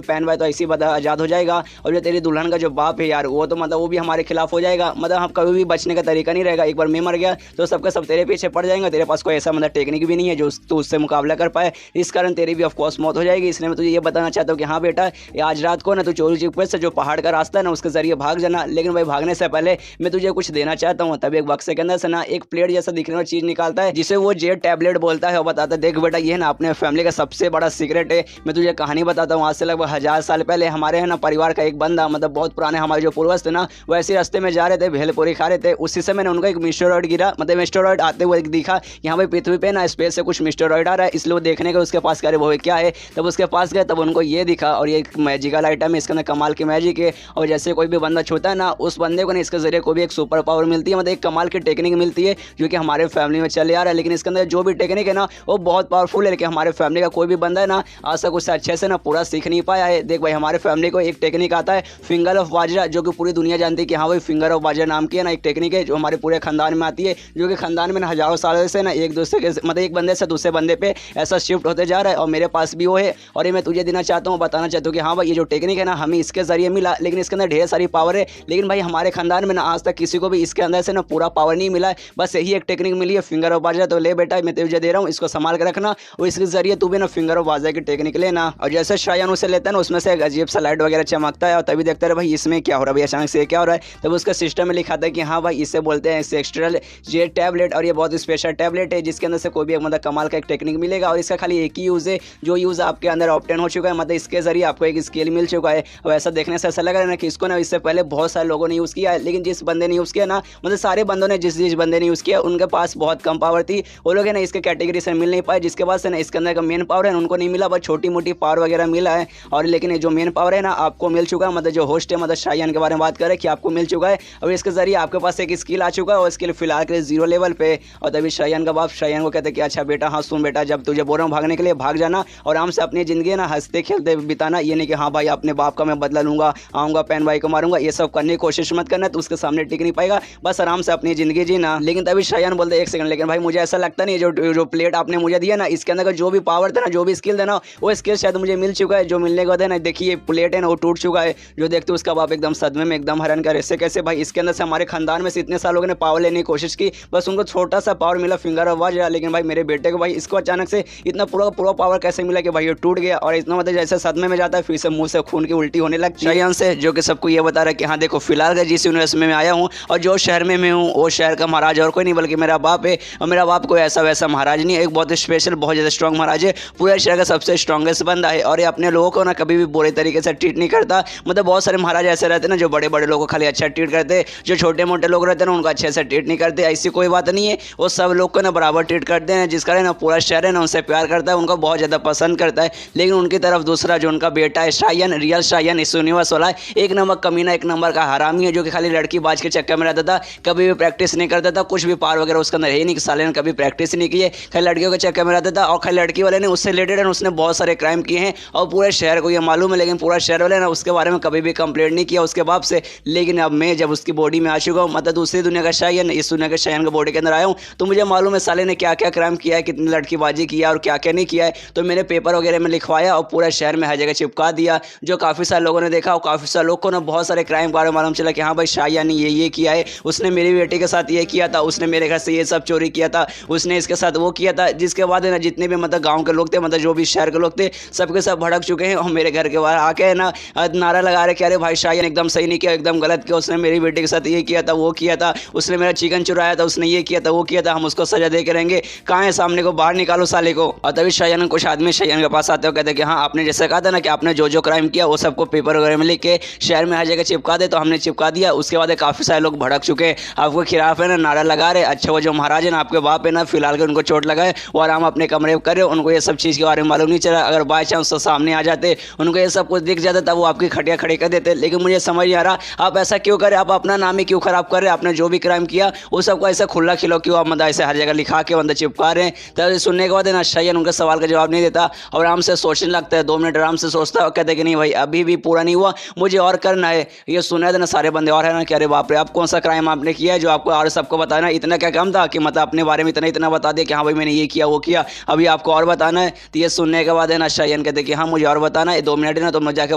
पैन भाई तो ऐसी आज़ाद हो जाएगा, और जो तेरी दुल्हन का जो बाप है यार वो तो मतलब वो भी हमारे खिलाफ हो जाएगा, मतलब हम कभी भी बचने का तरीका नहीं रहेगा। एक बार मैं मर गया तो सबके सब तेरे पीछे पड़ जाएंगे, तेरे पास कोई ऐसा मतलब टेक्निक भी नहीं है जो तू उससे मुकाबला कर पाए, इस कारण तेरी भी ऑफकोर्स मौत हो जाएगी। इसलिए मैं तुझे ये बताना चाहता हूँ कि हाँ बेटा आज रात को ना तू चोरी चुपके से जो पहाड़ का रास्ता है ना उसके जरिए भाग जाना, लेकिन भाई भागने से पहले मैं तुझे कुछ देना चाहता हूँ। तभी एक बक्से के अंदर से ना एक प्लेट जैसा दिखने वाली चीज़ निकालता है जिसे वो जेड टैबलेट बोलता है और बताता है देख बेटा ये है ना अपने फैमिली का सबसे बड़ा सीक्रेट है, मैं तुझे कहानी बताता हूँ। आज से लगभग 1000 साल पहले हमारे है ना परिवार का एक बंदा मतलब बहुत पुराने हमारे जो पूर्वज थे ना वो ऐसे रास्ते में जा रहे थे, भेलपुरी खा रहे थे, उसी समय ना उनका एक मिस्टेरॉइड गिरा, मतलब मिस्टेरॉइड आते हुए दिखा यहाँ भाई पृथ्वी पे ना स्पेस से कुछ मिस्टेरॉइड आ रहा है, इसलिए वो देखने के उसके पास करे वो क्या है। तब उसके पास गए तब उनको ये दिखा और ये एक मैजिकल आइटम है, इसके अंदर कमाल की मैजिक है, और जैसे कोई भी बंदा छूता है ना उस बंदे को ना इसके जरिए कोई भी एक सुपर पावर मिलती है, मतलब एक कमाल की टेक्निक मिलती है जो कि हमारे फैमिली में चले आ रहा है। लेकिन इसके अंदर जो भी टेक्निक है ना वो बहुत पावरफुल है, लेकिन हमारे फैमिली का कोई भी बंदा है ना आज तक उससे अच्छे से ना पूरा सीख नहीं पाया है। देख भाई हमारे फैमिली को एक टेक्निक आता है फिंगर ऑफ बाजरा, जो कि पूरी दुनिया जानती है कि हाँ भाई फिंगर ऑफ बाजरा नाम की है ना एक टेक्निक है जो हमारे पूरे खानदान में आती है, जो कि खानदान में ना हजारों सालों से ना एक दूसरे के मतलब एक बंदे से दूसरे बंदे पे ऐसा शिफ्ट होते जा रहा है, और मेरे पास भी वो है। और ये मैं तुझे देना चाहता हूँ, बताना चाहता हूँ कि हाँ भाई ये जो टेक्निक है ना हमें इसके जरिए मिला, लेकिन इसके अंदर ढेर सारी पावर है, लेकिन भाई हमारे खानदान में ना आज तक किसी को भी इसके अंदर से ना पूरा पावर नहीं मिला है, बस यही एक टेक्निक मिली है फिंगर ऑफ बाजरा। तो ले बेटा मैं तुझे दे रहा हूँ, इसको संभाल के रखना और इसके जरिए तू भी ना फिंगर ऑफ बाजरा की टेक्निक लेना। और जैसे शायान उसे लेता है ना उसमें से एक अजीब सा लाइट वगैरह चमकता है, और तभी देखता है भाई इसमें क्या हो रहा है, भाई अचानक से क्या हो रहा है। तब उसका सिस्टम में लिखा था कि हाँ भाई इसे बोलते हैं सेक्स्ट्रल जेड टैबलेट, और ये बहुत स्पेशल टैबलेट है जिसके अंदर से कोई भी एक मतलब कमाल का एक टेक्निक मिलेगा और इसका खाली एक ही यूज़ है जो यूज़ आपके अंदर ऑब्टेन हो चुका है, मतलब इसके जरिए आपको एक स्किल मिल चुका है। और ऐसा देखने से ऐसा लग रहा है ना कि इसको ना इससे पहले बहुत सारे लोगों ने यूज़ किया है, लेकिन जिस बंदे ने यूज़ किया ना, मतलब सारे बंदों ने जिस बंदे ने यूज़ किया उनके पास बहुत कम पावर थी, वो लोग है ना इसके कैटेगरी से मिल नहीं पाए, जिसके पास है ना इसके अंदर का मेन पावर है उनको नहीं मिला, बस छोटी मोटी पावर वगैरह मिला है। और लेकिन जो मेन पावर है ना आपको मिल चुका है, मतलब जो होस्ट है मतलब शायान के बारे में बात करें कि आपको मिल चुका है और इसके जरिए आपके पास एक स्किल आ चुका है और स्किल फिलहाल के 0 लेवल पे। और तभी शायान का बाप शायान को कहते कि अच्छा बेटा, हाँ सुन बेटा, जब तुझे बोल रहा हूँ भागने के लिए भाग जाना और आराम से अपनी ज़िंदगी ना हंसते खेलते बिताना, ये नहीं कि हाँ भाई अपने बाप का मैं बदला लूँगा, आऊँगा पैन भाई को मारूंगा, ये सब करने की कोशिश मत करना, तो उसके सामने टिक नहीं पाएगा, बस आराम से अपनी ज़िंदगी जीना। लेकिन तभी शायान बोलते एक सेकंड, लेकिन भाई मुझे ऐसा लगता नहीं जो प्लेट आपने मुझे दिया ना इसके अंदर का जो भी पावर था ना, जो भी स्किल था ना, वो स्किल शायद मुझे मिल चुका है। जो मिलने के बाद है ना देखिए प्लेट है ना वो टूट चुका है, जो देखते उसका बाप एकदम सदमे में एकदम हैरान कर ऐसे कैसे भाई, इसके अंदर से हमारे खानदान में से इतने साल लोगों ने पावर लेने की कोशिश की, बस उनको छोटा सा पावर मिला, फिंगर ऑफ वाज, लेकिन भाई मेरे बेटे को भाई इसको अचानक से इतना पूरा पावर कैसे मिला कि भाई ये टूट गया और इतना मतलब जैसे सदमे में जाता है फिर से मुंह से खून की उल्टी होने लगती है। शायान से जो कि सबको ये बता रहा है कि हाँ देखो फिलहाल जिस यूनिवर्सिटी में मैं आया हूँ और जो शहर में मैं हूँ वो शहर का महाराज और कोई नहीं बल्कि मेरा बाप है, और मेरा बाप कोई ऐसा वैसा महाराज नहीं है, एक बहुत स्पेशल बहुत ज़्यादा स्ट्रॉन्ग महाराज है, पूरे शहर का सबसे स्ट्रॉन्गेस्ट बंदा है और ये अपने लोगों को ना कभी भी बुरे तरीके से ट्रीट नहीं करता। मतलब बहुत सारे महाराज ऐसे रहते हैं ना जो बड़े बड़े लोगों को खाली अच्छा ट्रीट करते, जो छोटे मोटे लोग रहते हैं ना उनको अच्छे से ट्रीट नहीं करते, ऐसी कोई बात नहीं है, वो सब लोग को ना बराबर ट्रीट करते हैं, जिस कारण ना पूरा शहर है ना उनसे प्यार करता है, उनको बहुत ज़्यादा पसंद करता है। लेकिन उनकी तरफ दूसरा जो उनका बेटा है शायान, रियल शायान इस यूनिवर्स वाला, एक नंबर कमीना, एक नंबर का हरामी है, जो कि खाली लड़की बाज के चक्कर में रहता था, कभी भी प्रैक्टिस नहीं करता था, कुछ भी पार वगैरह उसके अंदर है नहीं, साले ने कभी प्रैक्टिस नहीं की है, खाली लड़कियों के चक्कर में रहता था और खाली लड़की वाले ने उससे रिलेटेड उसने बहुत सारे क्राइम किए हैं और पूरे शहर को ये मालूम है, लेकिन पूरा शहर वाले ना उसके बारे में कभी भी कंप्लेंट नहीं किया उसके बाप से। लेकिन अब मैं जब उसकी बॉडी में आ चुका हूँ, मतलब दूसरी दुनिया का शायान, इस दुनिया के शायान के बॉडी के अंदर आया हूँ, तो मुझे मालूम है साले ने क्या क्या क्राइम किया है, कितनी लड़कीबाजी किया और क्या क्या नहीं किया है। तो मैंने पेपर वगैरह में लिखवाया और पूरा शहर में हर जगह चिपका दिया, जो काफ़ी सारे लोगों ने देखा और काफ़ी सारे लोग को ना बहुत सारे क्राइम के बारे में मालूम चला कि हाँ भाई शायान ने ये किया है, उसने मेरी बेटी के साथ ये किया था, उसने मेरे घर से ये सब चोरी किया था, उसने इसके साथ वो किया था। जिसके बाद है ना जितने भी मतलब गाँव के लोग थे, मतलब जो भी शहर के लोग थे, सबके सब भड़क चुके हैं और मेरे घर के बाहर आके है ना नारा लगा रहे कि अरे भाई शायान एकदम सही नहीं किया, एकदम गलत किया, उसने मेरी बेटी के साथ ये किया था, वो किया था, उसने मेरा चिकन चुराया था, उसने ये किया था, वो किया था, हम उसको सजा दे के रहेंगे, कहाँ है सामने को, बाहर निकालो साले को। और तभी शायान कुछ आदमी शायान के पास आते हो कहते कि हाँ आपने जैसे कहा था ना कि आपने जो क्राइम किया वो सबको पेपर वगैरह में लिख के शहर में हर जगह चिपका दे, तो हमने चिपका दिया। उसके बाद काफ़ी सारे लोग भड़क चुके, आपके खिलाफ है ना नारा लगा रहे। अच्छा वो जो महाराज है ना आपके बाप है ना फिलहाल के उनको चोट लगाए वो आराम अपने कमरे में करे, उनको ये सब चीज़ के बारे में मालूम नहीं चला, अगर बाई चांस तो सामने आ जाते उनको ये सब कुछ दिख जाता तब वो आपकी खटिया खड़ी कर देते। लेकिन मुझे समझ नहीं आ रहा आप ऐसा क्यों करें, आप अपना नाम ही क्यों खराब कर रहे हैं, आपने जो भी क्राइम किया वो सबको ऐसा खुला खिलो क्यों आप मतलब ऐसे हर जगह लिखा के मतलब चिपका रहे हैं। तब सुनने के बाद ना शायान उनके सवाल का जवाब नहीं देता और आराम से सोचने लगता है, 2 मिनट आराम से सोचता है और कहते कि नहीं भाई अभी भी पूरा नहीं हुआ, मुझे और करना है। ये सुना था ना सारे बंदे और है ना कि अरे बाप रे आप कौन सा क्राइम आपने किया है जो आपको और सबको बताना, इतना क्या काम था कि मतलब अपने बारे में इतना बता दिया कि हाँ भाई मैंने ये किया वो किया, अभी आपको और बताना है। तो ये सुनने के बाद है ना शायान कहते कि हाँ मुझे और बताना है, 2 मिनट है ना तो मैं जाके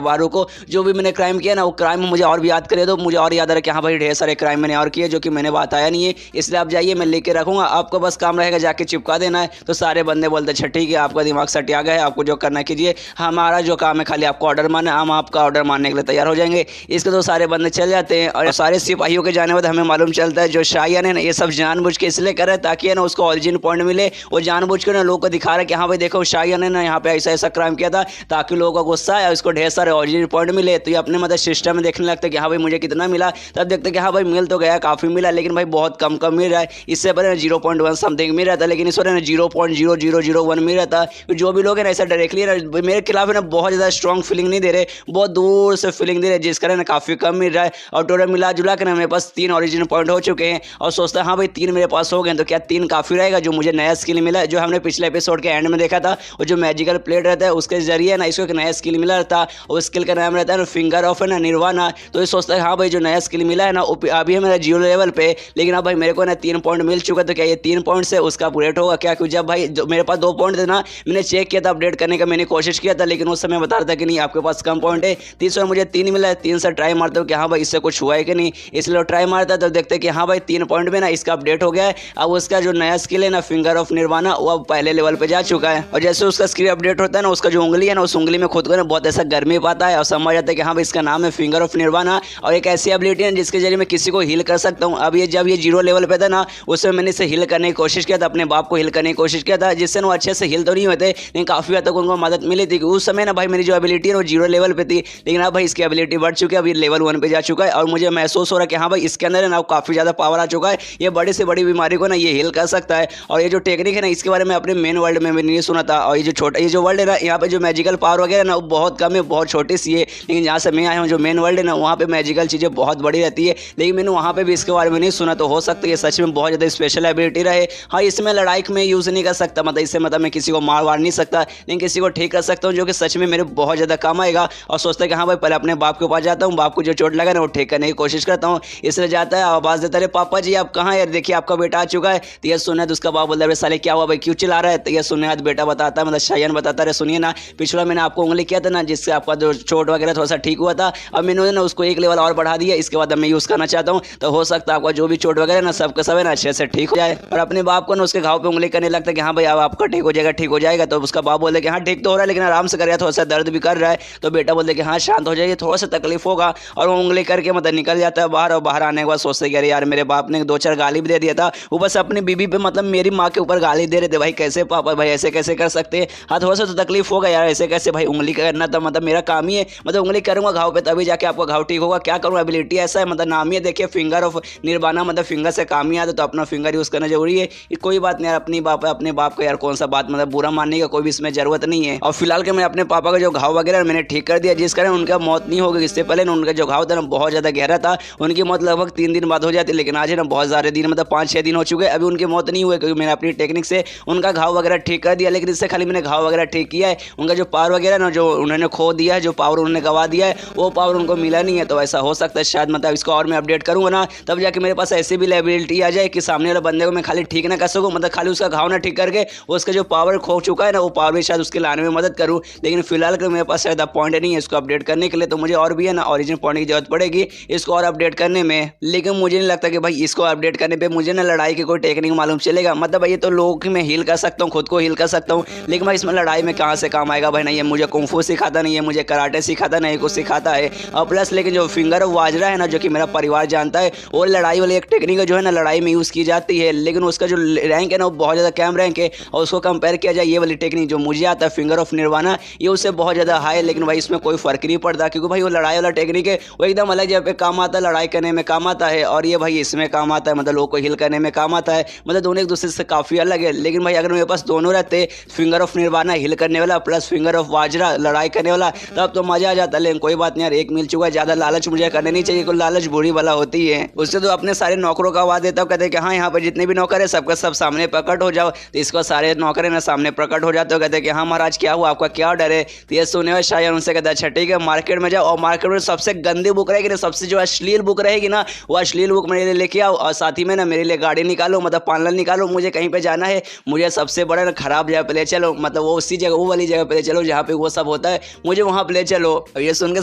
बाहर को जो भी मैंने क्राइम किया ना वो क्राइम मुझे और भी याद करे दो, मुझे और याद रहे कि हाँ भाई ढेर सारे क्राइम मैंने और किए जो कि मैंने बताया नहीं है, इसलिए आप जाइए मैं लेके रखूँगा, आपको बस काम रहेगा जाके चिपका देना है। तो सारे बंदे बोलते अच्छा ठीक है आपका दिमाग सट आ गया है, आपको जो करना कीजिए, हमारा जो काम है खाली आपको ऑर्डर मारना, हम आपका ऑर्डर मारने के लिए तैयार हो जाएंगे। इसके तो सारे बंदे चल जाते हैं और सारे सिपाहियों के जाने बाद हमें मालूम चलता है जो शायान है ना ये सब जानबूझ के इसलिए कर रहा है ताकि है ना उसको ऑरिजिन पॉइंट मिले, वो जानबूझ के ना लोगों को दिखा रहा है कि हाँ भाई देखो शायान ने ना यहाँ पे ऐसा क्राइम किया था ताकि लोगों का गुस्सा है उसको ढेर सारे ऑरिजिन पॉइंट मिले। तो ये अपने मतलब सिस्टम में देखने लगता है कि हाँ भाई मुझे कितना मिला, तब देखते हैं कि हाँ भाई मिल तो गया काफ़ी मिला लेकिन भाई बहुत कम मिल रहा है, इससे पहले 0.1 समथिंग मिल रहा था लेकिन इस बार ना 0.0001 मिल रहा था। जो भी लोग हैं ना ऐसा डायरेक्टली मेरे खिलाफ है ना बहुत ज़्यादा स्ट्रॉन्ग फीलिंग नहीं दे रहे, बहुत दूर से फीलिंग दे रहे जिस कारण काफ़ी कम मिल रहा है। और टोटल मिला जुला कर मेरे पास 3 ऑरिजिन पॉइंट हो चुके हैं और सोचता है हाँ भाई 3 मेरे पास हो गए तो क्या 3 काफ़ी रहेगा। जो मुझे नया स्किल मिला जो हमने पिछले एपिसोड के एंड में देखा था और जो मैजिकल प्लेट रहता है उसके जरिए ना इसको एक नया स्किल मिला था और स्किल का नाम रहता है फिंगर ऑफ है ना निर्वाणा। तो ये सोचता है हाँ भाई जो नया स्किल मिला है ना अभी है मेरा 0 लेवल पे, लेकिन अब भाई मेरे को ना 3 पॉइंट मिल चुका तो क्या ये 3 पॉइंट से उसका अपग्रेड होगा क्या? क्योंकि जब भाई मेरे पास 2 पॉइंट थे ना मैंने चेक किया था अपडेट करने का मैंने कोशिश किया था लेकिन उस समय बता रहा था कि नहीं आपके पास कम पॉइंट है। 3 से मुझे 3 मिला है, 3 से ट्राई मारता हूँ कि हाँ भाई इससे कुछ हुआ है कि नहीं, इसलिए ट्राई मारता है तो देखते हैं कि हाँ भाई 3 पॉइंट में ना इसका अपडेट हो गया है। अब उसका जो नया स्किल है ना फिंगर ऑफ निर्वाणा वो अब पहले लेवल पे जा चुका है और जैसे उसका स्किल अपडेट होता है ना उसका जो उंगली है ना उस उंगली में खुद को ना बहुत ऐसा गर्मी पाता है और समझ आता है कि हाँ भाई इसका नाम है फिंगर ऑफ निर्वाणा और एक ऐसी एबिलिटी है जिसके जरिए मैं किसी को हील कर सकता हूँ। अब ये जब ये 0 लेवल पे था ना समय मैंने इसे हिल करने की कोशिश किया था, अपने बाप को हिल करने की कोशिश किया था, जिससे वो अच्छे से हिल तो नहीं होते लेकिन काफ़ी हद तक उनको मदद मिली थी। उस समय ना भाई मेरी जो एबिलिटी है वो 0 लेवल पे थी, लेकिन अब भाई इसकी एबिलिटी बढ़ चुकी है, अभी लेवल 1 पे जा चुका है और मुझे महसूस हो रहा है कि हाँ भाई इसके अंदर है ना काफ़ी ज़्यादा पावर आ चुका है, ये बड़ी से बड़ी बीमारी को ना ये हिल कर सकता है। और ये जो टेक्निक है ना इसके बारे में अपने मेन वर्ल्ड में मैंने नहीं सुना था। और ये जो वर्ल्ड है ना यहाँ पे जो मैजिकल पावर वगैरह ना वो बहुत कम है, बहुत छोटी सी है, लेकिन जहाँ से मैं आया हूँ जो मेन वर्ल्ड है ना वहाँ पे मैजिकल चीज़ें बहुत बड़ी रहती है, लेकिन मैंने वहाँ पे भी इसके बारे में नहीं सुना। तो हो सकता है ये सच में बहुत ज़्यादा स्पेशल एबिलिटी रहे। हाँ, इसमें लड़ाई में यूज़ नहीं कर सकता, मतलब इससे मतलब मैं किसी को मार नहीं सकता, लेकिन किसी को ठीक कर सकता हूँ, जो कि सच में मेरे बहुत ज़्यादा काम आएगा। और सोचता है कि हाँ भाई पहले अपने बाप के पास जाता हूँ, बाप को जो चोट लगा ना वो ठीक करने की कोशिश करता हूँ। इसलिए जाता है, आवाज़ देता है पापा जी आप कहाँ, यार देखिए आपका बेटा आ चुका है। तो यह सुना तो उसका बाप बोलता है साले क्या हुआ भाई, क्यों चिल्ला रहा है। तो यह सुना बेटा बताता है, मतलब शायन बताता है, सुनिए ना पिछला मैंने आपको उंगली किया था ना जिससे आपका जो चोट वगैरह थोड़ा सा ठीक हुआ था, अब मैंने ना उसको 1 लेवल और बढ़ा दिया, इसके बाद मैं यूज़ करना चाहता हूँ, तो हो सकता है आपका जो भी चोट वगैरह ना सबका सब है ना अच्छे से ठीक हो जाए। और अपने बाप को ना उसके घाव पे उंगली करने लगता है कि हाँ भाई अब आपका ठीक हो जाएगा, ठीक हो जाएगा। तो उसका बाप बोलते कि हाँ ठीक तो हो रहा है लेकिन आराम से कर रहा है, थोड़ा सा दर्द भी कर रहा है। तो बेटा बोलते कि हाँ शांत हो जाइए, थोड़ा सा तकलीफ होगा। और वो उंगली करके मतलब निकल जाता है बाहर, और बाहर आने के बाद सोचते कि अरे यार मेरे बाप ने 2-4 गाली भी दे दिया था, वो बस अपनी बीबी पे मतलब मेरी माँ के ऊपर गाली दे रहे थे, भाई कैसे पापा भाई ऐसे कैसे कर सकते हैं। हाँ थोड़ा सा तो तकलीफ होगा यार, ऐसे कैसे भाई उंगली करना था, मतलब मेरा काम ही है, मतलब उंगली करूँगा घाव पे तभी जाके आपका घाव ठीक होगा, क्या करूँ एबिलिटी ऐसा है, मतलब नाम ही देखिए फिंगर ऑफ निर्वाणा, मतलब फिंगर से काम ही आता, तो अपना फिंगर यूज़ करना जरूरी है। कोई बात नहीं यार, अपनी बाप है अपने बाप को यार कौन सा बात मतलब बुरा मानने का कोई भी इसमें जरूरत नहीं है। और फिलहाल के मैं अपने पापा का जो घाव वगैरह मैंने ठीक कर दिया, जिस कारण उनका मौत नहीं होगी। इससे पहले ना उनका जो घाव था ना बहुत ज़्यादा गहरा था, उनकी मौत लगभग 3 दिन बाद हो जाती, लेकिन आज है ना बहुत ज़्यादा दिन मतलब 5-6 दिन हो चुके हैं, अभी उनकी मौत नहीं हुई क्योंकि मैंने अपनी टेक्निक से उनका घाव वगैरह ठीक कर दिया। लेकिन इससे खाली मैंने घाव वगैरह ठीक किया है, उनका जो पावर वगैरह ना जो उन्होंने खो दिया है, जो पावर उन्होंने गवा दिया है वो पावर उनको मिला नहीं है। तो ऐसा हो सकता है शायद मतलब इसको और मैं अपडेट करूँगा ना तब जाके मेरे पास ऐसी भी एबिलिटी आ जाए कि सामने वाले बंदे को मैं खाली ठीक ना कर सकूँ, मतलब खाली उसका घाव ना ठीक करके उसका जो पावर खो चुका है ना वो पावर भी शायद उसके लाने में मदद करूँ। लेकिन फिलहाल के मेरे पास शायद पॉइंट नहीं है इसको अपडेट करने के लिए, तो मुझे और भी है ना ओरिजिनल पॉइंट की जरूरत पड़ेगी इसको और अपडेट करने में। लेकिन मुझे नहीं लगता कि भाई इसको अपडेट करने पे मुझे ना लड़ाई की कोई टेक्निक मालूम चलेगा, मतलब भाई ये तो लोगों की मैं हील कर सकता हूँ, खुद को हील कर सकता हूँ, लेकिन भाई इसमें लड़ाई में कहाँ से काम आएगा भाई। नहीं ये मुझे कुंफू सिखाता, नहीं है मुझे कराटे सिखाता, नहीं कुछ सिखाता है। और प्लस लेकिन जो फिंगर ऑफ वाजरा है ना जो कि मेरा परिवार जानता है, वो लड़ाई वाली एक टेक्निक जो है ना लड़ाई में यूज़ की जाती है, लेकिन उसका जो रैंक है ना वो बहुत ज़्यादा कम रैंक है। और उसको कंपेयर किया जाए ये वाली टेक्निक जो मुझे आता है फिंगर ऑफ निर्वाणा, ये उससे बहुत ज़्यादा हाई है, लेकिन भाई इसमें कोई फर्क नहीं पड़ता क्योंकि भाई वो लड़ाई वाला टेक्निक है, वो एकदम अलग जगह पे काम आता है, लड़ाई करने में काम आता है, और ये भाई इसमें काम आता है, मतलब लोगों को हिल करने में काम आता है, मतलब दोनों एक दूसरे से काफ़ी अलग है। लेकिन भाई अगर मेरे पास दोनों रहते, फिंगर ऑफ निर्वाणा हिल करने वाला प्लस फिंगर ऑफ वाजरा लड़ाई करने वाला, तब तो मजा आ जाता। लेकिन कोई बात नहीं यार, एक मिल चुका है, ज़्यादा लालच मुझे करने नहीं चाहिए, कोई लालच बुरी वाला होती है। उससे तो अपने सारे नौकरों का आवाज़ देता हूँ, कहते हैं कि हाँ यहाँ पर जितने भी नौकर है सबका सब सामने प्रकट हो जाओ। तो इसको सारे नौकर है ना सामने प्रकट हो जाते हो, कहते हैं कि हाँ महाराज क्या हुआ, आपका क्या ऑर्डर है। तो ये सुने हुए शायद उनसे कहता है अच्छा ठीक है मार्केट में जाओ, और मार्केट में सबसे गंदी बुक रहेगी ना, सबसे जो अश्लील बुक रहेगी ना वो अश्लील बुक मेरे लिए लेके आओ, और साथ ही में ना मेरे लिए गाड़ी निकालो, मतलब पार्लर निकालो, मुझे कहीं पे जाना है, मुझे सबसे बड़ा ना खराब जगह पे ले चलो, मतलब वो उसी जगह वो वाली जगह पे ले चलो जहाँ पे वो सब होता है, मुझे वहाँ पे ले चलो। और ये सुनकर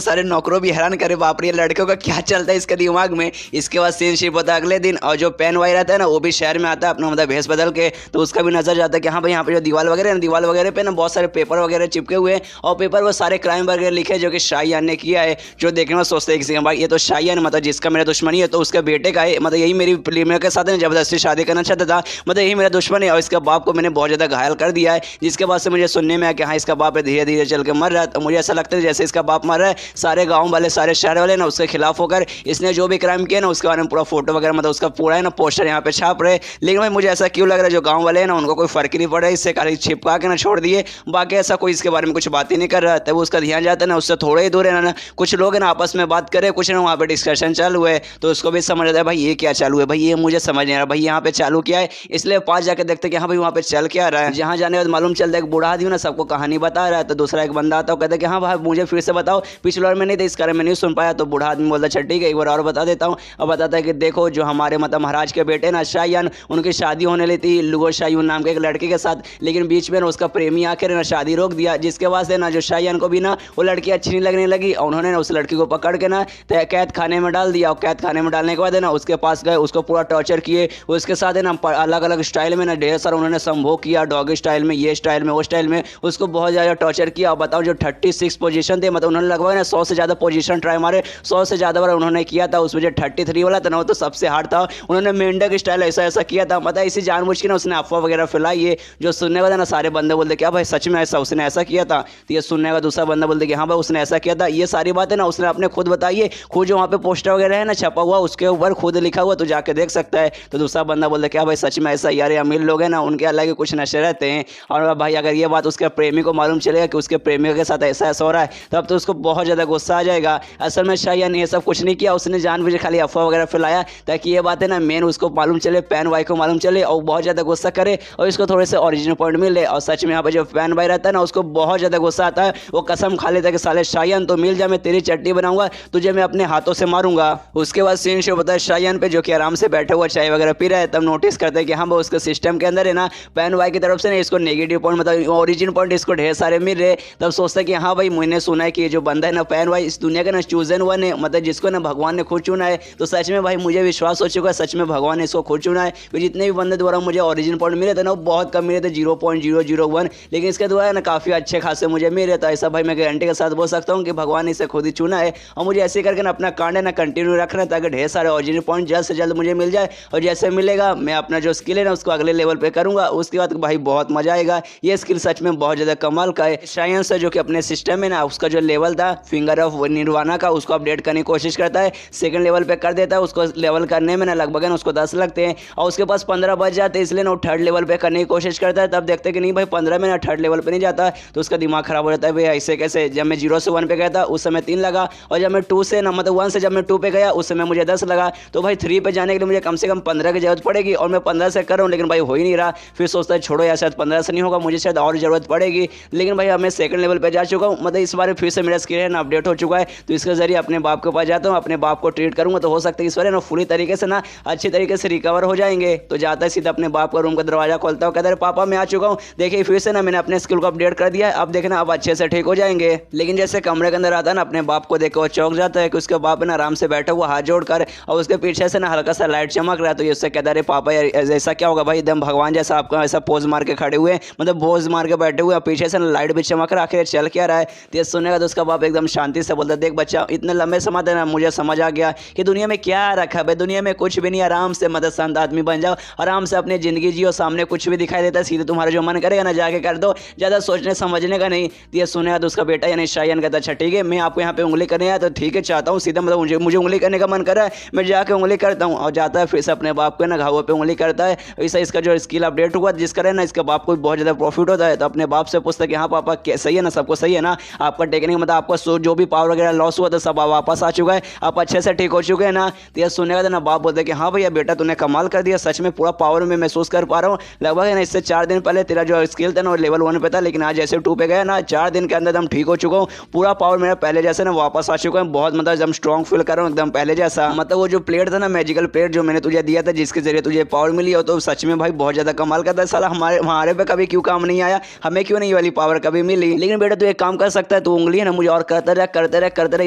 सारे नौकरों भी हैरान करे बाप रे लड़कों का क्या चलता है इसके दिमाग में। इसके बाद सीन शिप होता है अगले दिन, और जो पेन वाई रहता है ना वो भी शहर में आता है अपना मतलब भेस बदल के, तो उसका भी नजर जाता है कि हाँ भाई यहाँ पे जो दीवार वगैरह है, दीवार वगैरह पे ना बहुत सारे पेपर वगैरह चिपके हुए हैं, और पेपर वो सारे क्राइम वगैरह लिखे जो कि शाहयान ने किया है। जो देखने में सोचते हैं किसी भाई ये तो शाहयान मतलब जिसका मेरा दुश्मनी है, तो उसके बेटे का है, मतलब यही मेरी प्रेमिका के साथ जबरदस्ती शादी करना चाहता था, मतलब यही मेरा दुश्मन है, और इसके बाप को मैंने बहुत ज़्यादा घायल कर दिया है। जिसके बाद से मुझे सुनने में आया कि हाँ इसका बाप धीरे धीरे चल के मर रहा है, तो मुझे ऐसा लगता है जैसे इसका बाप मर रहा है, सारे गाँव वाले सारे शहर वाले ना उसके खिलाफ होकर इसने जो भी क्राइम किया ना उसके बारे में पूरा फोटो वगैरह मतलब उसका पूरा है ना पोस्टर यहाँ पे छाप रहे। लेकिन भाई मुझे ऐसा क्यों लग रहा है जो गाँव वाले हैं ना उनको कोई फर्क ही नहीं पड़ रहा है, इससे खाली छिपका के ना छोड़ दिए, बाकी ऐसा कोई इसके बारे में कुछ बात ही नहीं कर रहा। तब उसका ध्यान जाता है ना उससे थोड़ा ही दूर है ना कुछ लोग है ना आपस में बात करे, कुछ ना वहाँ पे डिस्कशन चालू है, तो उसको भी समझ आता है भाई ये क्या चालू है, भाई ये मुझे समझ नहीं आ रहा भाई यहाँ पे चालू क्या है। इसलिए पास जाके देखते कि हाँ भाई वहाँ पे चल क्या रहा है। जहाँ जाने के बाद मालूम चलता है कि बूढ़ा आदमी ना सबको कहानी बता रहा है, तो दूसरा एक बंदा आता है कहता है कि हाँ भाई मुझे फिर से बताओ, पिछले बार में नहीं था इस कारण में नहीं सुन पाया। तो बूढ़ा आदमी बोलता अच्छा ठीक है एक बार और बता देता हूँ, और बताता है कि देखो जो हमारे मतलब महाराज के बेटे ना शाहयान, उनकी शादी होने ली थी लुगो शाहयून नाम के एक लड़के के साथ, लेकिन बीच में ना उसका प्रेमी आकर ना शादी रोक दिया, जिसके बाद से ना जो शाहयान को भी ना वो लड़की अच्छी नहीं लगने लगी, और उन्होंने ना उस लड़की को पकड़ के ना कैद खाने में डाल दिया। और कैद खाने में डालने के बाद है ना उसके पास गए, उसको पूरा टॉर्चर किए, उसके साथ है ना अलग अलग स्टाइल में ना ढेर सारा उन्होंने संभोग किया, डॉगी स्टाइल में, ये स्टाइल में, वो स्टाइल में, उसको बहुत ज़्यादा टॉर्चर किया। और बताओ जो 36 पोजीशन थे, मतलब उन्होंने लगभग ना 100 से ज़्यादा पोजीशन ट्राई मारे, 100 से ज़्यादा बार उन्होंने किया था, उसमें जो 33 वाला था ना वो तो सबसे हार्ड था। उन्होंने मेंढक स्टाइल ऐसा ऐसा किया था, मतलब इसी जानबूझ के ना उसने अफवाह वगैरह फैलाई है। जो सुनने का था ना सारे बंदे बोलते क्या भाई सच में ऐसा उसने ऐसा किया था, तो ये सुनने का दूसरा बंदा बोलते कि हाँ भाई उसने ऐसा किया था। ये सारी बातें ना उसने अपने खुद बताई है, खुद जो वहाँ पे पोस्टर वगैरह है ना छपा हुआ उसके ऊपर खुद लिखा हुआ, तो जाके देख सकता है। तो दूसरा बंदा बोलते क्या भाई सच में ऐसा, यार अमीर लोग हैं ना उनके अलग ही कुछ नशे रहते हैं। और भाई अगर ये बात उसके प्रेमी को मालूम चलेगा कि उसके प्रेमी के साथ ऐसा ऐसा हो रहा है, तब तो उसको बहुत ज़्यादा गुस्सा आ जाएगा। असल में शायद ये सब कुछ नहीं किया, उसने जानबूझ के खाली अफवाह वगैरह फैलाया ताकि ये बातें ना मेन उसको मालूम चले, पैन भाई को मालूम चले और बहुत ज़्यादा गुस्सा करे और इसको थोड़े से ओरिजिनल पॉइंट मिले। और सच में यहाँ पर जो पैन भाई रहता है ना उसको बहुत ज़्यादा गुस्सा आता है, वो कसम खा लेता है कि साले शायन तो मिल जा, मैं तेरी चट्टी बनाऊंगा, तुझे मैं अपने हाथों से मारूंगा। उसके बाद सीन शो होता है शायन पे जो कि आराम से बैठा हुआ चाय वगैरह पी रहा है। तब नोटिस करते हैं कि हाँ वो उसके सिस्टम के अंदर है ना पैन भाई की तरफ से ना इसको नेगेटिव पॉइंट मतलब ओरिजिन पॉइंट इसको ढेर सारे मिल रहे। तब सोचता है कि हाँ भाई मैंने सुना है कि ये जो बंदा है ना पैन भाई इस दुनिया का ना चूजन वन है, मतलब जिसको ना भगवान ने खुद चुना है। तो सच में भाई मुझे विश्वास हो चुका है सच में भगवान ने इसको खुद चुना है। तो जितने भी बंदे द्वारा मुझे ओरिजिन पॉइंट मिले थे ना वो बहुत कम मिले थे, 0.001, लेकिन इसके द्वारा ना काफ़ी अच्छे खासे मुझे मिले। तो ऐसा भाई मैं गारंटी के साथ बोल सकता हूँ कि भगवान ने इसे खुद ही चुना है। और मुझे ऐसे करके ना अपना कांड है ना कंटिन्यू रखना है ताकि ढेर सारे ओरिजिनल पॉइंट जल्द से जल्द मुझे मिल जाए। और जैसे मिलेगा मैं अपना जो स्किल है ना उसको अगले लेवल पे करूँगा, उसके बाद भाई बहुत मजा आएगा। ये स्किल सच में बहुत ज़्यादा कमाल का है। शायन से जो कि अपने सिस्टम में ना उसका जो लेवल था फिंगर ऑफ निर्वाणा का उसको अपडेट करने की कोशिश करता है, सेकंड लेवल पे कर देता है। उसको लेवल करने में ना लगभग ना उसको 10 लगते हैं और उसके पास 15 बच जाते हैं, इसलिए ना वो थर्ड लेवल पे करने की कोशिश करता है। तब देखते हैं कि नहीं भाई 15 में ना थर्ड लेवल पे नहीं जाता, तो उसका दिमाग खराब हो जाता है भाई ऐसे कैसे। जब मैं 0 से 1 पे गया था उस समय 3 लगा, और जब मैं 2 से ना मतलब 1 से जब मैं 2 पे गया उस समय मुझे 10 लगा। तो भाई 3 पे जाने के लिए मुझे कम से कम 15 की जरूरत पड़ेगी और मैं 15 से कर रहा हूँ, लेकिन भाई हो ही नहीं रहा। फिर सोचता है छोड़ो यार शायद 15 से नहीं होगा, मुझे शायद और ज़रूरत पड़ेगी। लेकिन भाई अब मैं सेकंड लेवल पे जा चुका हूँ, मतलब इस बार फिर से मेरा स्किल है ना अपडेट हो चुका है। तो इसके जरिए अपने बाप के पास जाता हूँ, अपने बाप को ट्रीट करूँगा, तो हो सकता है इस बार ना फुली तरीके से ना अच्छी तरीके से रिकवर हो जाएंगे। तो जाता है सीधा अपने बाप का रूम का दरवाजा खोलता हूँ, कहता है पापा मैं आ चुका हूँ, देखिए फिर से ना मैंने अपने स्किल को अपडेट कर दिया है, अब देखना अब अच्छे से ठीक हो जाएंगे। लेकिन जैसे कमरे के अंदर आता है ना अपने बाप को देखकर वो चौंक जाता है कि उसके बाप ना आराम से बैठा हुआ हाथ जोड़कर और उसके पीछे से ना हल्का सा लाइट चमक रहा है। तो ये उससे कहता है पापा यार ऐसा क्या होगा भाई, एकदम भगवान जैसा आपका ऐसा पोज मार के खड़े हुए, मतलब पोज मार के बैठे हुए, पीछे से लाइट भी चमक रहा, आखिर चल क्या रहा है। तो ये सुनेगा तो उसका बाप एकदम शांति से बोलता है देख बच्चा इतने लंबे समय तक ना मुझे समझ आ गया कि दुनिया में क्या रखा है, दुनिया में कुछ भी नहीं, आराम से मतलब संत आदमी बन जाओ, आराम से अपनी जिंदगी जियो, सामने कुछ भी दिखाई देता है सीधे तुम्हारा जो मन करेगा ना जाके कर दो, ज़्यादा सोचने समझने का नहीं। तो ये सुनेगा तो उसका बेटा यानी शायन कहता अच्छा ठीक है मैं आपको यहाँ पे उंगली करने आया तो ठीक है चाहता हूँ सीधा, मतलब मुझे उंगली करने का मन कर रहा है मैं जाके उंगली करता हूँ। और जाता है फिर से अपने बाप को ना घावों पे उंगली करता है। ऐसा इसका जो स्किल अपडेट हुआ जिसका है ना इसका बाप को बहुत ज़्यादा प्रॉफिट होता है। तो अपने बाप से पूछता है कि हाँ पापा सही है ना, सबको सही है ना, आपका टेक्निक मतलब आपका जो भी पावर वगैरह लॉस हुआ था सब वापस आ चुका है, आप अच्छे से ठीक हो चुके हैं ना। तो यह सुनने का ना बाप बोलते कि हाँ भैया बेटा तूने कमाल कर दिया, सच में पूरा पावर में महसूस कर पा रहा हूँ। लगभग है ना इससे 4 दिन पहले तेरा जो स्किल था ना वो लेवल 1 पे था, लेकिन आज जैसे 2 पे गया ना 4 दिन के अंदर एकदम ठीक हो चुका हूँ, पूरा पावर मेरा पहले जैसे ना वापस आ चुका है, बहुत मतलब एकदम स्ट्रॉन्ग फील कर रहा हूँ एकदम पहले जैसा। मतलब वो जो प्लेट था ना मैजिकल प्लेट जो मैंने तुझे दिया था जिसके जरिए तुझे पावर मिली हो, तो सच में भाई बहुत ज़्यादा कमाल करता है साला, हमारे पे कभी क्यों काम नहीं आया, हमें क्यों नहीं वाली पावर कभी मिली। लेकिन बेटा तू एक काम कर सकता है, तू उंगली है ना मुझे और करते रहे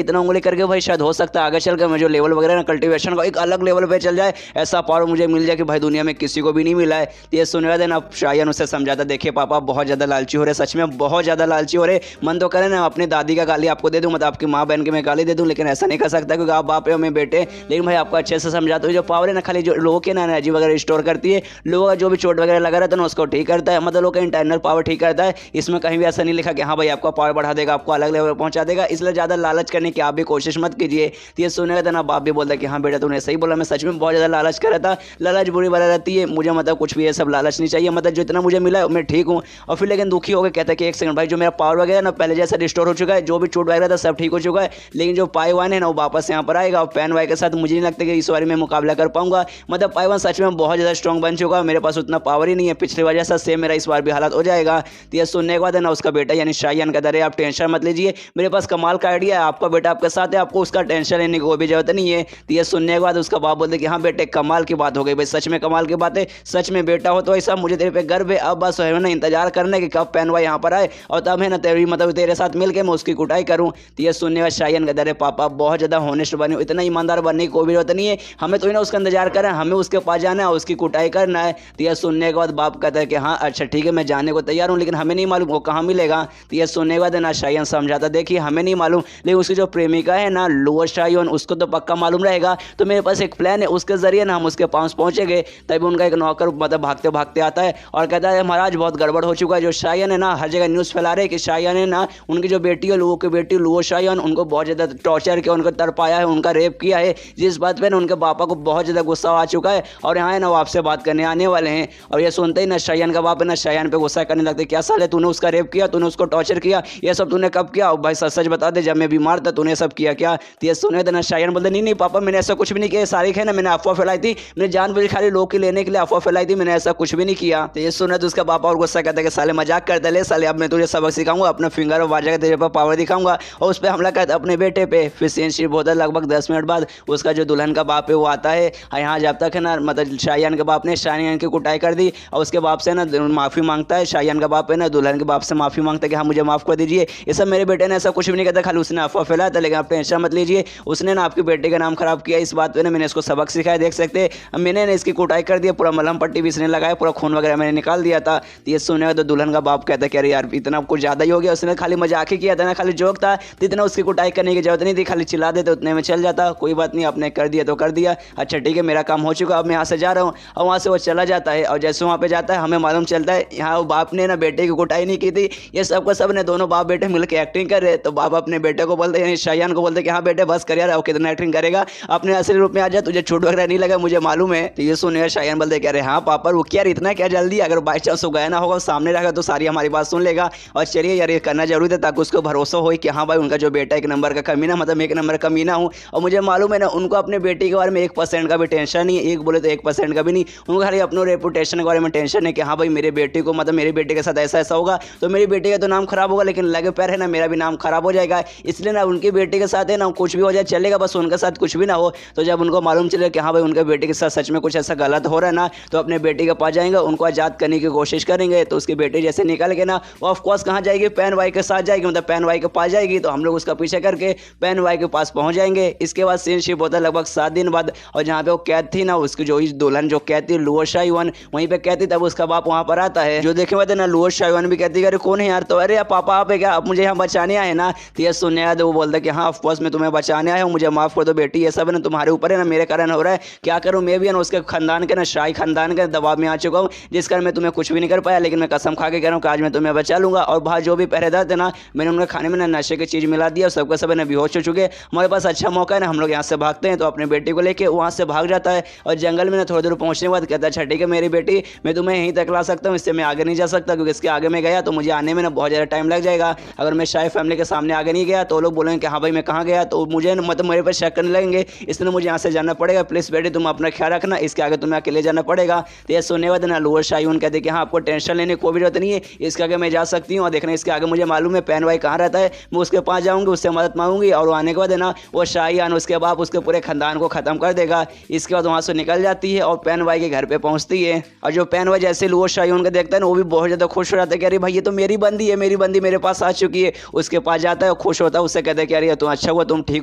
इतना उंगली करके भाई शायद हो सकता है आगे चल कर मैं जो लेवल वगैरह ना कल्टीवेशन का एक अलग लेवल पे चल जाए, ऐसा पावर मुझे मिल जाए कि भाई दुनिया में किसी को भी नहीं मिला है। तो ये सुनने देना शायन उसे समझाता देखिए पापा बहुत ज़्यादा लालची हो रहे, सच में बहुत ज़्यादा लालची हो रहे, मन तो करे ना अपनी दादी का गाली आपको दे दूँ, मतलब आपकी माँ बहन की मैं गाली दे दूँ, लेकिन ऐसा नहीं कर सकता क्योंकि आप बाप है मैं बेटे। लेकिन भाई आपको अच्छे से समझाते हुए जो पावर है ना खाली जो लोगों की ना एनर्जी वगैरह स्टोर करती है, लोगों का जो भी चोट वगैरह लगा रहता है ना उसको ठीक करता है, मतलब लोगों का इंटरनल पावर ठीक करता है। इसमें कहीं भी ऐसा नहीं लिखा कि हाँ भाई आपका पावर बढ़ा देगा, आपको अलग लेवल पर पहुंचा देगा, इसलिए ज़्यादा लालच करने की आप भी कोशिश मत कीजिए। तो ये सुनेगा ना बाप भी बोलता है कि हाँ बेटा तूने सही बोला, मैं सच में बहुत ज़्यादा लालच कर रहा था, लालच बुरी वाला रहती है, मुझे मतलब कुछ भी ये सब लालच नहीं चाहिए, मतलब जो इतना मुझे मिला मैं ठीक हूँ। और फिर लेकिन दुखी हो गए, कहता है कि एक सेकंड भाई जो मेरा पावर वगैरह ना पहले जैसा रिस्टोर हो चुका है, जो भी चोट वगैरह था सब ठीक हो चुका है, लेकिन जो पाईवान है ना वो वापस यहाँ पर आएगा और पैन वाई के साथ मुझे नहीं लगता कि इस बार में मुकाबला कर पाऊंगा, मतलब पाईवान सच में बहुत ज़्यादा स्ट्रॉन्ग बन चुका है, मेरे पास उतना पावर ही नहीं है, पिछली बार जैसा सेम मेरा इस बार भी हालत हो जाएगा। तो ये सुनने के बाद है ना उसका बेटा यानी शायन कहता है आप टेंशन मत लीजिए, मेरे पास कमाल का आइडिया है, आपका बेटा आपके साथ है, आपको उसका टेंशन लेने की कोई भी जरूरत नहीं है। तो ये सुनने के बाद उसका बाप बोलते कि हाँ बेटे कमाल की बात हो गई भाई, सच में कमाल की बात है, सच में बेटा हो तो ऐसा मुझे तेरे पे गर्व है, अब बस है ना इंतजार करने कि कब पैन भाई यहाँ पर आए और तब है ना तेरी मतलब तेरे साथ मिलकर मैं उसकी कुटाई करूँ। तो ये सुनने के बाद शायन कहता है पापा बहुत ज़्यादा होनेस्ट बने, इतना ईमानदार बनने की कोई भी जरूरत नहीं है, हमें तो ना उसका इंतजार करें, हमें उसके पास जाना है उसकी कुटाई करना है। तो यह सुनने के बाद बाप कहता है कि हाँ अच्छा ठीक है मैं जाने को तैयार हूँ, लेकिन हमें नहीं मालूम वो कहाँ मिलेगा। तो यह सुनने के बाद ना शायन समझाता देखिए हमें नहीं मालूम, लेकिन उसकी जो प्रेमिका है ना लोअर शायन उसको तो पक्का मालूम रहेगा, तो मेरे पास एक प्लान है, उसके जरिए ना हम उसके पास पहुंचेंगे तभी उनका एक नौकर मतलब भागते भागते आता है और कहता है महाराज बहुत गड़बड़ हो चुका है। जो शायान है ना हर जगह न्यूज़ फैला रहे कि शायान है ना उनकी जो बेटी है लुओ की बेटी लुओ शायान उनको बहुत ज़्यादा टॉर्चर किया, उनको तरपाया है, उनका रेप किया है, जिस बात पर ना उनके पापा को बहुत ज़्यादा गुस्सा आ चुका है और यहाँ है ना वो आपसे बात करने आने वाले हैं। और ये सुनते ही ना शायान का बाप है ना शायान पे गुस्सा करने लगते, क्या साले तूने उसका रेप किया, तूने उसको टॉर्चर किया, ये सब तूने कब किया? भाई सच सच बता दे, जब मैं बीमार था तूने सब किया क्या? तो ये सुने ना शायान बोलते नहीं नहीं पापा मैंने ऐसा कुछ भी नहीं किया, सारिक है ना मैंने अफवाह फैलाई थी, मैंने जानबूझ खाली लोग के लेने के लिए अफवाह फैलाई थी, मैंने ऐसा कुछ भी नहीं किया। तो ये सुने तो उसका पापा और गुस्सा कहता है कि साले मजाक करते ले साले, अब मैं तुझे सबक सिखाऊंगा, अपना फिंगर और वाजा का तेरे पर पावर दिखाऊंगा और उस पर हमला करता अपने बेटे पे। फिर सीन शिफ्ट होता है लगभग 10 मिनट बाद उसका जो दुल्हन का बाप है वो आता है यहाँ, जब तक है ना मतलब शायान के बाप ने शायान की कुटाई कर दी और उसके बाप से ना माफ़ी मांगता है। शायान का बाप है ना दुल्हन के बाप से माफ़ी मांगता है कि हाँ मुझे माफ़ कर दीजिए, ये सब मेरे बेटे ने ऐसा कुछ भी नहीं करता, खाली उसने अफवाह फैलाया था, लेकिन आप टेंशन मत लीजिए, उसने ना आपके बेटे का नाम खराब किया, इस बात पे ना मैंने इसको सबक सिखाया, देख सकते हैं मैंने ना इसकी कुटाई कर दिया, पूरा मलहम पट्टी भी इसने लगाया, पूरा खून वगैरह मैंने निकाल दिया था। तो ये सुने तो दुल्हन का बाप कहता है कि अरे यार इतना कुछ ज़्यादा ही हो गया, उसने खाली मजाक ही किया था ना, खाली जोक था, तो इतना उसकी कुटाई करने की जरूरत नहीं थी, खाली चिल्ला देते उतने में चल जाता, कोई बात नहीं आपने कर दिया तो कर दिया, अच्छा ठीक है मेरा काम हो चुका, अब मैं यहाँ से जा रहा हूँ। और वहाँ से वो चला जाता है और जैसे वहाँ पे जाता है हमें मालूम चलता है यहाँ वो बाप ने ना बेटे की कुटाई नहीं की थी, ये सबको सब ने दोनों बाप बेटे मिलकर एक्टिंग कर रहे। तो बाप अपने बेटे को बोलते हैं शायान को बोलते कि हाँ बेटे बस कर यार, कितना एक्टिंग करेगा, अपने असली रूप में आ जा, तुझे छूट वगैरह नहीं लगा मुझे मालूम है। तो ये सुने शायान बोलते कह रहे हाँ पापा वो क्या इतना क्या जल्दी, अगर बाई चांस वो गया ना होगा सामने रहेगा तो सारी हमारी बात सुन लेगा, और चलिए यार ये करना जरूरी था ताकि उसको भरोसा हो कि हाँ भाई उनका जो बेटा एक नंबर का कमीना मतलब एक नंबर का कमीना हूँ। और मुझे मालूम है ना उनको अपने बेटे के बारे में 1% का भी टेंशन नहीं है, एक बोले तो 1% का भी नहीं, उनको खाली अपने रेपुटेशन के बारे में टेंशन है कि हाँ भाई मेरे बेटे को मतलब मेरे बेटे के साथ ऐसा ऐसा होगा तो मेरे बेटे का तो नाम खराब होगा, लेकिन लगे पैर है ना मेरा भी नाम खराब हो जाएगा, इसलिए ना उनके बेटे के साथ है ना कुछ भी हो जाए चलेगा, बस उनके साथ कुछ भी ना हो। तो जब उनको मालूम चले कि हाँ भाई उनके बेटे के साथ सच में कुछ ऐसा गलत हो रहा है ना, तो अपने बेटे के पास जाएंगे, उनको आज़ाद करने की कोशिश करेंगे। तो उसके बेटे जैसे निकल के ना वो ऑफकोर्स कहाँ जाएगी, पैन वाई के साथ जाएगी, मतलब पैन वाई के पास जाएगी, तो हम लोग उसका पीछे करके पैन वाई के पास पहुँच जाएंगे। इसके बाद सीन शिफ्ट होता है लगभग 7 दिन बाद, और जहाँ पे वो कैद थी ना उसकी जो दुल्हन जो कैद थी लुओ शायान वहीं पे कैद थी, तब उसका बाप वहाँ पर आता है, जो देखे हुए ना लुओ शायान भी कहती है अरे कौन है यार, तो अरे पापा आप है क्या, आप मुझे यहाँ बचाने आए ना। तो ये सुनने आया तो वो बोलता है कि हाँ ऑफकोर्स मैं तुम्हें बचाने आया हूँ, मुझे माफ़ कर दो बेटी, ये सब है ना तुम्हारे ऊपर है ना, मेरे कारण हो रहा है, क्या करूँ मैं भी है ना उसके खानदान के ना शाही खानदान के दबाव में आ चुका हूँ, जिस कारण मैं तुम्हें कुछ भी नहीं कर पाया, लेकिन मैं कसम खा के कह रहा हूँ कि आज मैं तुम्हें बचा लूंगा। और बाहर जो भी पहरेदार थे ना मैंने उनके खाने में ना नशे की चीज़ मिला दिया, सबका सब ना बेहोश हो चुके, हमारे पास अच्छा मौका है ना हम लोग यहाँ से भागते हैं। तो अपने बेटी को लेके वहाँ से भाग जाता है और जंगल में ना थोड़ी दूर पहुँचने के बाद कहता है अच्छा ठीक है मेरी बेटी मैं तुम्हें यहीं तक ला सकता हूँ, इससे मैं आगे नहीं जा सकता, क्योंकि इसके आगे मैं गया तो मुझे आने में ना बहुत ज़्यादा टाइम लग जाएगा, अगर मैं शाही फैमिली के सामने आगे नहीं गया तो लोग बोलेंगे कि हाँ भाई मैं कहाँ गया, तो मुझे मतलब मेरे पर शक करने लगेंगे, इसलिए मुझे यहाँ से जाना पड़ेगा, प्लीज़ बेटी तुम अपना ख्याल रखना, इसके आगे तुम्हें अकेले जाना पड़ेगा। तो ये सुनने बाद ना लुओ शायान कहते कि हाँ आपको टेंशन लेने की कोई जरूरत नहीं है, इसके आगे मैं जा सकती हूँ, और देखना इसके आगे मुझे मालूम है पैन भाई कहाँ रहता है, मैं उसके पास जाऊँगी उससे मदद मांगूंगी, और आने के बाद है ना वो शायान उसके बाप उसके पूरे खानदान को ख़त्म कर देगा। इसके बाद वहाँ से निकल जाती है और पैन भाई के घर पे पहुँचती है, और जो पैन भाई जैसे लुओ शायान को देखता है ना वो भी बहुत ज़्यादा खुश हो जाता है कि अरे भाई ये तो मेरी बंदी है, मेरी बंदी मेरे पास आ चुकी है, उसके पास जाता है खुश होता है, उससे कहता है कि अरे तुम अच्छा हुआ तुम ठीक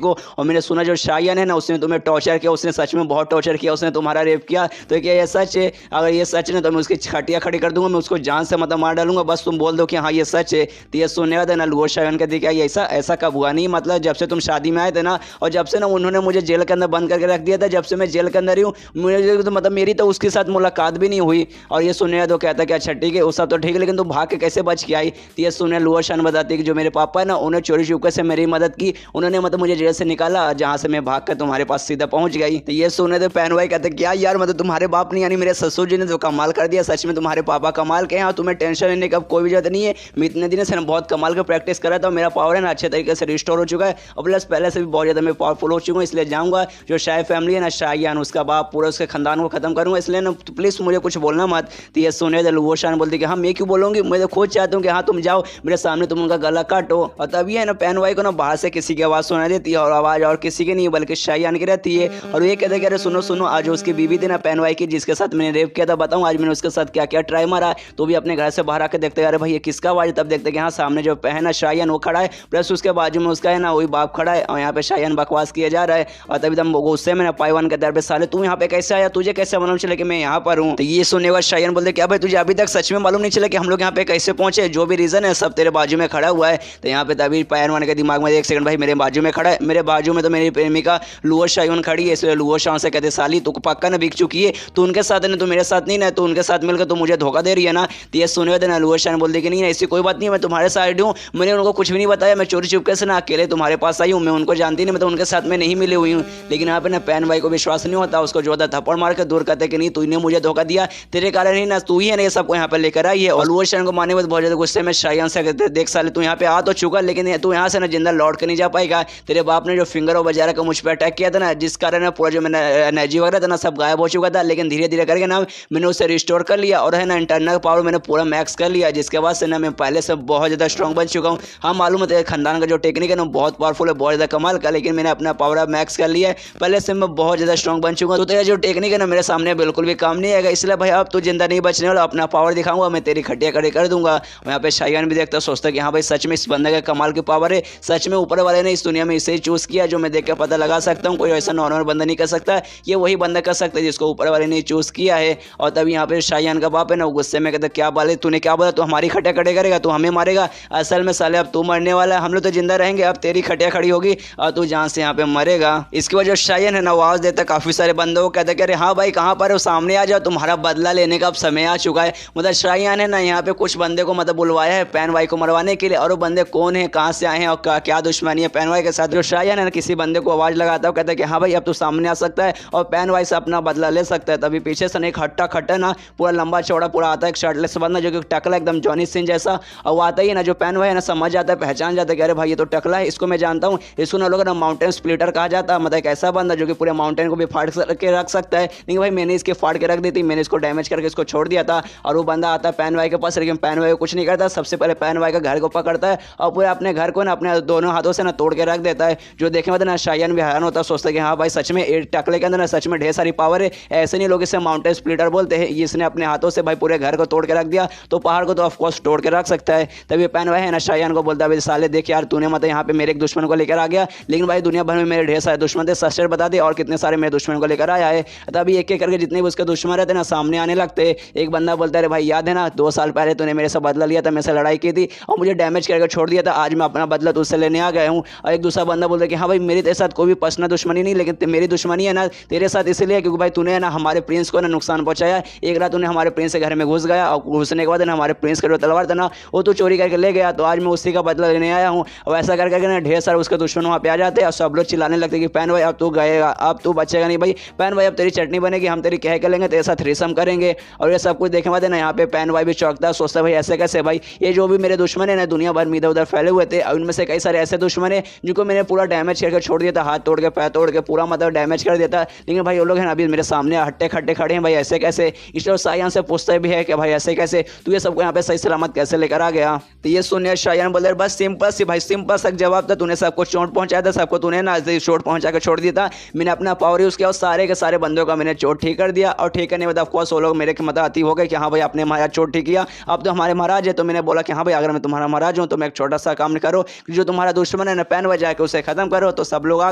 हो, और मैंने सुना जो शायान है ना उसने तुम्हें टॉर्चर किया, उसने सच में बहुत टॉर्चर किया, उसने तुम्हारा रेप किया, तो क्या ये सच है? अगर ये सच है तो मैं उसकी छटियाँ खड़ी कर दूंगा, मैं उसको जान से मतलब मार डालूंगा, बस तुम बोल दो कि हाँ ये सच है। तो ये सुनने वाला ना लुओ शायान कहती क्या ऐसा ऐसा कब हुआ, नहीं मतलब जब से तुम शादी में आए थे ना, और जब से ना उन्होंने मुझे जेल के अंदर बंद करके रख दिया था, जब से मैं जेल के अंदर ही हूँ मुझे तो मतलब मेरी तो उसके साथ मुलाकात भी नहीं हुई। और ये सुनने तो कहता कि अच्छा ठीक है वो सब तो ठीक है, लेकिन तू भाग के कैसे बच के आई? तो ये सुनने लुओ शायान बताती कि जो मेरे पापा है ना उन्हें चोरी चुपके से मेरी मदद की, उन्होंने मतलब मुझे जेल से निकाला, जहाँ से मैं भाग कर तुम्हारे पास सीधा पहुँच गई। तो ये सुने तो पैन भाई कहते क्या यार मतलब तुम्हारे बाप नहीं यानी मेरे ससुर जी ने तो कमाल कर दिया, सच में तुम्हारे पापा कमाल के हैं, तुम्हें टेंशन लेने का कोई भी जरूरत नहीं है, मैं इतने दिन से ना बहुत कमाल का प्रैक्टिस कर रहा था, मेरा पावर है ना अच्छे तरीके से रिस्टोर हो चुका है, और प्लस पहले से भी बहुत ज़्यादा मैं पावरफुल हो चुका हूँ, इसलिए जाऊँगा जो शाही फैमिली है ना शायान उसका बाप पूरा उसके खानदान को खत्म करूँगा, इसलिए ना प्लीज़ मुझे कुछ बोलना मत। तो ये सुने तो लुओ शायान बोलती कि हाँ मैं क्यों बोलूँगी, मैं तो खुद चाहता हूँ कि हाँ तुम जाओ मेरे सामने तुम उनका गला काटो। और तभी है ना पैन भाई को ना बाहर से किसी की आवाज़ सुनाई देती है, और आवाज़ और किसी की नहीं बल्कि शायान की रहती है, और ये कहते हैं कि अरे सुनो सुनो आज उसकी बीवी थी ना पैन भाई की जिसके साथ मैंने रेप किया था, बताऊँ आज मैंने उसके साथ क्या क्या ट्राई मारा, तो भी अपने घर से बाहर आकर देखते अरे भाई ये किसका आवाज़, तब देखते कि हाँ सामने जो है ना शायान वो खड़ा है, प्लस उसके बाजू में उसका है ना वही बाप खड़ा है, और यहाँ पे शायान बकवास किया जा रहा है। और तभी तब गुस्से में ना पाइवान के दर पे साले तू यहाँ पे कैसे आया, तुझे कैसे मालूम चला कि मैं यहाँ पर हूँ? तो ये सुनने के बाद शायान बोलते क्या भाई तुझे अभी तक सच में मालूम नहीं चला कि हम लोग यहाँ पे कैसे पहुंचे, जो भी रीजन है सब तेरे बाजू में खड़ा हुआ है। तो यहाँ पे तभी पाइवान के दिमाग में एक सेकंड भाई मेरे बाजू में खड़ा है, मेरे बाजू में तो मेरी प्रेमिका लुओ शायान खड़ी है, इसलिए लुओ शायान से कहते साली तू पक्का ना बिक चुकी है, तो उनके साथ है ना, तो मेरे साथ नहीं ना, तो उनके साथ मिलकर तो मुझे धोखा दे रही है ना। तो ये सुने हुए ना अल्लू अर्शद बोल दे कि नहीं ऐसी कोई बात नहीं, मैं तुम्हारे साइड हूँ, मैंने उनको कुछ भी नहीं बताया, मैं चोरी चुपके से ना अकेले तुम्हारे पास आई हूँ, मैं उनको जानती नहीं, मैं तो उनके साथ में नहीं मिली हुई हूँ। लेकिन यहाँ पे ना पैन भाई को विश्वास नहीं होता, उसको जो थप्पड़ मार कर दूर करते कि नहीं तूने मुझे धोखा दिया, तेरे कारण ही ना, तू ही है ना ये सबको यहाँ पे लेकर आई है। और अल्लू अर्शद को मारने में बहुत ज्यादा गुस्से में शायान से कहते देख साले तू यहाँ पे आ तो चुका, लेकिन तू यहाँ से ना जिंदा लौट कर नहीं जा पाएगा, तेरे बाप ने जो फिंगर और वगैरह का मुझ पर अटैक किया था ना, जिस कारण पूरा जो मैंने एनर्जी वगैरह था ना सब गायब हो चुका था। लेकिन धीरे धीरे करके ना मैंने उसे रिस्टोर कर लिया और है ना इंटरनल पावर मैंने पूरा मैक्स कर लिया, जिसके बाद से ना मैं पहले से बहुत ज़्यादा स्ट्रॉन्ग बन चुका हूँ। हाँ मालूम है खानदान का जो टेक्निक है ना बहुत पावरफुल है, बहुत ज़्यादा कमाल का, लेकिन मैंने अपना पावर मैक्स कर लिया है, पहले से मैं बहुत ज़्यादा स्ट्रॉन्ग बन चुका हूँ। तो तेरा जो टेक्निक है ना मेरे सामने बिल्कुल भी काम नहीं आएगा, इसलिए भाई अब तू जिंदा नहीं बचने वाला, अपना पावर दिखाऊंगा, मैं तेरी खटिया खड़ी कर दूंगा। यहाँ पे शायान भी देखता सोचता कि हाँ भाई सच में इस बंदे का कमाल की पावर है, सच में ऊपर वाले ने इस दुनिया में इसे ही चूज किया, जो मैं देख के पता लगा सकता हूँ, कोई ऐसा नॉर्मल बंदा नहीं कर सकता, ये वही बंदा कर सकता है जिसको ऊपर वाले ने चूज किया है। और तभी यहाँ पे शायान का बाप है ना गुस्से में कहता क्या बोले तूने, क्या बोला, तू हमारी खटिया खड़े करेगा, तू हमें मारेगा, असल में साले अब तू मरने वाला है, हम लोग तो जिंदा रहेंगे, अब तेरी खटिया खड़ी होगी और तू जान से यहाँ पे मरेगा। इसके बाद जो शायान है ना आवाज देता काफी सारे बंदों को, कहते अरे हाँ भाई कहाँ पर हो, सामने आ जाओ, तुम्हारा बदला लेने का अब समय आ चुका है। मतलब शायान है ना यहाँ पे कुछ बंदे को मतलब बुलवाया है पैन भाई को मरवाने के लिए, और वो बंदे कौन है, कहाँ से आए हैं और क्या दुश्मनी है पैन भाई के साथ। जो शायान है ना किसी बंदे को आवाज लगाता है, कहता है कि हाँ भाई अब तू सामने आ सकता है और पैन भाई से अपना बदला ले सकता है। तभी पीछे से एक हट्टा खट्टा ना पूरा लंबा चौड़ा पूरा आता है, एक शर्टलेस बंदा जो कि टकला एकदम जॉनी सिंह जैसा, और वो आता ही ना जो पैन भाई है ना समझ जाता है, पहचान जाता है कि अरे भाई ये तो टकला है, इसको मैं जानता हूँ, इसको ना लोग ना माउंटेन स्प्लिटर कहा जाता है, मतलब एक ऐसा बंदा जो कि पूरे माउंटेन को भी फाड़ के रख सकता है। लेकिन भाई मैंने इसके फाड़ के रख दी थी, मैंने इसको डैमेज करके इसको छोड़ दिया था। और वो बंदा आता है पैन भाई के पास, लेकिन पैन भाई कुछ नहीं करता, सबसे पहले पैन भाई का घर को पकड़ता है और पूरे अपने घर को ना अपने दोनों हाथों से ना तोड़ के रख देता है। जो देखने में ना शायान भी हैरान होता है, सोचता है कि हाँ भाई सच में टकले के अंदर ना सच में ढेर सारी पावर है, ऐसे नहीं लोग इसे माउंटेन स्प्लिटर बोलते हैं। इसने अपने हाथों से भाई पूरे घर को तोड़ के रख दिया, तो पहाड़ को तो ऑफकोर्स तोड़ के रख सकता है। तभी पैन भाई है ना शायान को बोलता है साले देख यार तूने मतलब यहाँ पे मेरे एक दुश्मन को लेकर आ गया, लेकिन भाई दुनिया भर में मेरे ढेर सारे दुश्मन थे, सच बता दे और कितने सारे मेरे दुश्मन को लेकर आया है। तभी एक एक करके जितने भी उसके दुश्मन रहते ना सामने आने लगते। एक बंदा बोलता है भाई याद है ना 2 साल पहले तूने मेरे से बदला लिया था, मेरे से लड़ाई की थी और मुझे डैमेज करके छोड़ दिया था, आज मैं अपना बदला तुझसे लेने आ गया हूँ। और एक दूसरा बंदा बोलता है कि हाँ भाई मेरे तेरे साथ कोई भी पर्सनल दुश्मनी नहीं, लेकिन मेरी दुश्मनी है ना तेरे साथ इसलिए क्योंकि भाई तूने ना हमारे प्रिंस को ना नुकसान पहुंचाया। एक रात तूने हमारे प्रिंस के घर में घुस गया और घुसने के बाद ना हमारे प्रिंस का जो तलवार था ना वो तू चोरी करके ले गया, तो आज मैं उसी का बदला लेने आया हूँ। और ऐसा कर करके ना ढेर सारे उसके दुश्मन वहाँ पे आ जाते हैं और सब लोग चिल्लाने लगते कि पैन भाई अब तू गएगा, अब तू बचेगा नहीं भाई, पैन भाई अब तेरी चटनी बनेगी, हम तेरी कह के लेंगे, तेरे साथ रेसम करेंगे। और ये सब कुछ देखने बाद ना यहाँ पे पैन भाई भी चौंकता है, सोचता है भाई ऐसे कैसे, भाई ये जो भी मेरे दुश्मन है ना दुनिया भर में इधर उधर फैले हुए थे, और उनमें से कई सारे ऐसे दुश्मन है जिनको मैंने पूरा डैमेज करके छोड़ दिया था, हाथ तोड़ के पैर तोड़ के पूरा मतलब डैमेज कर देता, लेकिन भाई वो लोग हैं ना अभी मेरे सामने हट्टे खट्टे खड़े हैं, भाई ऐसे कैसे। इसलिए शायान से पूछते भी है कि भाई ऐसे कैसे, तू ये सबको यहाँ पे सही सलामत कैसे लेकर आ गया। तो ये सुनिए शायान बोले बस सिंपल सी भाई सिंपल सा जवाब था, तूने सबको चोट पहुंचाया था, सबको तूने ना चोट पहुंचा के छोड़ दिया था, मैंने अपना पावर यूज किया और सारे के सारे बंदों का मैंने चोट ठीक कर दिया। और ठीक करने के बाद ऑफकोर्स वो लोग मेरे के मतलब आती हो गए कि हाँ भाई आपने हमारा चोट ठीक किया, अब तो हमारे महाराज है। तो मैंने बोला कि हाँ भाई अगर मैं तुम्हारा महाराज हूँ तो मैं एक छोटा सा काम करो, जो तुम्हारा दुश्मन है ना पैन बजा के उसे खत्म करो। तो सब लोग आ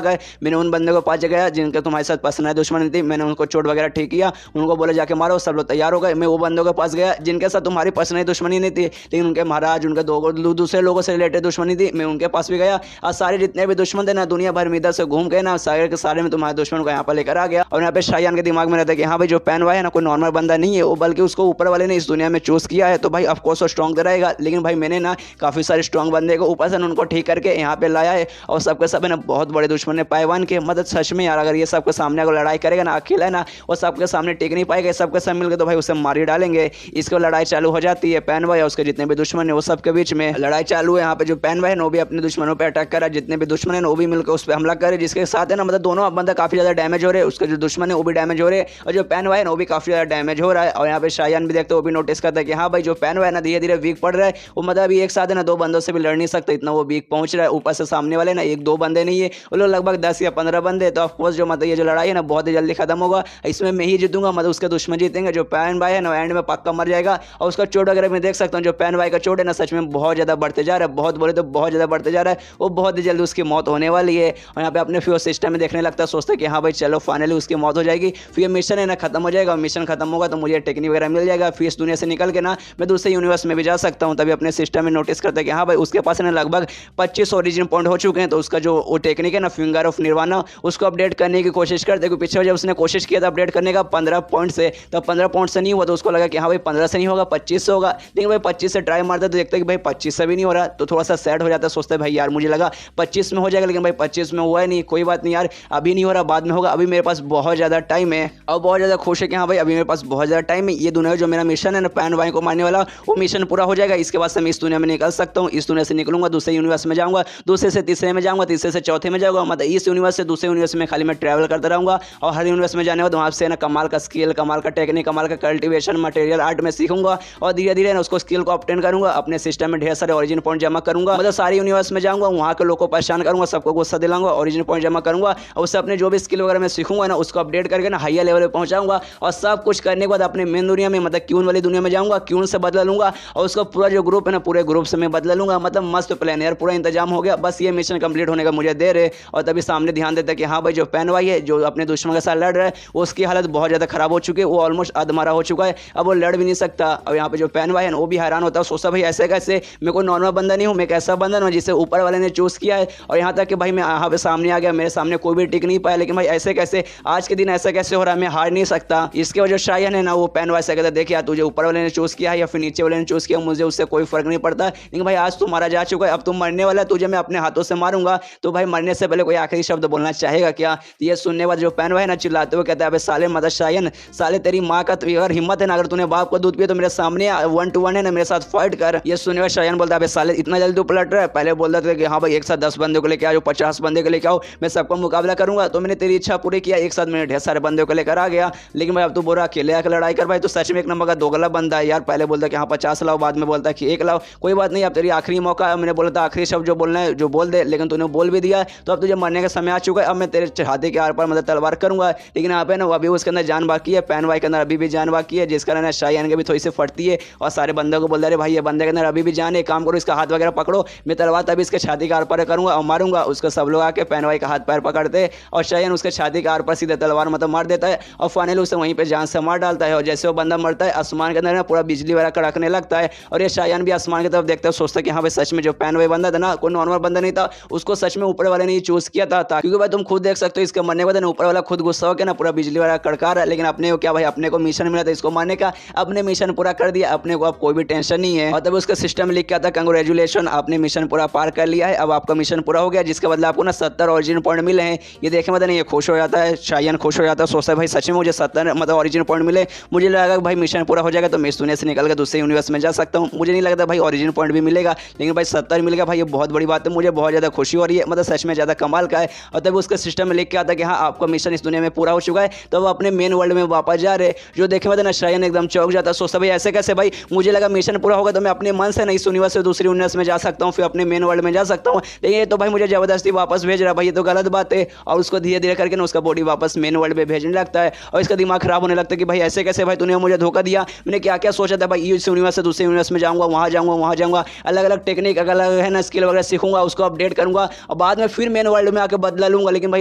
गए, मैंने उन बंदों को पास गया जिनके तुम्हारे साथ पर्सनल दुश्मनी थी, मैंने उनको चोट वगैरह ठीक किया, उनको बोले जाके मारो, सब लोग तैयार हो गए। मैं वो बंदों के पास गया जिनके साथ तुम्हारी पर्सनल दुश्मनी नहीं थी, लेकिन उनके महाराज उनके दूसरे लोगों से रिलेटेड दुश्मनी थी, मैं उनके पास भी गया। और सारे जितने भी दुश्मन थे ना दुनिया भर में इधर से घूम के ना सारे के सारे में तुम्हारे दुश्मन को यहाँ पर लेकर आ गया। और यहाँ पे शायान के दिमाग में रहता है कि हाँ भाई जो पैन भाई है ना कोई नॉर्मल बंदा नहीं है, वो बल्कि उसको ऊपर वाले ने इस दुनिया में चूज किया है, तो भाई ऑफकोर्स वो स्ट्रॉन्ग रहेगा। लेकिन भाई मैंने ना काफी सारे स्ट्रॉन्ग बंदे को ऊपर से उनको ठीक करके यहाँ पे लाया है, और सबके सब है ना बहुत बड़े दुश्मन ने पाइवान के मदद सच में यार, अगर ये सबके सामने अगर लड़ाई करेगा ना अकेला है ना वो सबके सामने टिक नहीं पाएगा, सबके सब मिलकर तो भाई उसे मार ही डालेंगे। इसको लड़ाई चालू हो जाती है, पैन भाई और उसके जितने भी दुश्मन है वो सबके बीच में लड़ाई चालू है। यहाँ पे जो पैन भाई है वो भी अपने दुश्मनों पर अटैक करा, जितने भी दुश्मन है वो भी मिलकर उस पर हमला करे, जिसके साथ है ना मतलब दोनों बंदा काफी ज्यादा डैमेज हो रहे हैं, उसके जो दुश्मन है वो भी डैमेज हो रहे हैं, और जो पैन भाई है वो भी काफी ज्यादा डैमेज हो रहा है। और यहाँ पे शायान भी देखते वो भी नोटिस करता है कि हाँ भाई जो पैन भाई ना धीरे धीरे वीक पड़ रहा है, वो मतलब अभी एक साथ है ना 2 बंदों से भी लड़ नहीं सकता, इतना वो वीक पहुंच रहा है। ऊपर से सामने वाले ना 1-2 बंदे नहीं है, वो लोग लगभग 10 या 15 बंदे। तो ऑफकोर्स जो मतलब ये जो लड़ाई है ना बहुत ही जल्दी खत्म होगा, इसमें मैं ही जीतूंगा, मतलब उसके दुश्मन जीतेंगे। जो पैन भाई है ना एंड में पक्का मर जाएगा। और उसका चोट वगैरह मैं देख सकता हूँ, जो पैन भाई का चोट है ना सच में बहुत ज्यादा बढ़ते जा रहा है, बहुत बोले तो बहुत ज्यादा बढ़ते जा रहा है, वो बहुत ही जल्दी उसकी मौत होने वाली है। और यहाँ पे अपने फ्यूज सिस्टम में देखने लगता है, सोचता है कि हाँ भाई चलो फाइनली उसकी मौत हो जाएगी, फिर मिशन है ना खत्म हो जाएगा। मिशन खत्म होगा तो मुझे टेक्निक वगैरह मिल जाएगा, फिर इस दुनिया से निकल के ना मैं दूसरे यूनिवर्स में भी जा सकता हूँ। तभी अपने सिस्टम में नोटिस करता है कि हाँ भाई उसके पास ना लगभग 25 ओरिजिन पॉइंट हो चुके हैं, तो उसका जो टेक्निक है ना फिंगर ऑफ निर्वाणा उसको अपडेट करने की कोशिश करते हैं। पीछे जब उसने कोशिश किया था अपडेट करने का 15 पॉइंट से, तब 15 पॉइंट से नहीं हुआ तो उसको लगा कि हाँ भाई 15 से नहीं होगा, 25 से होगा। लेकिन भाई 25 से ट्राई मारता तो देखता है कि भाई 25 से भी नहीं हो रहा, तो थोड़ा सा सैड हो जाता है, सोचता है भाई यार मुझे लगा 25 में हो जाएगा, लेकिन भाई 25 में हुआ ही नहीं। कोई बात नहीं यार, अभी नहीं हो रहा, बाद में होगा, अभी मेरे पास बहुत ज़्यादा टाइम है। और बहुत ज़्यादा खुश है कि हाँ भाई अभी मेरे पास बहुत ज़्यादा टाइम है, ये दुनिया जो मेरा मिशन है ना पैन वाई को मारने वाला, वो मिशन पूरा हो जाएगा। इसके बाद से मैं इस दुनिया में निकल सकता हूँ, इस दुनिया से निकलूंगा, दूसरे यूनिवर्स में जाऊँगा, दूसरे से तीसरे में जाऊँगा, तीसरे से चौथे में जाऊँगा, मतलब इस यूनिवर्स से दूसरे यूनिवर्स में खाली मैं ट्रैवल करता रहूँगा। और हर यूनिवर्स में जाने बाद वहाँ से ना कमाल का स्किल, कमाल का टेक्निक, कमाल का कल्टीवेशन, मटेरियल आर्ट में सीखूंगा और धीरे धीरे ना उसको स्किल को ऑब्टेन करूंगा, अपने सिस्टम में ढेर सारे ओरिजिन पॉइंट जमा करूंगा, मतलब सारे यूनिवर्स में जाऊंगा, वहाँ के लोगों को परेशान करूंगा, सबको गुस्सा दिलाऊंगा, ओरिजिन पॉइंट जमा करूंगा और उससे अपने जो भी स्किल वगैरह मैं सीखूंगा ना उसको अपडेट करके ना हायर लेवल पर पहुंचाऊंगा। और सब कुछ करने के बाद अपने मेन दुनिया में मतलब क्यून वाली दुनिया में जाऊंगा, क्यून से बदला लूंगा और उसका पूरा जो ग्रुप है ना पूरे ग्रुप से मैं बदला लूंगा। मतलब मस्त प्लान यार, पूरा इंतजाम हो गया, बस ये मिशन कंप्लीट होने का मुझे देर है। और तभी सामने ध्यान देता है कि हाँ भाई जो पैन भाई है जो अपने दुश्मन के साथ लड़ रहा है उसकी हालत बहुत ज़्यादा खराब हो चुकी है, वो ऑलमोस्ट अधमरा हो चुका है, अब वो लड़ भी नहीं सकता। अब यहाँ पे जो पैन भाई है ना वो भी हैरान होता है, सोचता भाई ऐसे कैसे, मैं कोई नॉर्मल बंदा नहीं हूँ, मैं एक ऐसा बंदा हूँ जिसे ऊपर वाले ने चूज़ किया है। और यहाँ तक कि भाई मैं यहाँ पे सामने आ गया, मेरे सामने कोई भी टिक नहीं पाया, लेकिन भाई ऐसे कैसे, आज के दिन ऐसा कैसे हो रहा है, मैं हार नहीं सकता। इसके वजह शायन है ना वो पैन भाई से कहता है देख यार तुझे ऊपर वाले ने चूज़ किया है या फिर नीचे वाले ने चूज़ किया, मुझे उससे कोई फर्क नहीं पड़ता, लेकिन भाई आज तू मारा जा चुका है, अब तुम मरने वाला है, तुझे मैं अपने हाथों से मारूंगा। तो भाई मरने से पहले कोई आखिरी शब्द बोलना चाहेगा क्या? ये सुनने बाद जो पैन भाई ना चिल्लाते हुए कहता है अबे साले मदर शायन, साले तेरी माँ का अगर हिम्मत है ना, अगर तूने बाप को दूध पिया तो मेरे सामने 1 to 1 है ना मेरे साथ फाइट कर। ये सुनने बाद शायन बोलता है अबे साले इतना जल्दी तू पलट रहा है, पहले बोलता था कि हाँ भाई एक साथ 10 बंदे को लेकर आओ, 50 बंदे को लेकर आओ, मैं सबका मुकाबला करूंगा। तो मैंने तेरी इच्छा पूरी किया, एक साथ मैंने ढेर सारे बंदे को लेकर आ गया, लेकिन भाई अब तू बोल रहा अकेले आकर लड़ाई कर। भाई तो सच में एक नंबर का दोगला बंदा है यार, पहले बोलता कि हाँ 50 लाओ, बाद में बोलता कि 1 लाओ। कोई बात नहीं, अब तेरी आखिरी मौका है, मैंने बोला था आखिरी शब्द जो बोलना है जो बोल दे, लेकिन तूने बोल भी दिया, तो अब तुझे मरने का समय आ चुका है। अब मैं तेरे छाती के आर पर मतलब तलवार करूंगा, लेकिन यहाँ पे ना अभी उसके अंदर जान बाकी है, पैन वाई के अंदर अभी भी जान बाकी है, जिस कारण ना शायन के भी थोड़ी सी फटती है और सारे बंदों को बोल रहे भाई ये बंदे के अंदर अभी भी जान है, काम करो इसका हाथ वगैरह पकड़ो, मैं तलवार तभी इसके छाती के आर पर करूंगा और मारूंगा। उसको सब लोग आके पैन वाई का हाथ पैर पकड़ते और शायन उसके छाती के आर पर सीधे तलवार मतलब मार देता है और फाइनली उसे वहीं पे जान से मार डालता है। और जैसे वो बंदा मरता है आसमान के अंदर ना पूरा बिजली वगैरह कड़कने लगता है और ये शायन भी आसमान की तरफ देखता है, सोचता है कि हाँ भाई सच में जो पैन वाई बंदा था ना कोई नॉर्मल बंदा नहीं था, उसको सच में ऊपर वाले ने ही चूज किया था। क्योंकि भाई तुम खुद देख सकते हो इसके मरने के बाद ऊपर वाला खुद गुस्सा हो के ना पूरा बिजली वाला कड़का रहा है, लेकिन अपने को क्या भाई अपने को मिशन मिला था इसको मारने का, अपने मिशन पूरा कर दिया, अपने को अब कोई भी टेंशन नहीं है। और तब उसका सिस्टम लिख के आता कंग्रेचुलेशन आपने मिशन पूरा पार कर लिया है, अब आपका मिशन पूरा हो गया, जिसके बदले आपको ना 70 ओरिजिन पॉइंट मिले हैं। ये देखे मतलब नहीं ये खुश हो जाता है, शायन खुश हो जाता है, सोचता है भाई सच में मुझे 70 मतलब ओरिजिन पॉइंट मिले, मुझे लगा भाई मिशन पूरा हो जाएगा तो मैं इस दुनिया से निकल कर दूसरे यूनिवर्स में जा सकता हूँ, मुझे नहीं लगता भाई ओरिजिन पॉइंट भी मिलेगा, लेकिन भाई 70 मिल गया भाई, ये बहुत बड़ी बात है, मुझे बहुत ज़्यादा खुशी हो रही है, मतलब सच में ज़्यादा कमाल का है। और तब उसका सिस्टम में लिख के आता है कि हाँ आपका मिशन इस दुनिया में पूरा हो चुका है, तो वो अपने मेन वर्ल्ड में वापस जा रहे, जो देखे मतलब ना शायन एकदम चौंक जाता है, सोचता भाई ऐसे कैसे, भाई मुझे लगा मिशन पूरा होगा तो मैं अपने मन से ना इस यूनिवर्स से दूसरी यूनिवर्स में जा सकता हूँ, फिर अपने मेन वर्ल्ड में जा सकता हूँ, लेकिन ये तो भाई मुझे जबरदस्ती वापस भेज रहा है, भाई ये तो गलत बात है। और उसको धीरे धीरे करके ना उसका बॉडी वापस मेन वर्ल्ड में भेजने लगता है और इसका दिमाग खराब होने लगता है कि भाई ऐसे कैसे, भाई तूने मुझे धोखा दिया, मैंने क्या क्या सोचा था भाई इस यूनिवर्स से दूसरे यूनिवर्स में जाऊँगा, वहाँ जाऊँगा वहाँ जाऊँगा, अलग अलग टेक्निक अलग अलग है ना स्किल वगैरह सीखूंगा, उसको अपडेट करूँगा और बाद में फिर मेन वर्ल्ड में आकर बदला लूंगा, लेकिन भाई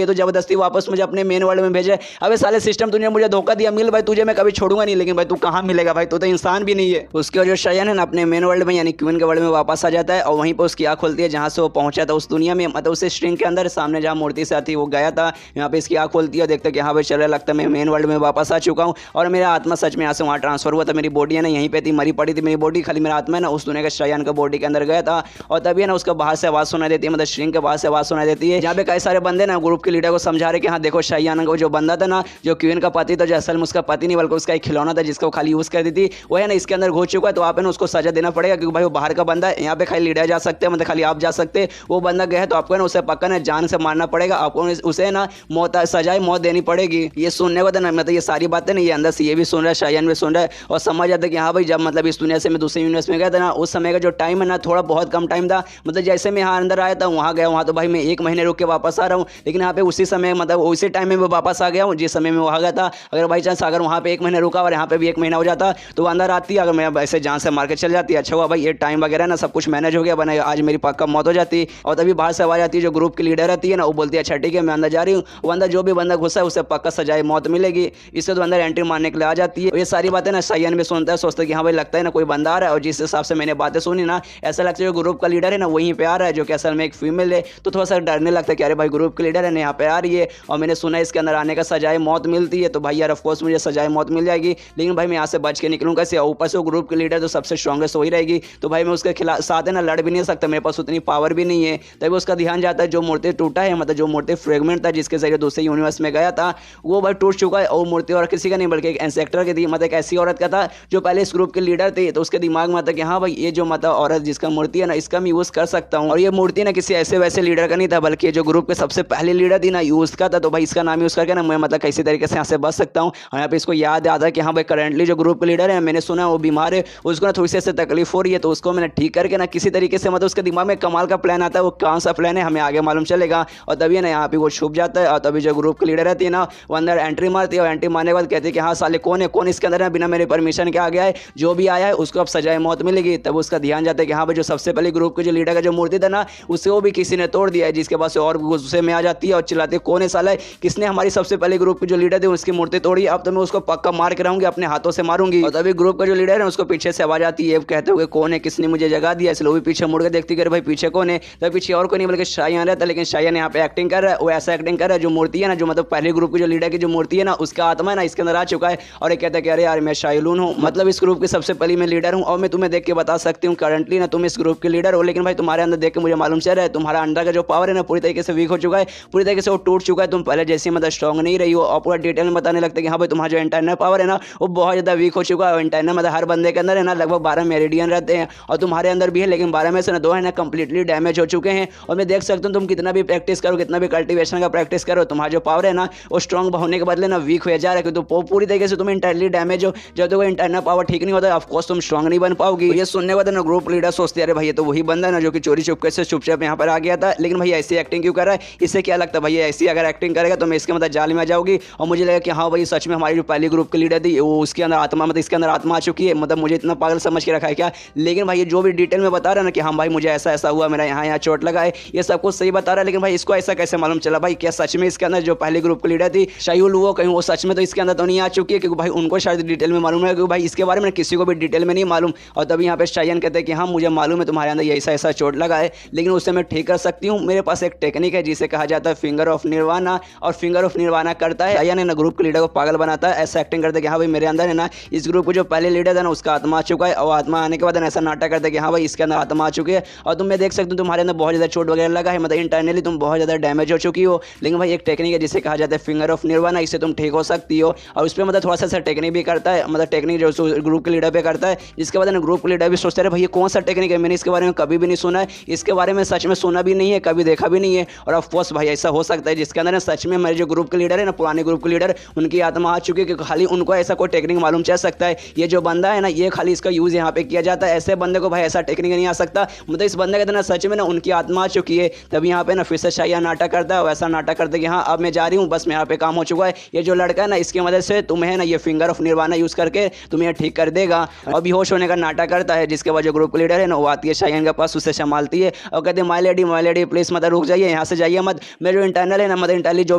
ये तो जबरदस्ती वापस मुझे अपने मेन वर्ल्ड में भेजे। अबे साले सिस्टम तूने मुझे धोखा दिया, मिल भाई तुझे मैं कभी छोड़ूंगा नहीं, लेकिन भाई तू कहाँ मिलेगा भाई, तू तो इंसान भी नहीं है। उसके जो शायन है ना अपने मेन वर्ल्ड में यानी क्वीन के वर्ल्ड में वापस आ जाता है और वहीं पर उसकी आँख खुलती है जहाँ से वो पहुंचा था उस दुनिया में, मतलब उस स्ट्रिंग के अंदर सामने जहाँ मूर्ति से आती वो गया था, यहाँ पे इसकी आँख खुलती है, देखते कि हाँ भाई चल रहा लगता है मैं मेन वर्ल्ड में वापस आ चुका हूँ और मेरा आत्मा सच में यहाँ से वहाँ ट्रांसफर हुआ था, मेरी बॉडी है ना यहीं पे थी मरी पड़ी थी मेरी बॉडी, खाली मेरा आत्मा है ना उस दुनिया के शायन का बॉडी के अंदर गया था। और तभी है ना उसका बाहर से आवाज़ सुनाई देती है, मतलब स्ट्रिंग के बाहर से आवाज़ सुनाई देती है, जहाँ पे कई सारे बंदे ना ग्रुप के लीडर को समझा रहे कि हाँ देखो शायन को जो बंदा था ना जो क्वीन का पति था, जो असल में उसका पति नहीं बल्कि उसका एक खिलौना था जिसको खाली यूज़ करती थी, वो है ना इसके अंदर घुस चुका है, तो आप है ना उसको सजा देना पड़ेगा, क्योंकि भाई वो बाहर का बंदा है, यहाँ पे खाली लीडर जा सकते हैं, मतलब खाली आप जा सकते हैं, वो बंदा गया है तो आपको ना उसे पक्का ना जान से मारना पड़ेगा, आपको उसे ना मौत सजाए मौत देनी पड़ेगी। ये सुनने को ना मतलब ये सारी बातें नहीं, ये अंदर से ये भी सुन रहा है शायन भी सुन रहा है और समझ जाता है कि हाँ भाई जब मतलब इस दुनिया से मैं दूसरे यूनिवर्स में गया था ना उस समय का जो टाइम है ना थोड़ा बहुत कम टाइम था, मतलब जैसे मैं यहाँ अंदर आया था वहाँ गया, वहाँ तो भाई मैं 1 महीने रुक के वापस आ रहा हूँ, लेकिन यहाँ पे उसी समय मतलब उसी टाइम में मैं वापस आ गया हूँ जिस समय में वहाँ गया था। अगर बाई चांस अगर वहाँ पे 1 महीने रुका और यहाँ पे भी 1 महीना हो जाता तो वो अंदर आती, अगर मैं ऐसे जान से मार के चल जाती, अच्छा हुआ भाई ये टाइम वगैरह ना सब कुछ मैनेज हो गया बना, आज मेरी पक्का मौत हो जाती। और तभी बाहर से आवाज आती है जो ग्रुप की लीडर रहती है ना, वो बोलती है अच्छा ठीक है मैं अंदर जा रही हूँ, वो अंदर जो भी बंदा घुसा है उसे पक्का सजाए मौत मिलेगी, इससे तो अंदर एंट्री मारने के लिए आ जाती है। ये सारी बातें ना शायन भी सुनता है, सोचता है कि हाँ भाई लगता है ना कोई बंदा आ रहा है, और जिस हिसाब से मैंने बातें सुनी ना ऐसा लगता है जो ग्रुप का लीडर है ना वहीं पे आ रहा है, जो कि असल में एक फीमेल है, तो थोड़ा सा डरने लगता है कि अरे भाई ग्रुप की लीडर है ना यहाँ पे आ रही है और मैंने सुना है इसके अंदर आने का सजाए मौत मिलती है तो भाई यार ऑफकोर्स मुझे सजाए मौत मिल जाएगी, लेकिन भाई मैं यहाँ से बच के निकलूँ कैसे? ऊपर से ग्रुप की लीडर तो सबसे स्ट्रॉन्गेस्ट वही रहेगी, तो भाई मैं उसके खिलाफ साथ है ना लड़ भी नहीं सकता, मेरे पास उतनी पावर भी नहीं है। तभी उसका ध्यान जाता है जो मूर्ति टूटा है, मतलब जो मूर्ति फ्रेगमेंट था जिसके जरिए दूसरे यूनिवर्स में गया था वो भाई टूट चुका है। और मूर्ति और किसी का नहीं बल्कि एक इंसेक्टर के थी, मतलब एक ऐसी औरत का था जो पहले इस ग्रुप के लीडर थे। तो उसके दिमाग में था कि हाँ भाई ये जो मतलब औरत जिसका मूर्ति है ना इसका मैं यूज़ कर सकता हूँ। और ये मूर्ति ना किसी ऐसे वैसे लीडर का नहीं था बल्कि जो ग्रुप के सबसे पहले लीडर थी ना यूज़ का था। तो भाई इसका नाम यूज़ करके ना मैं मतलब किसी तरीके से यहाँ से बच सकता हूँ। और यहाँ पे इसको याद आता है कि हाँ भाई करंटली जो ग्रुप के लीडर है मैंने सुना है वो बीमार है, उसको ना थोड़ी सी ऐसे तकलीफ हो रही है, तो उसको मैंने ठीक करके ना किसी तरीके से मतलब उसके दिमाग में कमाल का प्लान आता है। वो कौन सा प्लान है हमें आगे मालूम चलेगा। और तभी ना यहाँ पे वो छुप जाता है और तभी जो ग्रुप की लीडर रहती है ना वो अंदर एंट्री मारती है। और एंट्री मारने के बाद कहती है कि हाँ साले कौन है, कौन इसके अंदर है, बिना मेरे परमिशन के आ गया है, जो भी आया है उसको अब सजाए मौत मिलेगी। तब उसका ध्यान जाता है कि हाँ भाई जो सबसे पहले ग्रुप के जो लीडर का जो मूर्ति था ना उसे वो भी किसी ने तोड़ दिया है, जिसके बाद से और गुस्से में आ जाती है और चिल्लाती है कौन है साला, किसने हमारी सबसे पहले ग्रुप के जो लीडर थे उसकी मूर्ति तोड़ी, अब तो मैं उसको पक्का मार के रहूंगी, अपने हाथों से मारूंगी। और तभी ग्रुप का जो लीडर है उसको पीछे से आवाज आती है कहते हुए कौन है, किसने मुझे जगा दिया। इसलिए वो भी पीछे मुड़ के देखती है भाई पीछे कौन है, तो पीछे और कोई नहीं बल्कि शायान रहता है। लेकिन शायान यहाँ पे एक्टिंग कर रहा है, वो ऐसा एक्टिंग कर रहा है जो मूर्ति है ना जो मतलब पहले ग्रुप की जो लीडर की जो मूर्ति है ना उसका आत्मा है ना इसके अंदर आ चुका है। और ये कहता है कि अरे यार मैं शाइलून हूँ, मतलब इस ग्रुप की सबसे पहली मैं लीडर हूँ और मैं तुम्हें देख के बता सकती हूँ करंटली ना तुम इस ग्रुप के लीडर हो, लेकिन भाई तुम्हारे अंदर देख के मुझे मालूम चल रहा है तुम्हारा अंदर का जो पावर है ना पूरी तरीके से वीक हो चुका है, पूरी तरीके से वो टूट चुका है। तुम पहले जैसे मतलब स्ट्रॉन्ग नहीं रही हो और पूरा डिटेल में बताने लगते कि हाँ भाई तुम्हारा जो इंटरनल पावर है ना वो बहुत ज़्यादा वीक हो चुका है। इंटरनल मतलब हर बंदे के अंदर है ना लगभग 12 मेरिडियन रहते हैं और तुम्हारे अंदर भी है, लेकिन 12 में से ना 2 है ना कंप्लीटली डैमेज हो चुके हैं। और मैं देख सकता हूँ तुम कितना भी प्रैक्टिस करो, कितना भी कल्टिवेशन का प्रैक्टिस करो, तुम्हारा जो पावर है ना वो स्ट्रॉन्ग होने के बदले ना वीक हो जा रहा है, क्योंकि तो पूरी तरीके से तुम इंटरनली डैमेज हो। जब तक इंटरनल पावर ठीक नहीं होता ऑफकोर्स तुम स्ट्रॉन्ग नहीं बन पाओगी। ये सुनने के बाद ना ग्रुप लीडर सोचते अरे भाई ये तो वही बंदा ना जो कि चोरी चुपके से चुपचाप यहाँ पर आ गया था, लेकिन भाई ऐसी एक्टिंग क्यों कर रहा है, इससे क्या लगता है भाई ऐसी अगर एक्टिंग करेगा तो मैं इसके मतलब जाल में आ जाऊंगी। और मुझे लगा कि हाँ भाई सच में हमारी जो पहली ग्रुप की लीडर थी वो उसके अंदर आत्मा मतलब इसके अंदर आत्मा आ चुकी है, मतलब मुझे इतना पागल समझ के रखा है क्या। लेकिन भाई ये जो भी डिटेल में बता रहा है ना कि हाँ भाई मुझे ऐसा ऐसा हुआ, मेरा यहाँ चोट लगा है, ये सब कुछ सही बता रहा है, लेकिन भाई इसको ऐसा कैसे मालूम चला भाई क्या सच में इसके अंदर जो पहली ग्रुप की लीडर थी शायूल वो कहीं वो सच में तो इसके अंदर तो नहीं आ चुकी है, क्योंकि भाई उनको शायद डिटेल में मालूम है, क्योंकि भाई इसके बारे में किसी को भी डिटेल में नहीं मालूम। और तभी यहाँ पे शायन कहते हैं कि हाँ मुझे मालूम है तुम्हारे अंदर ऐसा ऐसा चोट लगा है, लेकिन उससे मैं ठीक कर सकती हूँ, मेरे पास एक टेक्निक है जिसे कहा जाता है फिंगर ऑफ निर्वाणा। और फिंगर ऑफ निर्वाणा करता है शायन है ना ग्रुप के लीडर को पागल बनाता है, ऐसा एक्टिंग करते हैं कि हाँ भाई मेरे अंदर है ना इस ग्रुप को जो पहले लीडर था ना उसका आत्मा आ चुका है। और आत्मा आने के बाद ऐसा नाटक करते हैं कि हाँ भाई इसके अंदर आत्मा आ चुकी है। और तुम मैं देख सकते हो तुम्हारे अंदर बहुत ज़्यादा चोट वगैरह लगा है, मतलब इंटरनली तुम बहुत ज़्यादा डैमेज हो चुकी हो, लेकिन भाई एक टेक्निक है जिसे कहा जाता है फिंगर ऑफ निर्वाणा, इससे तुम ठीक हो सकती हो। और उस पर मतलब थोड़ा सा टेक्निक भी करता है, मतलब टेक्निक जो ग्रुप के लीडर पे करता है, जिसके बाद ग्रुप के लीडर भी सोचते रहे भाई ये कौन सा टेक्निक है, मैंने इसके बारे में कभी भी नहीं सुना है, इसके बारे में सच में सुना भी नहीं है, कभी देखा भी नहीं है। और ऑफकोर्स भाई ऐसा हो सकता है जिसके अंदर सच में मेरे जो ग्रुप के लीडर है ना पुराने ग्रुप के लीडर उनकी आत्मा आ चुकी है, क्योंकि खाली उनको ऐसा कोई टेक्निक मालूम चल सकता है। ये जो बंदा है ना ये खाली इसका यूज़ यहाँ पे किया जाता है, ऐसे बंदे को भाई ऐसा टेक्निक नहीं आ सकता, मतलब इस बंदे के अंदर सच में ना उनकी आत्मा आ चुकी है। तभी यहाँ पे ना फिर से शाया नाटक करता है, वैसा नाटक करता है कि हाँ अब मैं जा रही हूँ, बस यहाँ पे काम हो चुका है, ये जो लड़का है ना इसकी मदद से तुम्हें ना ये फिंगर ऑफ निर्वाणा यूज़ करके तुम्हें ठीक कर देगा। और बेहोश होने का नाटक करता है, जिसके बाद जो ग्रुप लीडर है ना वो आती है शायन के पास, उसे संभालती है और कहते हैं माय लेडी प्लीज मतलब रुक जाइए, यहाँ से जाइए मत, मेरे जो इंटरनल है ना मतलब इंटरनली जो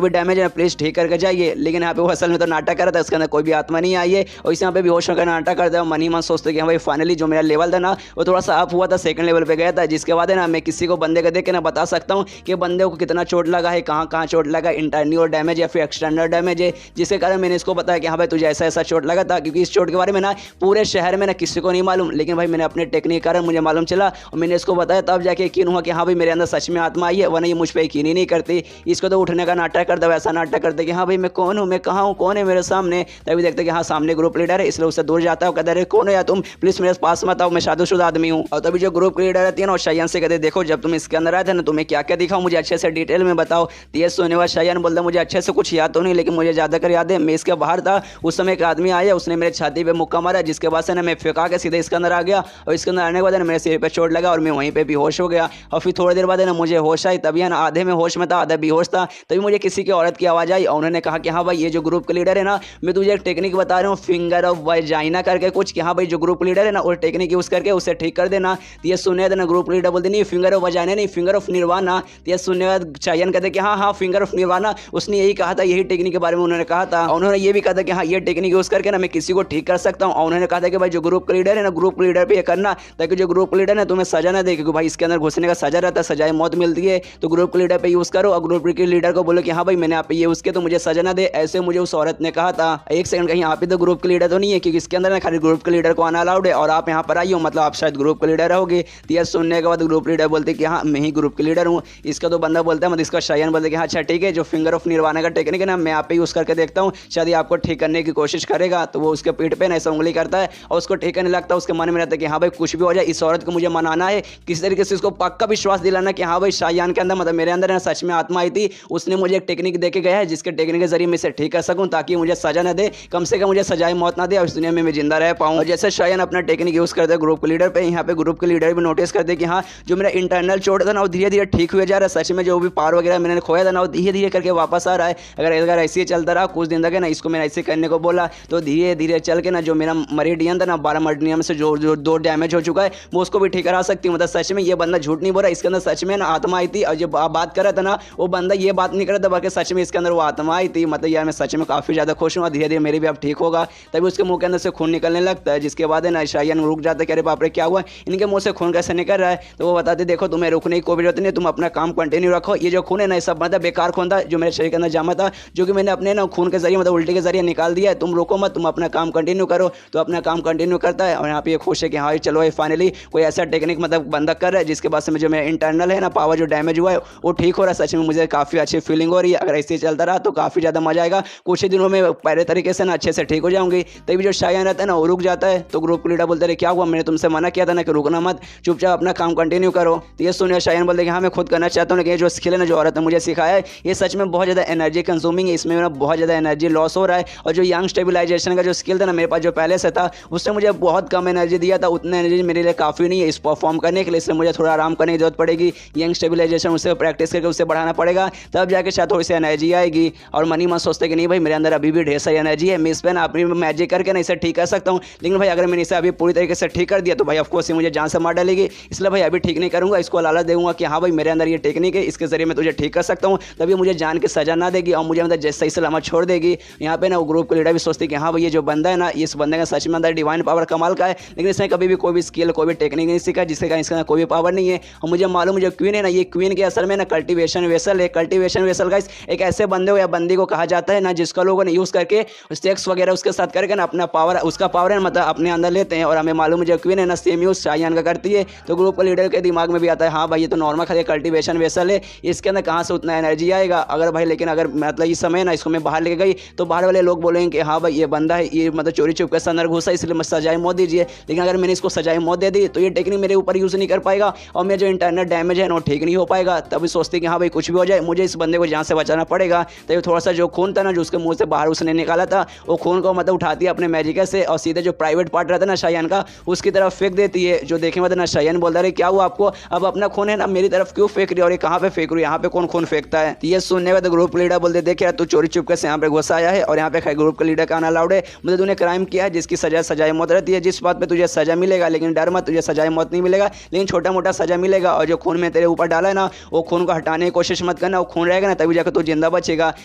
भी डैमेज है प्लीज ठीक करके जाइए। लेकिन यहाँ पे वो असल में तो नाटक कर रहा था, उसके अंदर कोई भी आत्मा नहीं आई है और इस यहाँ पे बेहोश होकर नाटक करता है। मन ही मन सोचते कि भाई फाइनली जो मेरा लेवल था ना वो थोड़ा सा अप हुआ था, सेकंड लेवल पे गया था, जिसके बाद है ना मैं किसी को बंदे को देख के ना बता सकता हूँ कि बंदे को कितना चोट लगा है, कहाँ कहाँ चोट लगा, इंटरनल डैमेज या फिर एक्सटर्नल डैमेज है, जिसके कारण मैंने इसको बताया कि हाँ भाई तुझे ऐसा ऐसा चोट लगा था। क्योंकि इस चोट के बारे में ना पूरे शहर में ना किसी को नहीं मालूम, लेकिन भाई मैंने अपने टेक्निक कारण मुझे मालूम चला और मैंने इसको बताया, तब जाके यकीन हुआ कि हाँ भाई मेरे अंदर सच में आत्मा आई है, वरना ये मुझ पर यकीन ही नहीं करती। इसको तो उठने का नाटक करता, वैसा नाटक करते कि हाँ भाई मैं कौन हूँ, मैं कहाँ हूँ, कौन है मेरे सामने। तभी देखते कि हाँ सामने ग्रुप लीडर है, इसलिए उससे दूर जाता है, कहते कौन है या तुम प्लीज मेरे पास मत आओ, मैं शादीशुदा आदमी हूँ। और तभी जो ग्रुप लीडर रहती है ना शायन से कहते देखो जब तुम इसके अंदर आए थे ना तुम्हें क्या क्या दिखाओ, मुझे अच्छे से डिटेल में बताओ। तो ये सुनने वाला शायन बोलता मुझे अच्छे से कुछ याद तो नहीं, लेकिन मुझे ज़्यादातर याद है मैं इसके बाहर था, उस समय एक आदमी आया, उसने मेरे छाती पे मुक्का मारा, जिसके बाद से ना मैं फेंका के सीधे इसके अंदर आ गया और इसके अंदर आने के बाद ना मेरे सिर पे चोट लगा और मैं वहीं पे बेहोश हो गया। और फिर थोड़ी देर बाद ना मुझे होश आई, तभी ना आधे में होश में था आधा बेहोश था। तभी मुझे किसी की औरत की आवाज़ आई और उन्होंने कहा कि हाँ भाई ये जो ग्रुप के लीडर है ना मैं तुझे एक टेक्निक बता रहा हूँ फिंगर ऑफ वाजाइना करके कुछ, कि हाँ भाई जो ग्रुप लीडर है ना वो टेक्निक यूज़ करके उसे ठीक कर देना। तो ये सुनने देना ग्रुप लीडर बोलते नहीं फिंगर ऑफ वाजाइना नहीं, फिंगर ऑफ निर्वाणा। तो ये सुनने बाद शायन कहते कि हाँ हाँ फिंगर ऑफ निर्वाणा, उसने यही कहा था, यही टेक्निक के बारे में उन्होंने कहा था। उन्होंने ये भी कहा था कि हाँ ये टेक्निक यूज़ करके ना मैं किसी को ठीक कर सकता हूँ। और उन्होंने कहा था कि भाई जो ग्रुप का लीडर है ना ग्रुप लीडर पे ये करना, ताकि जो ग्रुप लीडर है तुम्हें सजा ना दे, क्योंकि भाई इसके अंदर घुसने का सजा रहता है, सजाए मौत मिलती है। तो ग्रुप के लीडर पे यूज़ करो और ग्रुप के लीडर को बोलो कि हाँ भाई मैंने आप पे ये उसके तो मुझे सजा ना दे, ऐसे मुझे उस औरत ने कहा था। एक सेकंड, कहीं आप ही तो ग्रुप के लीडर तो नहीं है, क्योंकि इसके अंदर ना खाली ग्रुप के लीडर को आना अलाउड है और आप यहाँ पर आई हो, मतलब आप शायद ग्रुप के लीडर रहोगे। तो यह सुनने के बाद ग्रुप लीडर बोलते कि हाँ मैं ही ग्रुप के लीडर हूँ। इसका तो बंदा बोलता है, मतलब इसका शायन बोलते कि हाँ अच्छा ठीक है, जो फिंगर ऑफ निर्वाणा का टेक्निक है ना, मैं आप पे यूज़ करके देखता हूँ, शायद ये आपको ठीक करने की कोशिश करेगा। तो वो उसके पीठ पे ना ऐसा उंगली करता है और उसको ठीक करने लगता है। उसके मन में रहता है कि हाँ भाई कुछ भी हो जाए, इस औरत को मुझे मनाना है, किसी तरीके से इसको पक्का विश्वास दिलाना कि हाँ भाई शायान के अंदर, मतलब मेरे अंदर सच में आत्मा आई थी, उसने मुझे एक टेक्निक दे के गया है, जिसके टेक्निक के जरिए मैं इसे ठीक कर सकूं, ताकि मुझे सजा न दे, कम से कम मुझे सजाए मौत ना दे और इस दुनिया में मैं जिंदा रह पाऊं। और जैसे शायान अपना टेक्निक यूज करते हैं ग्रुप के लीडर पे, यहाँ पे ग्रुप के लीडर भी नोटिस करते कि हाँ जो मेरा इंटरनल चोट था ना वो धीरे धीरे ठीक हुए जा रहा है, सच में जो भी पावर वगैरह मैंने खोया था ना वो धीरे धीरे करके वापस आ रहा है। अगर ऐसे ही चलता रहा कुछ दिन तक ना, इसको मैंने ऐसे करने को बोला तो धीरे धीरे चल के ना जो मेरा मरीडियन था ना, 12 मरीडियन से जो 2 डैमेज हो चुका है, वो उसको भी ठीक करा सकती हूँ। मतलब सच में ये बंदा झूठ नहीं बोल रहा, इसके अंदर सच में ना आत्मा आई थी। और जो बात कर रहा था ना वो बंदा ये बात नहीं कर रहा था, बल्कि सच में इसके अंदर वो आत्मा आई थी। मतलब यार मैं सच में काफ़ी ज़्यादा खुश हूँ, धीरे धीरे मेरी भी अब ठीक होगा। तभी उसके मुंह के अंदर से खून निकलने लगता है, जिसके बाद है ना शायान रुक जाता है कि अरे बाप रे क्या हुआ, इनके मुंह से खून कैसे निकल रहा है। तो वो बताते देखो तुम्हें रुकने की कोई जरूरत नहीं, तुम अपना काम कंटिन्यू रखो, ये जो खून है ना ये सब मतलब बेकार खून था जो मेरे शरीर के अंदर जमा था, जो कि मैंने अपने ना खून के जरिए मतलब उल्टी के जरिए निकाल दिया है। तुम रुको मत, तुम अपना काम कंटिन्यू करो। तो अपना काम कंटिन्यू करता है और यहाँ पे ये खुश है कि हाँ चलो ये फाइनली कोई ऐसा टेक्निक मतलब बंदा कर रहा है जिसके बाद से जो मेरा इंटरनल है ना पावर जो डैमेज हुआ है वो ठीक हो रहा है। सच में मुझे काफ़ी अच्छी फीलिंग हो रही है, अगर ऐसे ही चलता रहा तो काफ़ी ज़्यादा मजा आएगा, कुछ ही दिनों में पहले तरीके से ना अच्छे से ठीक हो जाऊंगी। तभी जो शायान रहता है ना वो रुक जाता है। तो ग्रुप लीडर बोलते रहे क्या हुआ, मैंने तुमसे मना किया था ना कि रुकना मत, चुपचाप अपना काम कंटिन्यू करो। तो ये सुनिए शायान बोलते कि हाँ मैं खुद करना चाहता हूँ, लेकिन जो स्किल है ना जो औरत ने मुझे सिखाया है ये सच में बहुत ज़्यादा एनर्जी कंज्यूमिंग है, इसमें मेरा बहुत ज़्यादा एनर्जी लॉस हो रहा है। और जो यंग स्टेबिलाइजेशन का जो स्किल था ना मेरे पास जो पहले से था, उसने मुझे बहुत कम एनर्जी दिया था, उतना एनर्जी मेरे लिए काफ़ी नहीं है इस परफॉर्म करने के लिए, इसलिए मुझे थोड़ा आराम करने की जरूरत पड़ेगी। यंग स्टेबिलाइजेशन उससे प्रैक्टिस करके उससे बढ़ाना पड़ेगा, तब जाके शायद थोड़ी सी एनर्जी आएगी। और मनी मत सोचते कि नहीं भाई मेरे अंदर अभी भी ढेर सारी एनर्जी है, मैं इस पर ना अपनी मैजिक करके ना इसे ठीक कर सकता हूँ। लेकिन भाई अगर मैंने इसे अभी पूरी तरीके से ठीक कर दिया तो भाई ऑफकोर्स ये मुझे जान से मार डालेगी, इसलिए भाई अभी ठीक नहीं करूँगा, इसको लालच दूंगा कि हाँ भाई मेरे अंदर ये टेक्निक है, इसके जरिए मैं तुझे ठीक कर सकता हूँ, तभी मुझे जान की सजा ना देगी और मुझे मतलब सही सलामत छोड़ देगी। यहाँ पे ना वो ग्रुप के लीडर भी सोचती कि हाँ भाई ये जो बंदा है ना इस बंदे का सच में अंदर डिवाइन पावर कमाल का है, लेकिन इसने कभी भी कोई भी स्किल कोई भी टेक्निक नहीं सीखा, जिसके कारण इसके अंदर कोई भी पावर नहीं है। और मुझे मालूम है जो क्वीन है ना ये क्वीन के असल में ना कल्टीवेशन वेसल है। कल्टीवेशन वेसल गाइस एक ऐसे बंदे हो या बंदी को कहा जाता है ना जिसका लोगों ने यूज़ करके सेक्स वगैरह उसके साथ करके ना अपना पावर उसका पावर है मतलब अपने अंदर लेते हैं। और हमें मालूम है जो क्वीन है ना सेम यूज़ शायान का करती है। तो ग्रुप के लीडर के दिमाग में भी आता है हाँ भाई ये तो नॉर्मल खाली कल्टीवेशन वेसल है, इसके अंदर कहाँ से उतना एनर्जी आएगा। अगर भाई लेकिन अगर मतलब इस समय ना इसको मैं बाहर लेके गई तो बाहर वाले लोग बोलेंगे कि हाँ भाई ये बंदा है ये मतलब चोरी छुप के अंदर घुसा इसलिए मैं सजाए मौत दीजिए। लेकिन अगर मैंने इसको सजाए मौत दे दी तो ये टेक्निक मेरे ऊपर यूज़ नहीं कर पाएगा और मेरा जो इंटरनल डैमेज है ना वो ठीक नहीं हो पाएगा। तभी सोचते कि हाँ भाई कुछ भी हो जाए मुझे इस बंदे को जान से बचाना पड़ेगा। तभी थोड़ा सा जो खून था ना जो उसके मुंह से बाहर उसने निकाला था वो खून को मतलब उठाती है अपने मैजिक से और सीधे जो प्राइवेट पार्ट रहता है ना शायान का उसकी तरफ फेंक देती है। जो देखे मतलब ना शायान बोलता रहे क्या हुआ आपको, अब अपना खून है ना मेरी तरफ क्यों फेंक रही है और ये कहाँ पे फेंक रही है, यहाँ पे कौन खून फेंकता है। ये सुनने में तो ग्रुप लीडर बोलते देखे यार तू चोरी चुपके से यहाँ पे घुसा आया है और यहाँ पे ग्रुप का लीडर का आना अलाउड है, मतलब तूने क्राइम किया है जिसकी सजाए मौत रहती है, जिस बात पे तुझे सजा मिलेगा। लेकिन डर मत तुझे सजाए मौत नहीं मिलेगा लेकिन छोटा मोटा सजा मिलेगा। और जो खून में तेरे ऊपर डाला है ना वो खून को हटाने की कोशिश मत करना, वो खून रहेगा ना तभी जाकर तू जिंदा बचेगा।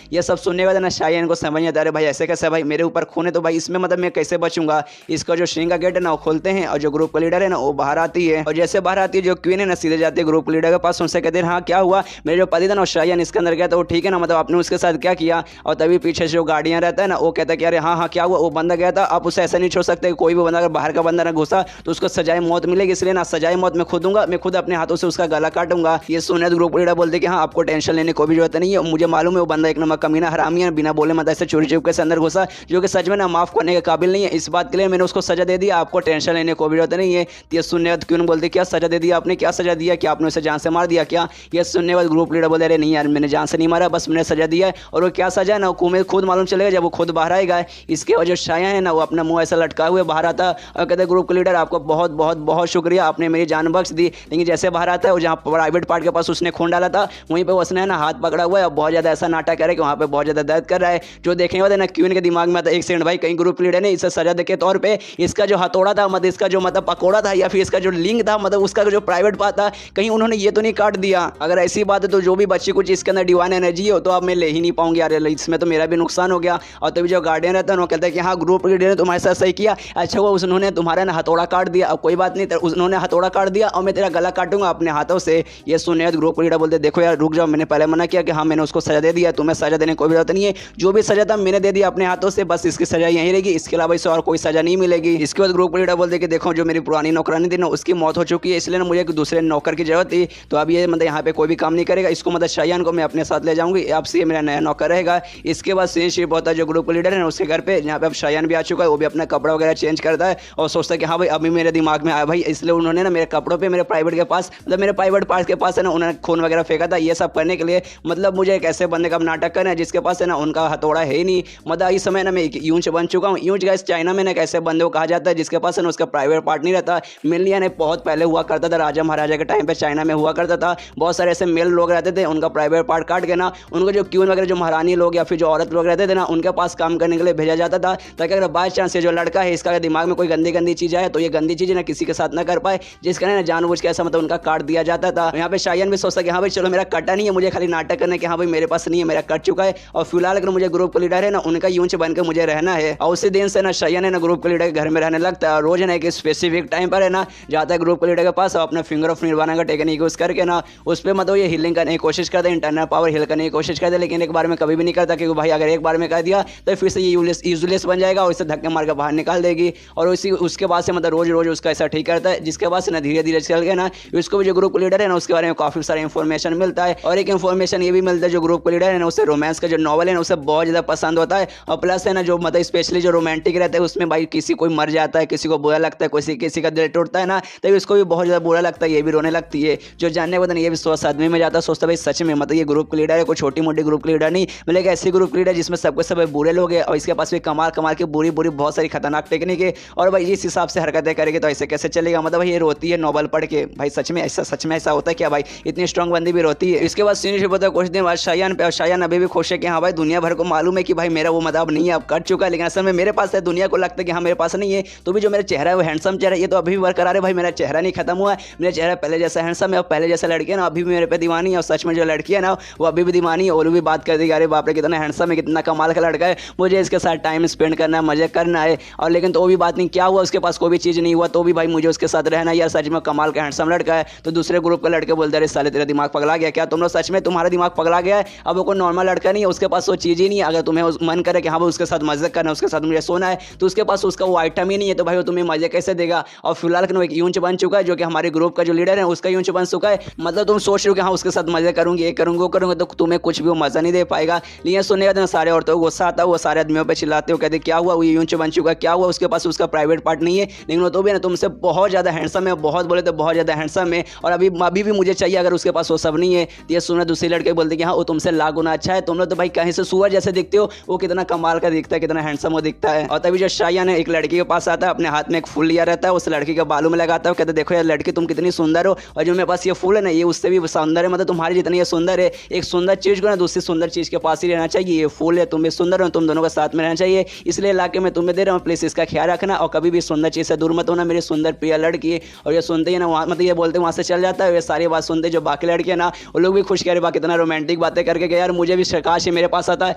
ये सब सुनने के बाद ना शायान को समझ नहीं आता अरे भाई ऐसे कैसे भाई मेरे ऊपर खून है तो भाई इसमें मतलब मैं कैसे बचूंगा। इसका जो श्रृंग का गेट है ना वो खोलते हैं और जो ग्रुप का लीडर है ना वो बाहर आती है और जैसे बाहर आती है जो क्वीन है ना सीधे जाती है ग्रुप लीडर के पास, उनसे कहते हैं हाँ क्या हुआ, मेरे जो पति था ना शायान इसके अंदर गया था वो ठीक है ना, मतलब आपने उसके साथ क्या किया। और तभी पीछे से जो गार्डियन रहता है ना वो कहता है कि अरे हाँ क्या हुआ, वो बंदा गया था, आप उसे ऐसा नहीं छोड़ सकते, कोई भी बंदा अगर बाहर का बंदा ना घुसा तो उसको सजाए मौत मिलेगी, इसलिए ना सजाए मौत मैं खुद दूंगा, मैं खुद अपने हाथों से उसका गला काटूंगा। ये सुने तो ग्रुप लीडर बोलते कि हाँ आपको टेंशन लेने की कोई जरूरत नहीं है, मुझे मालूम है वो बंदा एक नंबर कमीना हरामी है, बिना बोले मत ऐसे चोरी चुपके से अंदर घुसा जो कि सच में ना माफ करने के काबिल नहीं है। इस बात के लिए मैंने उसको सजा दे दिया, आपको टेंशन लेने की कोई जरूरत नहीं है। ये सुनने क्यों बोलते क्या सजा दे दिया आपने, क्या सजा दिया, क्या आपने उसे जान से मार दिया क्या। ये सुनने बाद ग्रुप लीडर बोले अरे नहीं यार मैंने जान से नहीं मारा, बस मैंने सजा दिया है। और वो क्या सजा है ना वो खुद मालूम चलेगा जब वो खुद बाहर आएगा। इसके वजह शाया है ना वो अपना मुंह ऐसा लटका हुए बाहर आता और कहते ग्रुप लीडर आपको बहुत बहुत बहुत शुक्रिया, आपने मेरी जान बख्श दी। लेकिन जैसे बाहर आता है वो जहाँ प्राइवेट पार्ट के पास उसने खून डाला था वहीं पे उसने ना हाथ पकड़ा हुआ है और बहुत ज़्यादा ऐसा नाटक करे कि वहाँ पे बहुत ज़्यादा दर्द कर रहा है। जो देखेंगे होता है ना क्वीन के दिमाग में आता एक सेकंड भाई कहीं ग्रुप लीडर ने इसे सजा दे के तौर पे इसका जो हथौड़ा था मतलब इसका जो मतलब पकौड़ा था या फिर इसका जो लिंग था मतलब उसका जो प्राइवेट पार्ट था कहीं उन्होंने ये तो नहीं काट दिया। अगर ऐसी बात है तो जो भी बच्ची कुछ इसके अंदर डिवाइन एनर्जी हो तो अब मैं ले ही नहीं पाऊंगी यार, इसमें तो मेरा भी नुकसान हो गया। और तभी जो गार्डियन रहता है वो कहता है कि हाँ ग्रुप लीडर ने तुम्हारे साथ सही किया, अच्छा वो उन्होंने तुम्हारा ना हथौड़ा काट दिया, अब कोई बात नहीं उन्होंने हथौड़ा काट दिया और मैं तेरा गला काटूंगा अपने हाथों से। ये सुने ग्रुप लीडर बोलते देखो यार रुक जाओ, मैंने पहले मना किया कि हाँ मैंने उसको सजा दे दिया तुम्हें सजा देने की कोई जरूरत नहीं है, जो भी सजा था मैंने दे दिया अपने हाथों से, बस इसकी सजा यही रहेगी, इसके अलावा इसे और कोई सजा नहीं मिलेगी। इसके बाद ग्रुप लीडर बोलते कि देखो जो मेरी पुरानी नौकरानी थी ना उसकी मौत हो चुकी है, इसलिए ना मुझे एक दूसरे नौकर की जरूरत थी, तो अब ये मतलब यहाँ पे कोई भी काम नहीं करेगा, इसको मतलब शायान को मैं अपने साथ ले जाऊंगी, अब से ये मेरा नया नौकर रहेगा। इसके बाद सीन शिफ्ट होता है जो ग्रुप लीडर है ना उसके घर पे, जहाँ पे अब शायान भी आ चुका है, वो भी अपना कपड़ा वगैरह चेंज करता है और सोचता है कि हाँ भाई अभी मेरे दिमाग में आया भाई, इसलिए उन्होंने ना मेरे कपड़ों पे मेरे प्राइवेट के पास मतलब मेरे प्राइवेट पार्ट के पास है ना उन्होंने खून वगैरह फेंका था, ये सब करने के लिए मतलब मुझे एक ऐसे बंदे का नाटक करना है जिसके पास है ना उनका हथौड़ा है ही नहीं। मतलब इस समय ना मैं एक यूंच बन चुका हूँ। यूंच गाइस चाइना में ना एक ऐसे बंदे को कहा जाता है जिसके पास है ना उसका प्राइवेट पार्ट नहीं रहता। मेनली ने बहुत पहले हुआ करता था, राजा महाराजा के टाइम पे चाइना में हुआ करता था, बहुत सारे ऐसे मेल लोग रहते थे, उनका प्राइवेट पार्ट काट के ना उनको जो क्यून वगैरह जो महारानी लोग या फिर जो औरत लोग रहते थे ना उनके पास काम करने के लिए भेजा जाता था, ताकि अगर बाई चांस ये जो लड़का है इसका दिमाग में कोई गंदी गंदी चीज आए तो ये गंदी चीजें ना किसी के साथ ना कर पाए, जिस कारण जानबूझ के ऐसा मतलब उनका काट दिया जाता था। यहाँ पे शायान भी सोचता कि हाँ भाई चलो मेरा कटा नहीं है, मुझे खाली नाटक करना है कि हाँ भाई मेरे पास नहीं है, मेरा कट चुका है और फिलहाल अगर मुझे ग्रुप का लीडर है ना उनका यूंच बनकर मुझे रहना है। और उसी दिन से ना शायान है ना ग्रुप के लीडर के घर में रहने लगता है, रोज है ना एक स्पेसिफिक टाइम पर है ना जाता है ग्रुप के लीडर के पास और अपना फिंगर ऑफ निर्वाणा का टेक्निक यूज करके ना उस पर मतलब ये हीलिंग करने की कोशिश करते हैं, इंटरनल पावर हील करने की कोशिश करते हैं, लेकिन एक बार में कभी भी नहीं करता, क्योंकि भाई अगर एक बार में कर दिया तो फिर से ये यूजलेस बन जाएगा और इसे धक्के मार कर बाहर निकाल देगी। और उसी उसके बाद से मतलब रोज रोज उसका ऐसा ठीक करता है, जिसके बाद से ना धीरे धीरे चल गया ना उसको भी जो ग्रुप लीडर है ना उसके बारे में काफी सारा इन्फॉर्मेशन मिलता है। और एक इन्फॉर्मेशन ये भी मिलता है जो ग्रुप लीडर है ना उसे रोमांस का जो नॉवल है ना उसे बहुत ज्यादा पसंद होता है, और प्लस है ना जो मतलब स्पेशली जो रोमांटिक रहता है उसमें भाई किसी कोई मर जाता है, किसी को बुरा लगता है, किसी का दिल टूटता है ना तो उसको भी बहुत ज्यादा बुरा लगता है, ये भी रोने लगती है। जो जानने वाला ये भी सोच आदमी में जाता है, सोचता भाई सच में मतलब ये ग्रुप लीडर है, कोई छोटी मोटी ग्रुप लीडर नहीं, मतलब एक ऐसी ग्रुप लीडर जिसमें सबके सब बुरे लोग हैं और इसके पास भी कमाल कमाल की बुरी बुरी बहुत सारी खतरनाक टेक्निक है, और भाई इस हिसाब से हरकतें करेंगे तो ऐसे कैसे चलेगा। मतलब भाई ये रोती है नॉवल पढ़ के, भाई सच में ऐसा होता है क्या भाई, इतनी स्ट्रांग बंदी भी रोती है। इसके बाद सीनियर होता है कुछ दिन बाद शायान पे, और शायान अभी भी खुश है कि हाँ भाई दुनिया भर को मालूम है कि भाई मेरा वो मदाब नहीं है, अब कट चुका है, लेकिन असल में मेरे पास है, दुनिया को लगता है कि हाँ मेरे पास नहीं है, तो भी जो मेरा चेहरा है वो हैंडसम चेहरा ये तो अभी भी बरकरार है, भाई मेरा चेहरा नहीं खत्म हुआ है, मेरा चेहरा पहले जैसा हैंडसम है और पहले जैसा लड़की है ना अभी भी मेरे पे दीवानी है, और सच में जो लड़की है ना वो अभी भी दीवानी है, और भी बात कर दी अरे बाप रे कितना हैंडसम है, कितना कमाल का लड़का है, मुझे इसके साथ टाइम स्पेंड करना है, मजे करना है। और लेकिन तो भी बात नहीं, क्या हुआ उसके पास कोई भी चीज़ नहीं हुआ तो भी भाई मुझे उसके साथ रहना यार, सच में कमाल का हैंडसम लड़का है। तो दूसरे ग्रुप के लड़के बोलते अरे साले तेरा दिमाग पगला गया क्या, तुम लोग सच में तुम्हारा दिमाग पगला गया है, अब वो कोई नॉर्मल लड़का नहीं है, उसके पास वो चीज़ ही नहीं है, अगर तुम्हें मन करे कि हाँ भाई उसके साथ मजे करना है, उसके साथ मुझे सोना है, तो उसके पास उसका वो आइटम ही नहीं है, तो भाई वो तुम्हें मजे कैसे देगा। और फिलहाल एक यूंच बन चुका है जो कि हमारे ग्रुप का जो लीडर है उसका यूंच बन चुका है, मतलब तुम सोच रहे हो कि हाँ उसके साथ मजे करूंगी, ये करूंगा वो करूंगा, तो तुम्हें कुछ भी वो मजा नहीं दे पाएगा। लेकिन सुनने का सारे औरतों को गुस्सा आता है, वो सारे आदमियों पर चिल्लाते हो, कहते क्या हुआ वो यूंच बन चुका, क्या हुआ उसके पास उसका प्राइवेट पार्ट नहीं है, लेकिन वो तो भी ना तुमसे बहुत ज्यादा हैंडसम है, बहुत बोले तो बहुत ज्यादा हैंडसम है, और अभी भी मुझे चाहिए, अगर उसके पास वो सब नहीं है तो ये सुना दूसरे लड़के बोलते कि हाँ वो तुमसे लाख गुना अच्छा है, तुम लोग तो भाई कहीं से सुअर जैसे दिखते हो, वो कितना कमाल का दिखता है, कितना हैंडसम वो दिखता है। और तभी जो शायान है एक लड़की के पास आता है, अपने हाथ में एक फूल लिया रहता है, उस लड़की के बालों में लगाता है, कहते देखो यार लड़की तुम कितनी सुंदर हो, और जो मेरे पास ये फूल है ना ये उससे भी सुंदर है, मतलब तुम्हारी जितनी ये सुंदर है, एक सुंदर चीज को ना दूसरी सुंदर चीज के पास ही रहना चाहिए, ये फूल है तुम भी सुंदर हो, तुम दोनों का साथ में रहना चाहिए, इसलिए इलाके में तुम्हें दे रहा हूँ, प्लीज इसका ख्याल रखना और कभी भी सुंदर चीज से दूर मत होना, मेरी सुंदर प्रिय लड़की। और ये सुनते ही ना वहाँ मतलब ये बोलते वहाँ से चल जाता है, ये सारी बात सुनते जो बाकी लड़के ना वो लोग भी खुश कह रहे बा कितना रोमांटिक बातें करके यार मुझे भी काश मेरे पास आता है,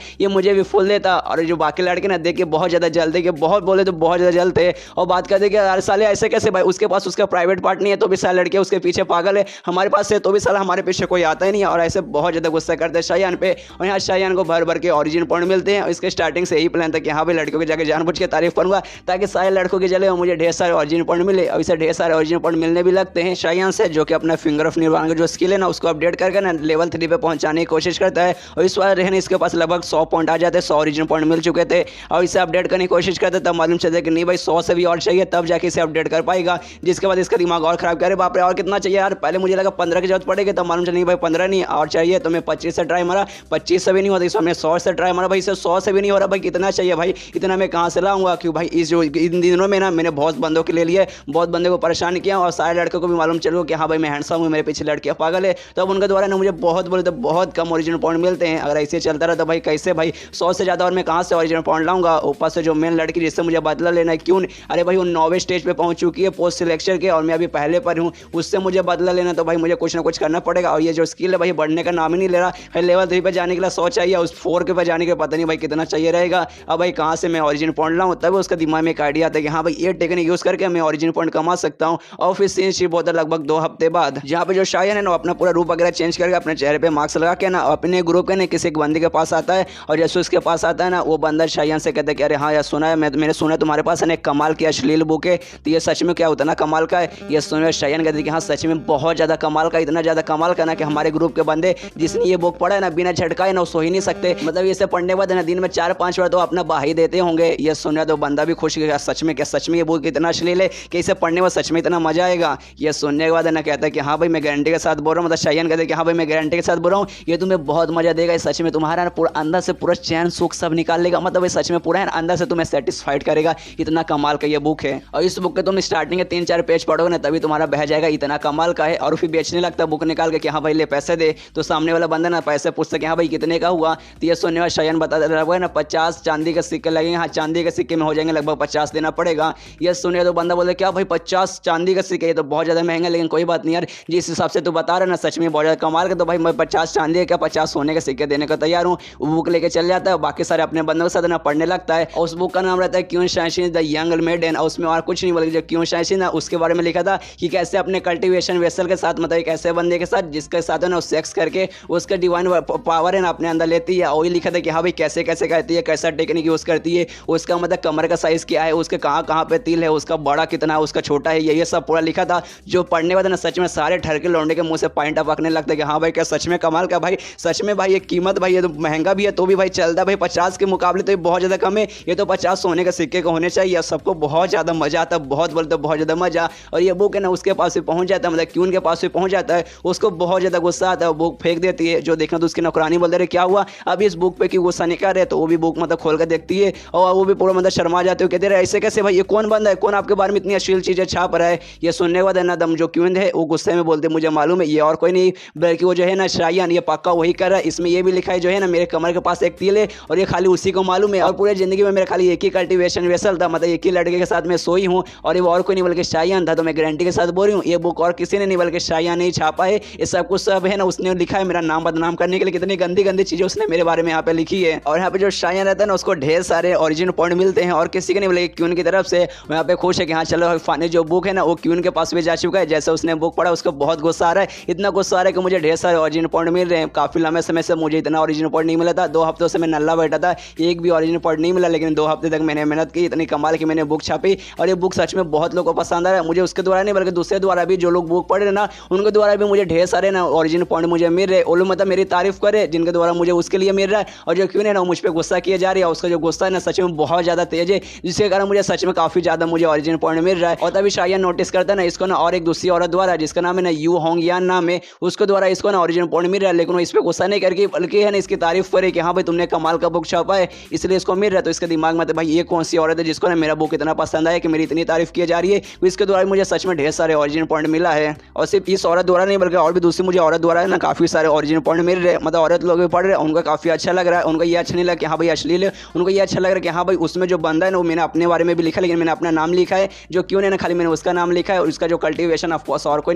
ये मुझे भी फूल देता। और जो बाकी लड़के ना देख के बहुत ज्यादा जलते कि बहुत बोले तो बहुत ज्यादा जलते और बात करते कि यार साले ऐसे कैसे भाई, उसके पास उसका प्राइवेट पार्ट नहीं है तो भी साले लड़के उसके पीछे पागल है, हमारे पास है तो भी साला हमारे पीछे कोई आता ही नहीं है, और ऐसे बहुत ज्यादा गुस्सा करते हैं शायान पे। और यहाँ शायान को भर भर के ओरिजिन पॉइंट मिलते हैं, और इसके स्टार्टिंग से यही प्लान था कि हाँ भाई लड़कों की जगह जानबूझ के तारीफ करूंगा ताकि सारे लड़कों के जले और मुझे ढेर सारे ओरिजिन पॉइंट मिले, और इसे ढेर सारे ओरिजिन पॉइंट मिलने भी लगते हैं शायान से, जो कि अपना फिंगर ऑफ निर्वाण का जो स्किल है ना उसको अपडेट करके ना लेवल 3 पे पहुंचाने की कोशिश करता है। और इस बार रहने इसके पास लगभग 100 पॉइंट आ जाते हैं, 100 ओरिजिन पॉइंट मिल चुके थे, और इसे अपडेट करने की कोशिश करते तब मालूम चलता कि नहीं भाई 100 से भी और चाहिए तब जाके इसे अपडेट कर पाएगा, जिसके बाद इसका दिमाग और खराब करे, बाप रे और कितना चाहिए यार, पहले मुझे लगा 15 की जरूरत पड़ेगी, तब मालूम चला नहीं भाई 15 नहीं और चाहिए, तो मैं 25 से ट्राई मारा, 25 से भी नहीं होता, इसमें हमने 100 से ट्राई मारा, भाई इसे 100 से भी नहीं हो रहा, भाई कितना चाहिए भाई, इतना मैं कहाँ से लाऊंगा, क्यों भाई इस जो इन दिनों में ना मैंने बहुत बंदों के ले लिए, बहुत बंदे को परेशान किया, और सारे लड़कों को भी मालूम चलो कि हाँ भाई मैं हैंडसम हूँ, मेरे पीछे लड़कियाँ पागल है, तो अब उनके द्वारा ना मुझे बहुत बोले तो बहुत कम ओरिजिनल पॉइंट मिलते हैं। अगर ऐसे चलता रहा तो भाई कैसे भाई 100 से ज़्यादा और मैं कहाँ से ओरिजिनल पॉइंट लाऊंगा, ऊपर से जो मेन लड़की जिससे मुझे बदला लेना है, क्यों अरे भाई वो 9वें स्टेज पे पहुंच चुकी है पोस्ट सिलेक्शन के, और मैं अभी पहले पर हूँ, उससे मुझे बदला लेना, तो भाई मुझे कुछ ना कुछ करना पड़ेगा। और ये जो स्किल है भाई बढ़ने का नाम ही नहीं ले रहा है, लेवल 3 पे जाने के लिए 100 चाहिए, उस 4 के पे जाने के पता नहीं भाई कितना चाहिए रहेगा। अब भाई कहाँ से मैं ओरिजिन पॉइंट लाऊं, तब उसका दिमाग में एक आइडिया आता है कि हाँ भाई ये टेक्निक यूज करके मैं ओरिजिन पॉइंट कमा सकता हूँ। और फिर सीन शिफ्ट होता लगभग 2 हफ्ते बाद, जहाँ पे जो शायान है ना अपना पूरा रूप वगैरह चेंज करके अपने चेहरे पे मास्क लगा के ना अपने ग्रुप बुक है ना किसी एक बंदे के पास आता है, और जैसे उसके पास आता है ना वो बंदा शायन से कहता है कि अरे हाँ यार सुना है, मैंने सुना है तुम्हारे पास है ना एक कमाल की अश्लील बुक है, तो ये सच में क्या उतना कमाल का है? ये सुनकर शायन कहते कि हाँ सच में बहुत ज़्यादा कमाल का, इतना ज़्यादा कमाल का ना कि हमारे ग्रुप के बंदे जिसने ये बुक पढ़ा है ना बिना झटकाए ना सो ही नहीं सकते। मतलब इसे पढ़ने के बाद ना दिन में 4-5 बार तो अपना बाही देते होंगे। ये सुना तो बंदा भी खुश गया, सच में क्या सच में ये बुक इतना अश्लील है कि इसे पढ़ने में सच में इतना मजा आएगा? ये सुनने के बाद ना कहता है कि हाँ भाई मैं गारंटी के साथ बोल रहा हूँ, मतलब शायन कहते हैं कि हाँ भाई मैं गारंटी के साथ बोल रहा हूँ ये तुम्हें बहुत मजा देगा, सच में तुम्हारा पूरा अंदर से पूरा चैन सुख सब निकाल लेगा। मतलब ये सच में पूरा अंदर से तुम्हें सेटिस्फाइड करेगा, इतना कमाल का ये बुक है। और इस बुक के तुम स्टार्टिंग के 3-4 पेज पढ़ोगे ना तभी तुम्हारा बह जाएगा, इतना कमाल का है। और फिर बेचने लगता है बुक निकाल के कि हाँ भाई ले पैसे दे, तो सामने वाला बंदा ना पैसे पूछता कि हाँ भाई कितने का हुआ, तो ये सुनने वाला शायन बता रहा है ना 50 चांदी के सिक्के लगेंगे। हाँ चांदी के सिक्के में हो जाएंगे लगभग 50 देना पड़ेगा। ये सुने तो बंदा बोले क्या भाई 50 चांदी का सिक्के, ये तो बहुत ज़्यादा महंगा, लेकिन कोई बात नहीं यार जिस हिसाब से तू बता रहा है ना सच में बहुत ज़्यादा कमाल का, तो भाई मैं 50 चांदी क्या 50 सोने के सिक्के देने को तैयार हूँ। वो बुक लेके चल जाता है, बाकी सारे अपने बंदों के साथ ना पढ़ने लगता है। और उस बुक का नाम रहता है queen shining the young maiden, और उसमें और कुछ नहीं बल्कि जो क्वीन शाइनिंग ना उसके बारे में लिखा था कि कैसे अपने कल्टिवेशन वेसल के साथ, मतलब एक ऐसे बंदे के साथ जिसके साथ है ना सेक्स करके उसका डिवाइन पावर है ना अपने अंदर लेती है। और ये लिखा था कि हाँ भाई कैसे कैसे करती है, कैसा टेक्निक यूज़ करती है, उसका मतलब कमर का साइज़ क्या है, उसके कहाँ कहाँ पे तिल है, उसका बड़ा कितना है, उसका छोटा है, ये सब पूरा लिखा था। जो पढ़ने वाले ना सच में सारे ठरके लौंडे के मुंह से पॉइंट पकड़ने लगता है कि हाँ भाई क्या सच में कमाल का, भाई सच में भाई ये कीमत भाई ये तो महंगा भी है तो भी भाई चलता है भाई, 50 के मुकाबले तो ये बहुत ज़्यादा कम है, ये तो 50 सोने के सिक्के को होने चाहिए। सबको बहुत ज़्यादा मजा आता है, बहुत बोलते बहुत ज़्यादा मजा। और ये बुक है ना उसके पास भी पहुँच जाता है, मतलब क्यून के पास भी पहुँच जाता है, उसको बहुत ज़्यादा गुस्सा आता है, बुक फेंक देती है। जो देखना तो उसकी नौकरानी बोलते रहे क्या हुआ अभी इस बुक पे क्यों गुस्सा नहीं कर रहे, तो वो भी बुक मतलब खोल कर देखती है और वो भी पूरा मतलब शर्मा जाते हो, कहते रहे ऐसे कैसे भाई, ये कौन बंदा है, कौन आपके बारे में इतनी अश्लील चीज़ें छाप रहा है। ये सुनने के बाद है ना दम जो क्यून है वो गुस्से में बोलते मुझे मालूम है ये और कोई नहीं बल्कि वो जो है ना शायन, ये पक्का वही कर रहा है। इसमें ये भी लिखा है जो है ना मेरे कमर के पास एक तिल है और ये खाली उसी को मालूम है, और पूरी जिंदगी में मेरा खाली एक ही कल्टिवेशन वेसल था, मतलब एक ही लड़के के साथ मैं सोई हूँ और ये और कोई नहीं बल्कि शायन था। तो मैं गारंटी के साथ बोल रही हूँ ये बुक और किसी ने नहीं बल्कि शायन ने ही छापा है। ये सब कुछ सब है ना उसने लिखा है मेरा नाम बदनाम करने के लिए, कितनी गंदी गंदी चीजें उसने मेरे बारे में यहाँ पे लिखी है। और यहाँ पे जो शायन रहता है ना उसको ढेर सारे ओरिजिनल पॉइंट मिलते हैं और किसी के नहीं बल्कि क्यून की तरफ से। यहाँ पे खुश है कि हाँ चलो फानी जो बुक है ना वो क्यून के पास भी जा चुका है। जैसे उसने बुक पढ़ा उसको बहुत गुस्सा आ रहा है, इतना गुस्सा आ रहा है कि मुझे ढेर सारे ओरिजिनल पॉइंट मिल रहे हैं। काफी लंबे समय से मुझे इतना ओरिजिनल पॉइंट नहीं मिला था, 2 हफ्तों से मैं नल्ला बैठा था, एक भी ओरिजिनल पॉइंट नहीं मिला, लेकिन 2 हफ्ते तक मैंने मेहनत की, इतनी कमाल की मैंने बुक छापी और ये बुक सच में बहुत लोगों को पसंद आ रहा है। मुझे उसके द्वारा नहीं बल्कि दूसरे द्वारा भी जो लोग बुक पढ़ रहे ना उनके द्वारा भी मुझे ढेर सारे ना ओरिजिनल पॉइंट मुझे मिल रहे, वो लोग मतलब मेरी तारीफ करे जिनके द्वारा मुझे उसके लिए मिल रहा है। और जो क्यों है ना मुझ पर गुस्सा किया जा रही है, उसका जो गुस्सा है ना सच में बहुत ज़्यादा तेज है, जिसके कारण मुझे सच में काफ़ी ज़्यादा मुझे ओरिजिनल पॉइंट मिल रहा है। और तभी शायन नोटिस करता है ना इसको ना और एक दूसरी औरत द्वारा जिसका नाम है ना यू होंग यान नाम है, उसके द्वारा इसको ना ओरिजिनल पॉइंट मिल रहा है, लेकिन वो इस पर गुस्सा नहीं करके बल्कि है ना इसकी तारीफ करे कि हाँ भाई तुमने कमाल का बुक छापा है इसलिए इसको मिल रहा है। तो इसके दिमाग में तो भाई ये कौन सी औरत है जिसको ना मेरा बुक इतना पसंद आया कि मेरी इतनी तारीफ की जा रही है, इसके द्वारा मुझे सच में ढेर सारे ओरिजिनल पॉइंट मिला है। और सिर्फ इस औरत द्वारा नहीं बल्कि और भी दूसरी मुझे औरत द्वारा है ना काफ़ी सारे ओरिजिनल पॉइंट मिल रहे हैं, मतलब औरत लोग भी पढ़ रहे हैं उनको काफ़ी अच्छा लग रहा है। उनको ये अच्छा नहीं लगा कि हाँ भाई अश्लील है, उनको ये अच्छा लग रहा है कि हाँ भाई उसमें जो बंदा है ना वो मैंने अपने बारे में भी लिखा लेकिन मैंने अपना नाम लिखा है, जो क्यों है ना खाली मैंने उसका नाम लिखा है और उसका जो कल्टिवेशन ऑफकोर्स और कोई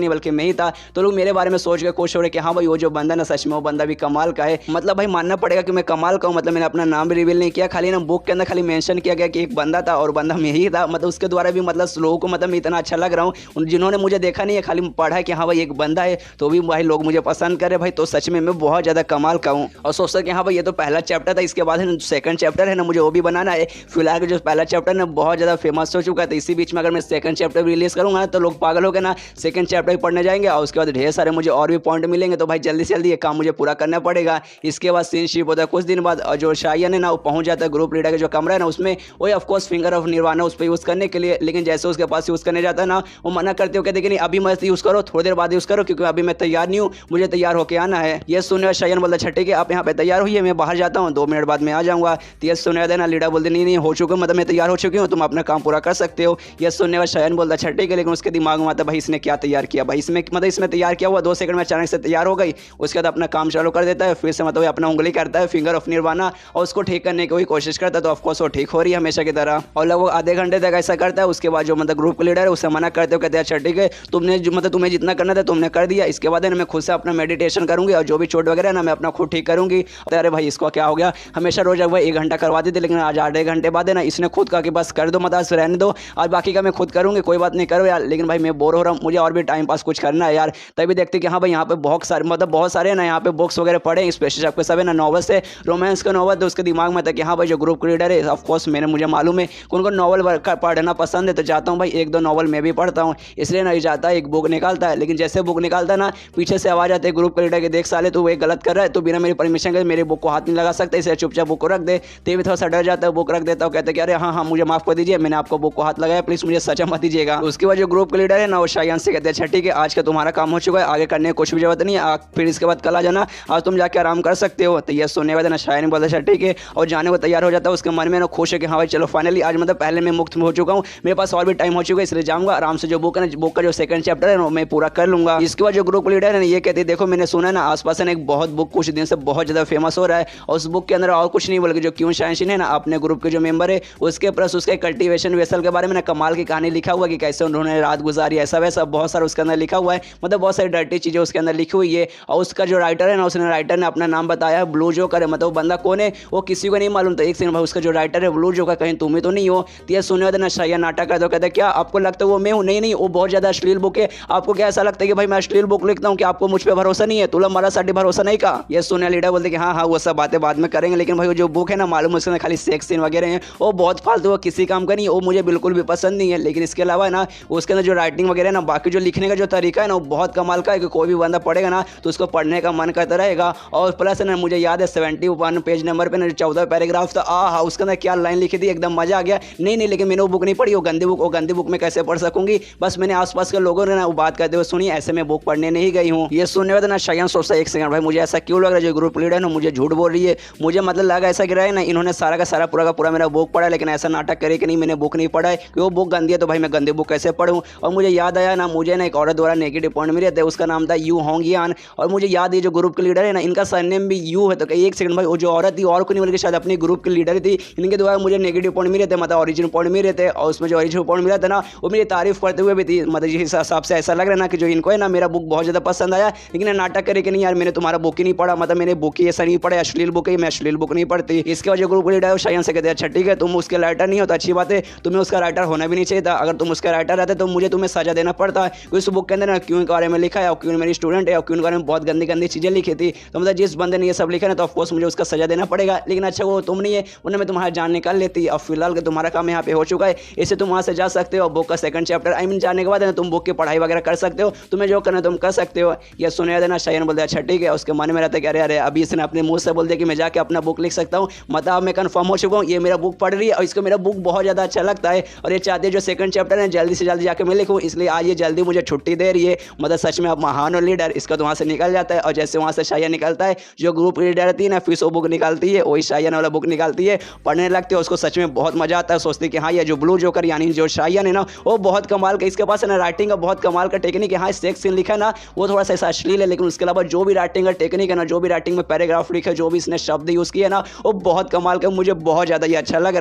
नहीं बल्कि मैं ही था। तो लोग मेरे बारे में सोच के खुश हो रहे कि हाँ भाई वो जो बंदा ना सच में वो बंदा भी कमाल का है। मतलब भाई मानना पड़ेगा कि मैं कमाल का हूँ, मतलब मैंने अपना नाम भी रिवील नहीं किया, खाली ना बुक के अंदर खाली मेंशन किया गया कि एक बंदा था और बंदा मैं ही था। मतलब उसके द्वारा भी मतलब लोगों को मतलब मैं इतना अच्छा लग रहा हूँ, जिन्होंने मुझे देखा नहीं है खाली पढ़ा है कि हाँ भाई एक बंदा है तो भी भाई लोग मुझे पसंद करे भाई, तो सच में मैं बहुत ज़्यादा कमाल का हूँ। और सोचता कि हाँ भाई ये तो पहला चैप्टर था, इसके बाद है ना सेकंड चैप्टर है ना मुझे वो भी बनाना है। फिलहाल जो पहला चैप्टर ना बहुत ज़्यादा फेमस हो चुका है, तो इसी बीच में अगर मैं सेकंड चैप्टर रिलीज करूँगा तो लोग पागल हो गए ना सेकंड चैप्टर पढ़ने जाएंगे और उसके बाद ढेर सारे मुझे और भी पॉइंट मिलेंगे। तो भाई जल्दी से जल्दी ये काम मुझे पूरा करना पड़ेगा। इसके बाद सीन शिप होता है कुछ दिन बाद और जो शायन है ना वो पहुँच जाता है ग्रुप लीडर का जो कमरा है ना उसमें, वही ऑफकोर्स फिंगर ऑफ निर्वाणा उस पर यूज़ करने के लिए, लेकिन जैसे उसके पास यूज़ करने जाता है ना वो मना करते हो, कहते कि नहीं अभी मत यूज़ करो, थोड़ी देर बाद यूज़ करो क्योंकि अभी मैं तैयार नहीं हूँ, मुझे तैयार होकर आना है। ये सुनने शायन बोलता छठे के आप यहाँ पे तैयार हुई है, मैं बाहर जाता हूँ 2 मिनट बाद मैं आ जाऊँगा। तो ये सुनने देना लीडर बोलते नहीं हो चुके मतलब मैं तैयार हो चुकी हूँ, तुम अपना काम पूरा कर सकते हो। ये सुनने वाला शायन बोलता छठे के, लेकिन उसके दिमाग में आता भाई इसने क्या तैयार किया, भाई इसमें मतलब इसमें तैयार किया हुआ 2 सेकंड में अचानक से तैयार हो गई। उसके बाद अपना काम चालू कर देता है, फिर से मतलब अपना उंगली करता है फिंगर ऑफ निर्वाणा और उसको ठीक करने की कोशिश करता है, तो ऑफकोर्स वो ठीक हो रही है हमेशा की तरह। और लगभग आधे घंटे तक ऐसा करता है। उसके बाद जो मतलब ग्रुप का लीडर है उसे मना करते हो, कहते हैं अच्छा ठीक है तुमने मतलब तुम्हें जितना करना था तुमने कर दिया, इसके बाद मैं खुद से अपना मेडिटेशन करूंगी और जो भी चोट वगैरह है ना मैं अपना खुद ठीक करूंगी। अरे भाई इसको क्या हो गया, हमेशा रोज अगवा 1 घंटा करवाते थे लेकिन आज आधे घंटे बाद है ना इसने खुद कहा कि बस कर दो मत रहने दो और बाकी का मैं खुद करूंगी, कोई बात नहीं करो यार। लेकिन भाई मैं बोर हो रहा हूँ, मुझे और भी टाइम पास कुछ करना है यार। तभी देखते कि हाँ भाई यहाँ पे बहुत सारे मतलब बहुत सारे ना यहाँ पे बुक्स वगैरह पढ़ पढ़े, स्पेशली आपके सब है ना नॉवल से रोमांस का नॉवल, तो उसके दिमाग में था कि हाँ भाई जो ग्रुप लीडर है, ऑफकोर्स मुझे मालूम है कि उनको नॉवल पढ़ना पसंद है, तो चाहता हूँ भाई एक दो नॉवल मैं भी पढ़ता हूँ। इसलिए नहीं चाहता एक बुक निकालता है, लेकिन जैसे बुक निकालता है ना पीछे से आवाज़ आती है ग्रुप लीडर के, देख साले तो वो गलत कर रहा है, तो बिना मेरी परमिशन के मेरी बुक को हाथ नहीं लगा सकता, इसलिए चुपचाप बुक को रख दे। तो भी थोड़ा सा डर जाता है, बुक रख देता हूँ, कहते कि अरे हाँ हाँ मुझे माफ कर दीजिए, मैंने आपको बुक को हाथ लगाया, प्लीज मुझे सजा मत दीजिएगा। उसके बाद जो ग्रुप का लीडर है ना वो शायान से कहते हैं अच्छा ठीक है आज का तुम्हारा काम हो चुका है, आगे करने की कुछ भी जरूरत नहीं है, फिर इसके बाद कल आ जाना, आज तुम जाके आराम कर सकते हो। तो ये सुनने वाले ना शायान बोलता अच्छा ठीक है, और जाने को तैयार हो जाता है। उसके मन में ना खुश है कि हाँ भाई चलो फाइनली आज मतलब पहले मैं मुक्त हो चुका हूँ, मेरे पास और भी टाइम हो चुका है, इसलिए जाऊंगा आराम से। जो बुक है ना, बुक का जो सेकंड चैप्टर है ना मैं पूरा कर लूंगा। इसके बाद जो ग्रुप लीडर है ना ये कहते हैं देखो मैंने सुना है ना आसपास है ना एक बहुत बुक कुछ दिन से बहुत ज्यादा फेमस हो रहा है, और उस बुक के अंदर और कुछ नहीं बल्कि जो क्यून शायनशीन है ना अपने ग्रुप के जो मेंबर है उसके प्लस उसके कल्टीवेशन वेसल के बारे में ना कमाल की कहानी लिखा हुआ है कि कैसे उन्होंने रात गुजारी, ऐसा वैसा बहुत सारा उसके अंदर लिखा हुआ है, मतलब बहुत सारी डर्टी चीजें उसके अंदर लिखी हुई है। और उसका जो राइटर है ना उसने राइटर ने अपना नाम बताया है ब्लू जोकर है, मतलब वो बंदा कौन है वो किसी को नहीं मालूम। तो एक सेकंड भाई उसका जो राइटर है ब्लू जोकर कहीं तुम ही तो नहीं हो। तो ये सुनने वाले ना शायद नाटक है, तो कहते क्या आपको लगता है वो मैं हूँ? नहीं नहीं वो बहुत ज्यादा अश्लील बुक है। आपको क्या ऐसा लगता है कि भाई मैं अश्लील बुक लिखता हूँ कि आपको मुझ पर भरोसा नहीं है? तुला मारा साठी भरोसा नहीं का? ये सुनने लीडर बोलते कि हाँ हाँ वो सब बातें बाद में करेंगे, लेकिन भाई जो बुक है ना मालूम उसके खाली सेक्स सीन वगैरह है, वो बहुत फालतू, वो किसी काम का नहीं, वो मुझे बिल्कुल भी पसंद नहीं है। लेकिन इसके अलावा ना उसके अंदर जो राइटिंग वगैरह ना बाकी जो लिखने का जो तरीका है ना वो बहुत कमाल का है कि कोई भी बंदा पढ़ेगा ना तो उसको पढ़ने का मन करता रहेगा। और प्लस ना मुझे याद है 71 पेज नंबर पे ना 14 पैराग्राफ था, हाँ उसके अंदर क्या लाइन लिखी थी, एकदम मजा आ गया। नहीं नहीं लेकिन मैंने वो बुक नहीं पढ़ी, वो गंदी बुक में कैसे पढ़ सकूंगी, बस मैंने आसपास के लोगों ने ना वो बात करते हुए सुनी, ऐसे में बुक पढ़ने नहीं गई हूँ। ये सुनने वाले ना शायन सोचता एक सेकंड भाई मुझे ऐसा क्यों लग रहा है जो ग्रुप लीडर है ना मुझे झूठ बोल रही है, मुझे मतलब लगा ऐसा गिरा है ना इन्होंने सारा का सारा पूरा का पूरा मेरा बुक पढ़ा, लेकिन ऐसा नाटक करे कि नहीं मैंने बुक नहीं पढ़ा है कि वो बुक गंदी है, तो भाई मैं गंदी बुक कैसे पढ़ूँ। और मुझे याद आया ना मुझे ना एक औरत द्वारा नेगेटिव पॉइंट मिले थे, उसका नाम था यू होंगियान, और मुझे याद है जो ग्रुप के लीडर है ना इनका सरनेम भी यू है। तो एक सेकंड भाई वो जो औरत थी और को नहीं बल्कि शायद अपनी ग्रुप के लीडर थी, इनके द्वारा मुझे नेगेटिव पॉइंट मिले थे, मतलब ओरिजिनल पॉइंट मिले थे, और उसमें जो ओरिजिनल पॉइंट मिला था ना वो मेरी तारीफ करते हुए भी थी। मतलब जिस हिसाब से ऐसा लग रहा है ना कि जो इनको है ना मेरा बुक बहुत ज़्यादा पसंद आया, लेकिन नाटक करे कि नहीं यार मैंने तुम्हारा बुक ही नहीं पढ़ा, मतलब मैंने बुक ही ऐसा नहीं पढ़ा, अश्लील बुक है, मैं अश्लील बुक नहीं पढ़ती। इसके वजह ग्रुप लीडर है शायन से कहते हैं अच्छा ठीक है तुम उसके राइटर नहीं हो तो अच्छी बात है, तुम्हें उसका राइटर होना भी नहीं चाहिए था, अगर तुम उसका राइटर रहते तो मुझे तुम्हें सजा देना पड़ता है। उस बुक के अंदर ना क्यों के बारे में लिखा है, और क्यों मेरी स्टूडेंट है, और क्यों के बारे में बहुत गंदी गंदी चीज़ें लिखी थी, तो मतलब जिस बंदे ने ये सब लिखा ना तो ऑफकोर्स मुझे उसका सजा देना पड़ेगा। लेकिन अच्छा वो तुम नहीं है, उन्हें मैं तुम्हारा जान निकाल लेती, और फिलहाल तुम्हारा काम यहाँ पे हो चुका है, इससे तुम वहाँ से जा सकते हो। बुक का सेकंड चैप्टर आई मीन जाने के बाद तुम बुक की पढ़ाई वगैरह कर सकते हो, तुम्हें जो करना तुम कर सकते हो। ये सुने देना शायन बोलते अच्छा ठीक है, उसके मन में रहता है कि अरे अरे अभी इसने अपने मुंह से बोल दिया कि मैं जाके अपना बुक लिख सकता हूँ, मतलब मैं कंफर्म हो चुका हूँ ये मेरा बुक पढ़ रही है और इसको मेरा बुक बहुत ज़्यादा अच्छा लगता है, और ये चाहती है जो सेकंड चैप्टर है जल्दी से जल्दी जाके मैं लिखूँ, इसलिए आज ये जल्दी मुझे छुट्टी दे रही है। मतलब सच में आप महान और लीडर, इसका तो वहाँ से निकल जाता है। और जैसे वहाँ से शायन निकलता है जो ग्रुप लीडर थी ना फिर वो बुक निकालती है, वही शायन वाला बुक निकालती है, पढ़ने लगती है, उसको सच में बहुत मजा आता है, सोचती है कि हाँ ये जो ब्लू जोकर यानी जो शायन है ना वो बहुत कमाल का, इसके पास है ना राइटिंग का बहुत कमाल का टेक्निक है। हाँ सेक्स सीन लिखा है ना वो थोड़ा सा ऐसा अश्लील है, लेकिन उसके अलावा जो भी राइटिंग का टेक्निक है ना, जो भी राइटिंग में पैराग्राफ लिखा है, जो भी इसने शब्द यूज़ किया है ना वो बहुत कमाल का, मुझे बहुत ज़्यादा ये अच्छा लग रहा है।